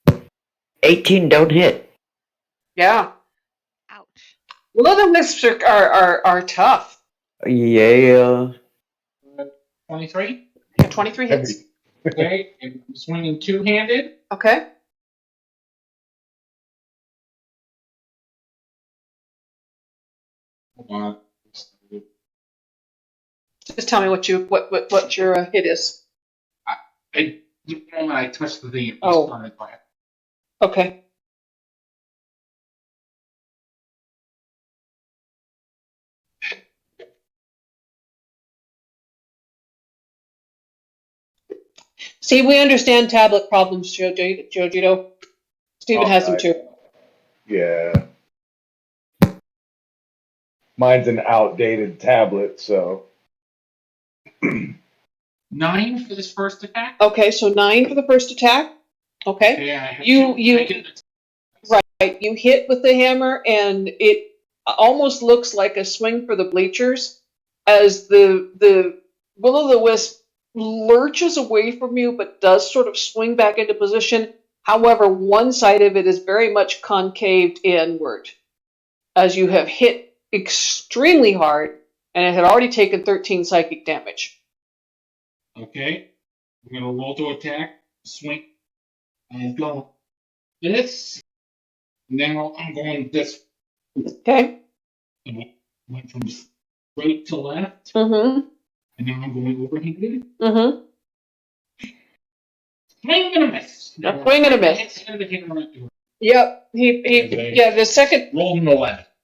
though. 18 don't hit. Yeah. Ouch. Well, the wisps are tough. Yeah. 23. Yeah, 23 hits. Okay, and I'm swinging two-handed. Okay. Hold on. Just tell me what your hit is. The moment I touched the thing, it Oh. started by it. Okay. See, we understand tablet problems, Jojito. Steven has them too. Yeah. Mine's an outdated tablet, so. 9 for this first attack. Okay, so 9 for the first attack. Okay. Okay, I have You- two you- naked- Right. You hit with the hammer, and it almost looks like a swing for the bleachers as the will-o'-the-wisp lurches away from you, but does sort of swing back into position. However, one side of it is very much concaved inward, as you have hit extremely hard, and it had already taken 13 psychic damage. Okay, I'm going to roll to attack, swing, and go this. Now I'm going this. Okay? Went from straight to left, Mm-hmm. and now I'm going overhanded. Mm-hmm. Swing and a miss. A swing and a miss. Yep.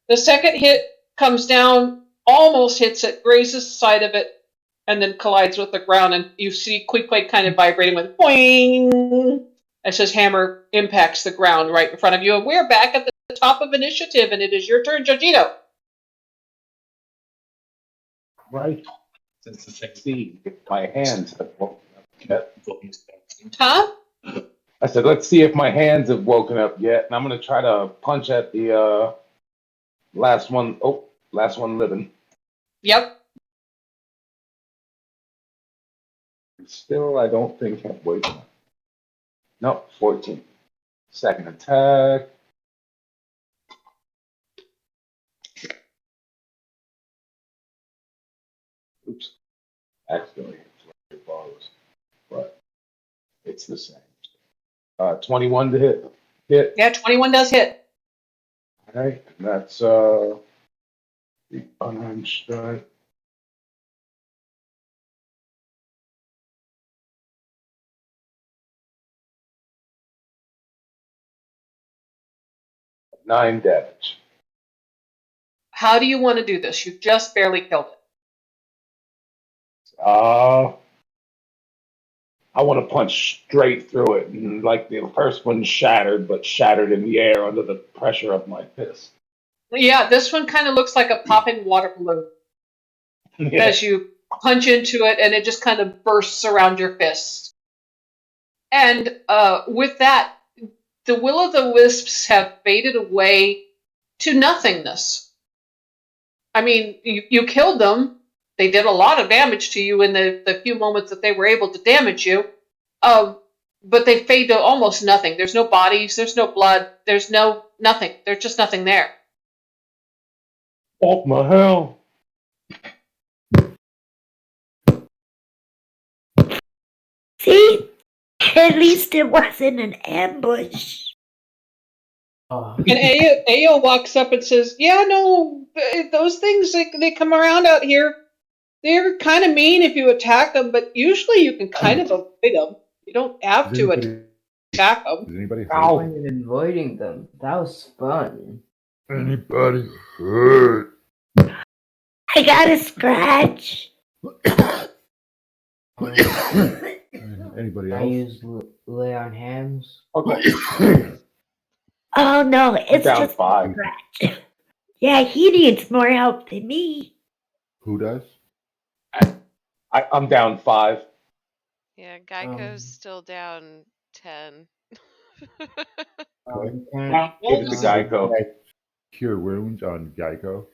The second hit comes down, almost hits it, grazes the side of it, and then collides with the ground, and you see Quick kind of vibrating with boing as his hammer impacts the ground right in front of you. And we're back at the top of initiative, and it is your turn, Jojito. Right. Since the 16, my hands have woken up yet. Huh? I said, let's see if my hands have woken up yet. And I'm going to try to punch at the last one. Oh, last one living. Yep. Still, I don't think I've waken up. Nope, 14. Second attack. Oops. Accidentally hit bars. But it's the same. 21 to hit. Yeah, 21 does hit. All right. And that's the unarmed strike. Nine damage. How do you want to do this? You just barely killed it. I want to punch straight through it, and like the first one shattered, but shattered in the air under the pressure of my fist. Yeah, this one kind of looks like a popping water balloon as you punch into it, and it just kind of bursts around your fist. And with that, the will-o'-the-wisps have faded away to nothingness. I mean, you killed them. They did a lot of damage to you in the few moments that they were able to damage you. But they fade to almost nothing. There's no bodies, there's no blood, there's nothing. There's just nothing there. What the hell? See? At least it wasn't an ambush. And Ayo walks up and says, yeah, no, those things, they come around out here. They're kind of mean if you attack them, but usually you can kind of avoid them. You don't have to attack them. Is anybody hurt? I wasn't avoiding them. That was fun. Anybody hurt? I got a scratch. Anybody I else? use lay on hands. Okay. Oh no, it's Down just a 5. scratch. Yeah, he needs more help than me. Who does? I'm down 5. Yeah, Geico's still down 10. You can't, Now, Give it to Geico. Cure wounds on Geico.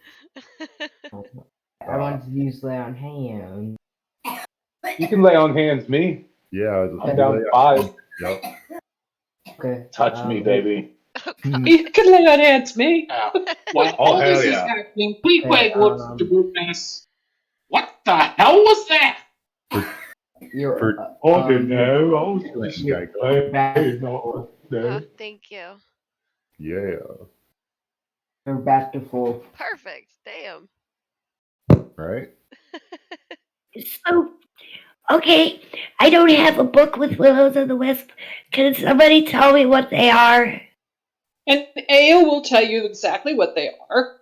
I wanted to use lay on hand. You can lay on hands me. Yeah, I'm down 5. Yep. Okay. Touch me, baby. You can lay on hands, me. While Oh, all hell this is yeah. happening, Queequeg Okay, looks at the group and asks, "What the hell was that?" You're Oh, no. Oh, Geico. Thank you. Yeah. you're back to full. Perfect. Damn. Right? So, okay, I don't have a book with Willows of the Wisp. Can somebody tell me what they are? And Ao will tell you exactly what they are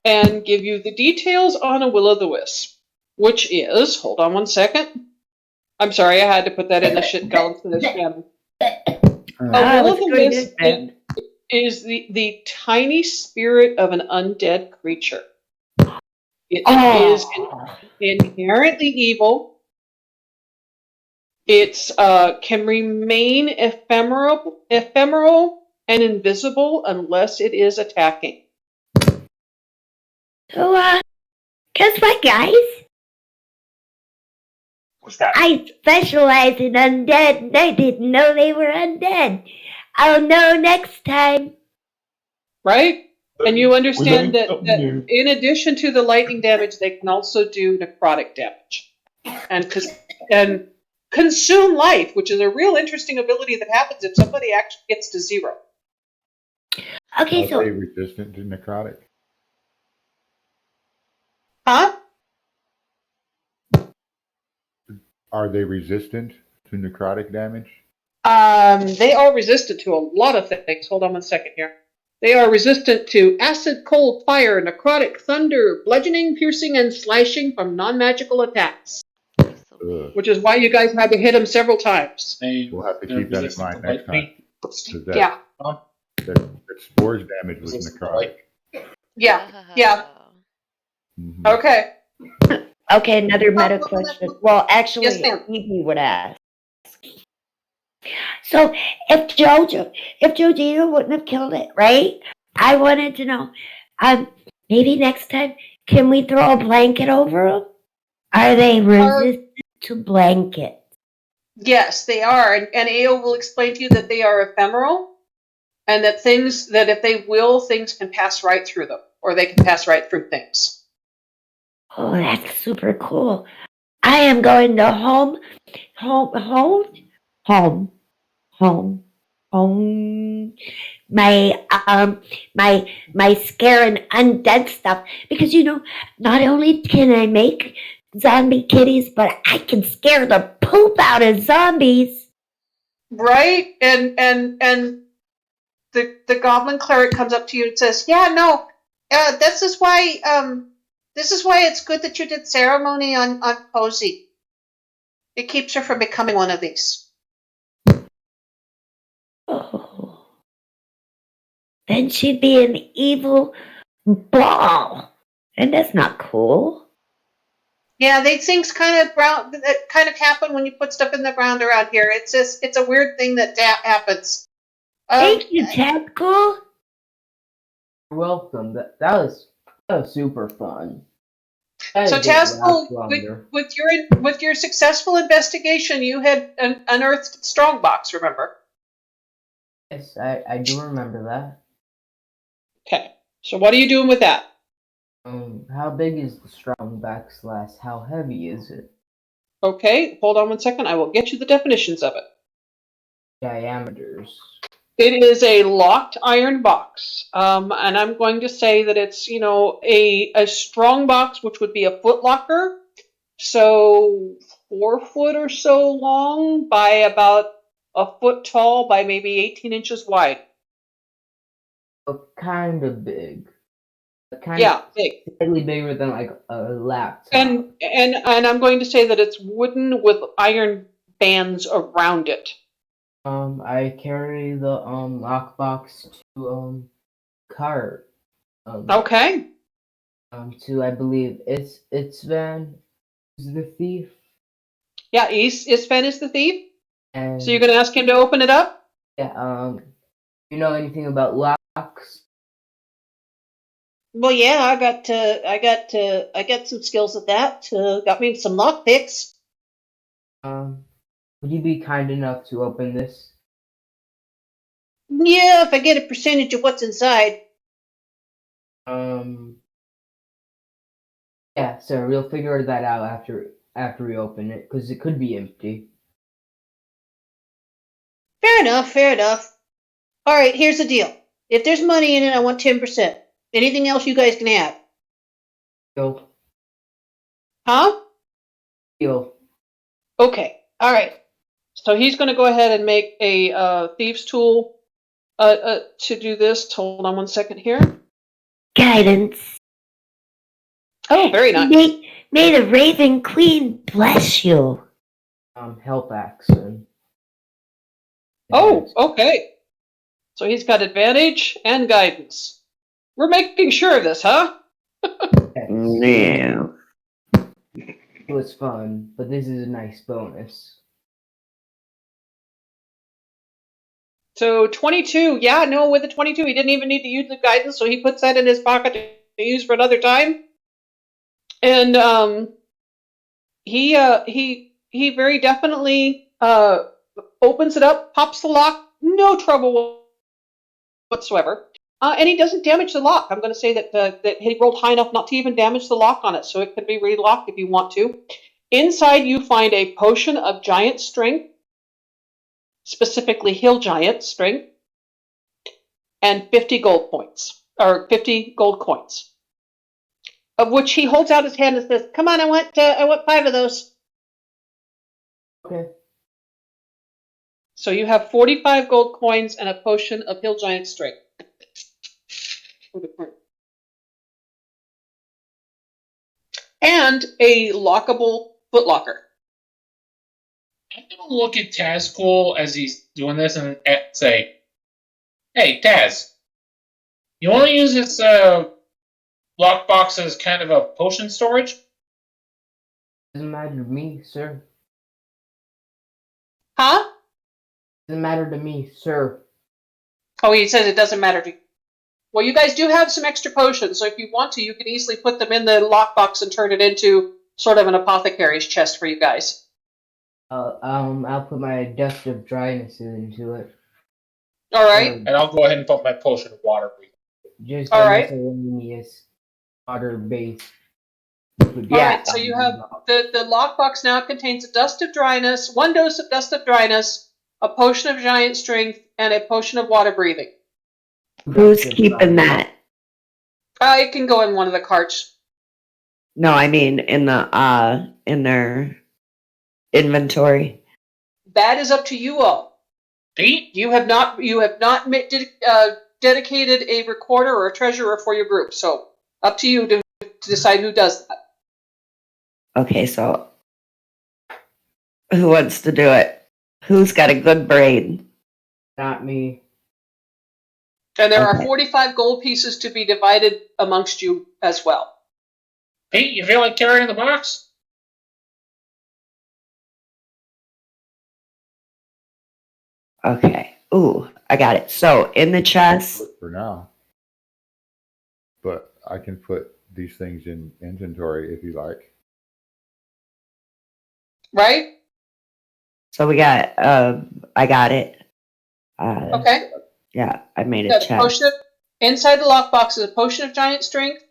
and give you the details on a will-o'-the-wisp, which is, hold on one second. I'm sorry, I had to put that in the shit gullet for this channel. A will-o'-the-wisp is the tiny spirit of an undead creature. It is inherently evil. It can remain ephemeral and invisible unless it is attacking. So, guess what, guys? What's that? I specialize in undead, and I didn't know they were undead. I'll know next time. Right? And you understand learned that something new. in addition to the lightning damage, they can also do necrotic damage. And consume life, which is a real interesting ability that happens if somebody actually gets to 0. Okay, Are so they resistant to necrotic? Huh? Are they resistant to necrotic damage? They are resistant to a lot of things. Hold on one second here. They are resistant to acid, cold, fire, necrotic, thunder, bludgeoning, piercing, and slashing from non-magical attacks. Ugh. Which is why you guys had to hit them several times. We'll have to keep that in mind next time. 'Cause that, Yeah. that spores damage was necrotic. Yeah. Yeah. Mhm. Okay. okay, another meta question. Well, actually, Yes, ma'am. Evie would ask. So, if Jojito wouldn't have killed it, right? I wanted to know. Maybe next time, can we throw a blanket over them? Are they resistant to blankets? Yes, they are. And Ao will explain to you that they are ephemeral and that if they will, things can pass right through them or they can pass right through things. Oh, that's super cool. I am going to home. My scare and undead stuff because not only can I make zombie kitties, but I can scare the poop out of zombies. Right? And the goblin cleric comes up to you and says, "Yeah, no, this is why it's good that you did ceremony on Posey. It keeps her from becoming one of these." Oh, then she'd be an evil ball, and that's not cool. Yeah, these things kind of happen when you put stuff in the ground around here. It's a weird thing that happens. Thank you, Tactical. You're welcome. That was super fun. So Tactical, with your successful investigation, you had unearthed Strongbox. Remember? Yes, I do remember that. Okay. So what are you doing with that? How big is the strong backslash? How heavy is it? Okay, hold on one second. I will get you the definitions of it. Diameters. It is a locked iron box, and I'm going to say that it's a strong box, which would be a foot locker, so 4 foot or so long by about a foot tall by maybe 18 inches wide. Kind of big. Big. Slightly bigger than like a laptop. And I'm going to say that it's wooden with iron bands around it. I carry the lockbox to cart. Okay. To I believe it's Van who's the thief, Yeah, Isfan is the thief. and So you're going to ask him to open it up? yeah. You know anything about locks? Well, yeah, I got some skills at that. Got me some lock picks. Would you be kind enough to open this? Yeah, if I get a percentage of what's inside. Yeah, sir. We'll figure that out after we open it, because it could be empty. Fair enough, fair enough. All right, here's the deal. If there's money in it, I want 10%. Anything else you guys can add? Deal. Huh? Deal. Okay, all right. So he's going to go ahead and make a thieves tool to do this. Hold on one second here. Guidance. Oh, very nice. May the Raven Queen bless you. Help action. Oh, okay. So he's got advantage and guidance. We're making sure of this, huh? No. It was fun, but this is a nice bonus. So 22. Yeah, no, with the 22, he didn't even need to use the guidance, so he puts that in his pocket to use for another time. And he very definitely opens it up, pops the lock, no trouble whatsoever. And he doesn't damage the lock. I'm going to say that he rolled high enough not to even damage the lock on it, so it could be relocked if you want to. Inside, you find a potion of giant strength, specifically hill giant strength, and 50 gold points, or 50 gold coins, of which he holds out his hand and says, "Come on, I want 5 of those." Okay. So you have 45 gold coins and a potion of hill giant strength. And a lockable footlocker. I'm going to look at Tazcool as he's doing this and say, "Hey, Taz, you want to use this lockbox as kind of a potion storage?" Doesn't matter to me, sir. Huh? Doesn't matter to me, sir. Oh, he says it doesn't matter to you. Well, you guys do have some extra potions, so if you want to, you can easily put them in the lockbox and turn it into sort of an apothecary's chest for you guys. I'll put my dust of dryness into it. All right. And I'll go ahead and put my potion of water breathing. Just all a right. miscellaneous water base. All right, so you have the lockbox now contains a dust of dryness, 1 dose of dust of dryness, a potion of giant strength, and a potion of water breathing. Who's keeping that? It can go in one of the carts. No, I mean in their inventory. That is up to you all. Pete? You have not dedicated a recorder or a treasurer for your group, so up to you to decide who does that. Okay, so who wants to do it? Who's got a good brain? Not me. And there are Okay. 45 gold pieces to be divided amongst you as well. Pete, you feel like carrying the box? Okay. Ooh, I got it. So in the chest. For now. But I can put these things in inventory if you like. Right? So we got. I got it. Okay. Yeah, I made a Got chest. potion inside the lockbox is a potion of giant strength,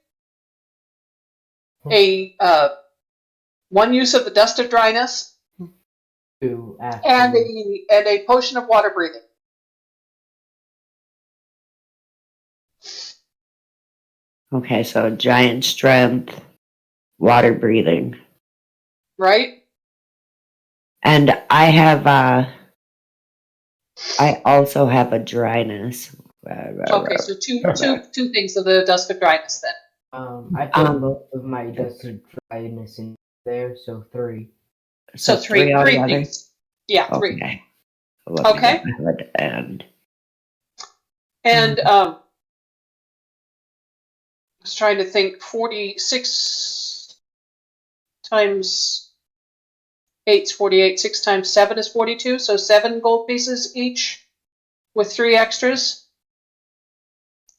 a 1 use of the dust of dryness, and a potion of water breathing. Okay, so giant strength, water breathing. Right? And I have I also have a dryness. Okay, so two things of the dust of dryness then. I put both of my dust of dryness in there, so 3. So three altogether? things. Yeah, 3. Okay. Okay. And was trying to think. 46 times 8 is 48. 6 times 7 is 42. So 7 gold pieces each, with 3 extras.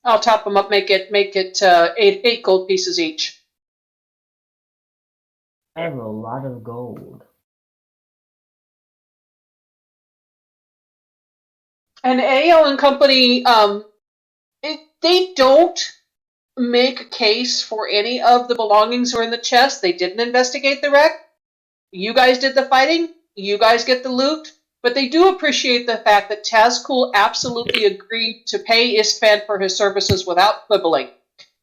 I'll top them up. Make it 8 gold pieces each. I have a lot of gold. And AO and Company, they don't make a case for any of the belongings that are in the chest. They didn't investigate the wreck. You guys did the fighting. You guys get the loot. But they do appreciate the fact that Tazkul absolutely agreed to pay Istvan for his services without quibbling.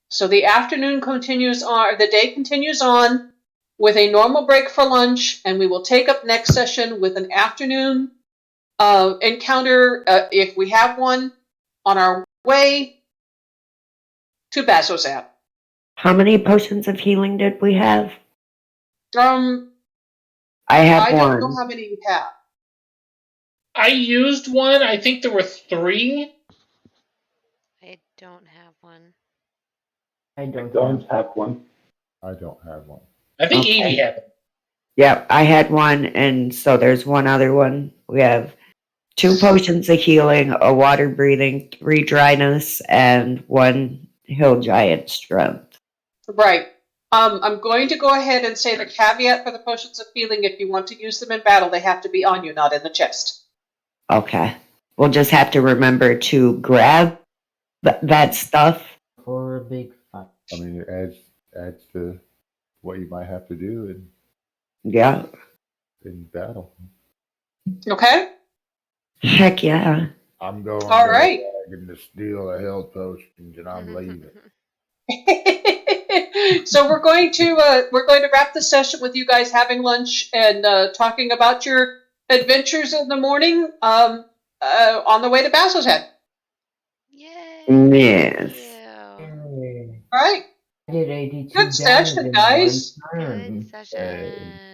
So the afternoon continues on, the day continues on with a normal break for lunch, and we will take up next session with an afternoon encounter, if we have one, on our way to Basozab. How many potions of healing did we have? I I have don't know one. how many you have. I used one. I think there were 3. I don't have one. I I don't, don't have one. I don't have one. I think Okay. Evie had them. Yep, I had one, and so there's one other one. We have 2 potions of healing, a water breathing, 3 dryness, and 1 hill giant strength. Right. I'm going to go ahead and say the caveat for the potions of healing: if you want to use them in battle, they have to be on you, not in the chest. Okay. We'll just have to remember to grab that stuff. for a big fight. I mean, it adds to what you might have to do Yeah. in battle. Okay? Heck yeah. I'm going All right. to steal a health potions and I'm leaving. So we're going to wrap the session with you guys having lunch and talking about your adventures in the morning on the way to Basso's Head. Yay! Yes. Thank you. All right. I did 82 Good session, damage in guys. one Good turn. session.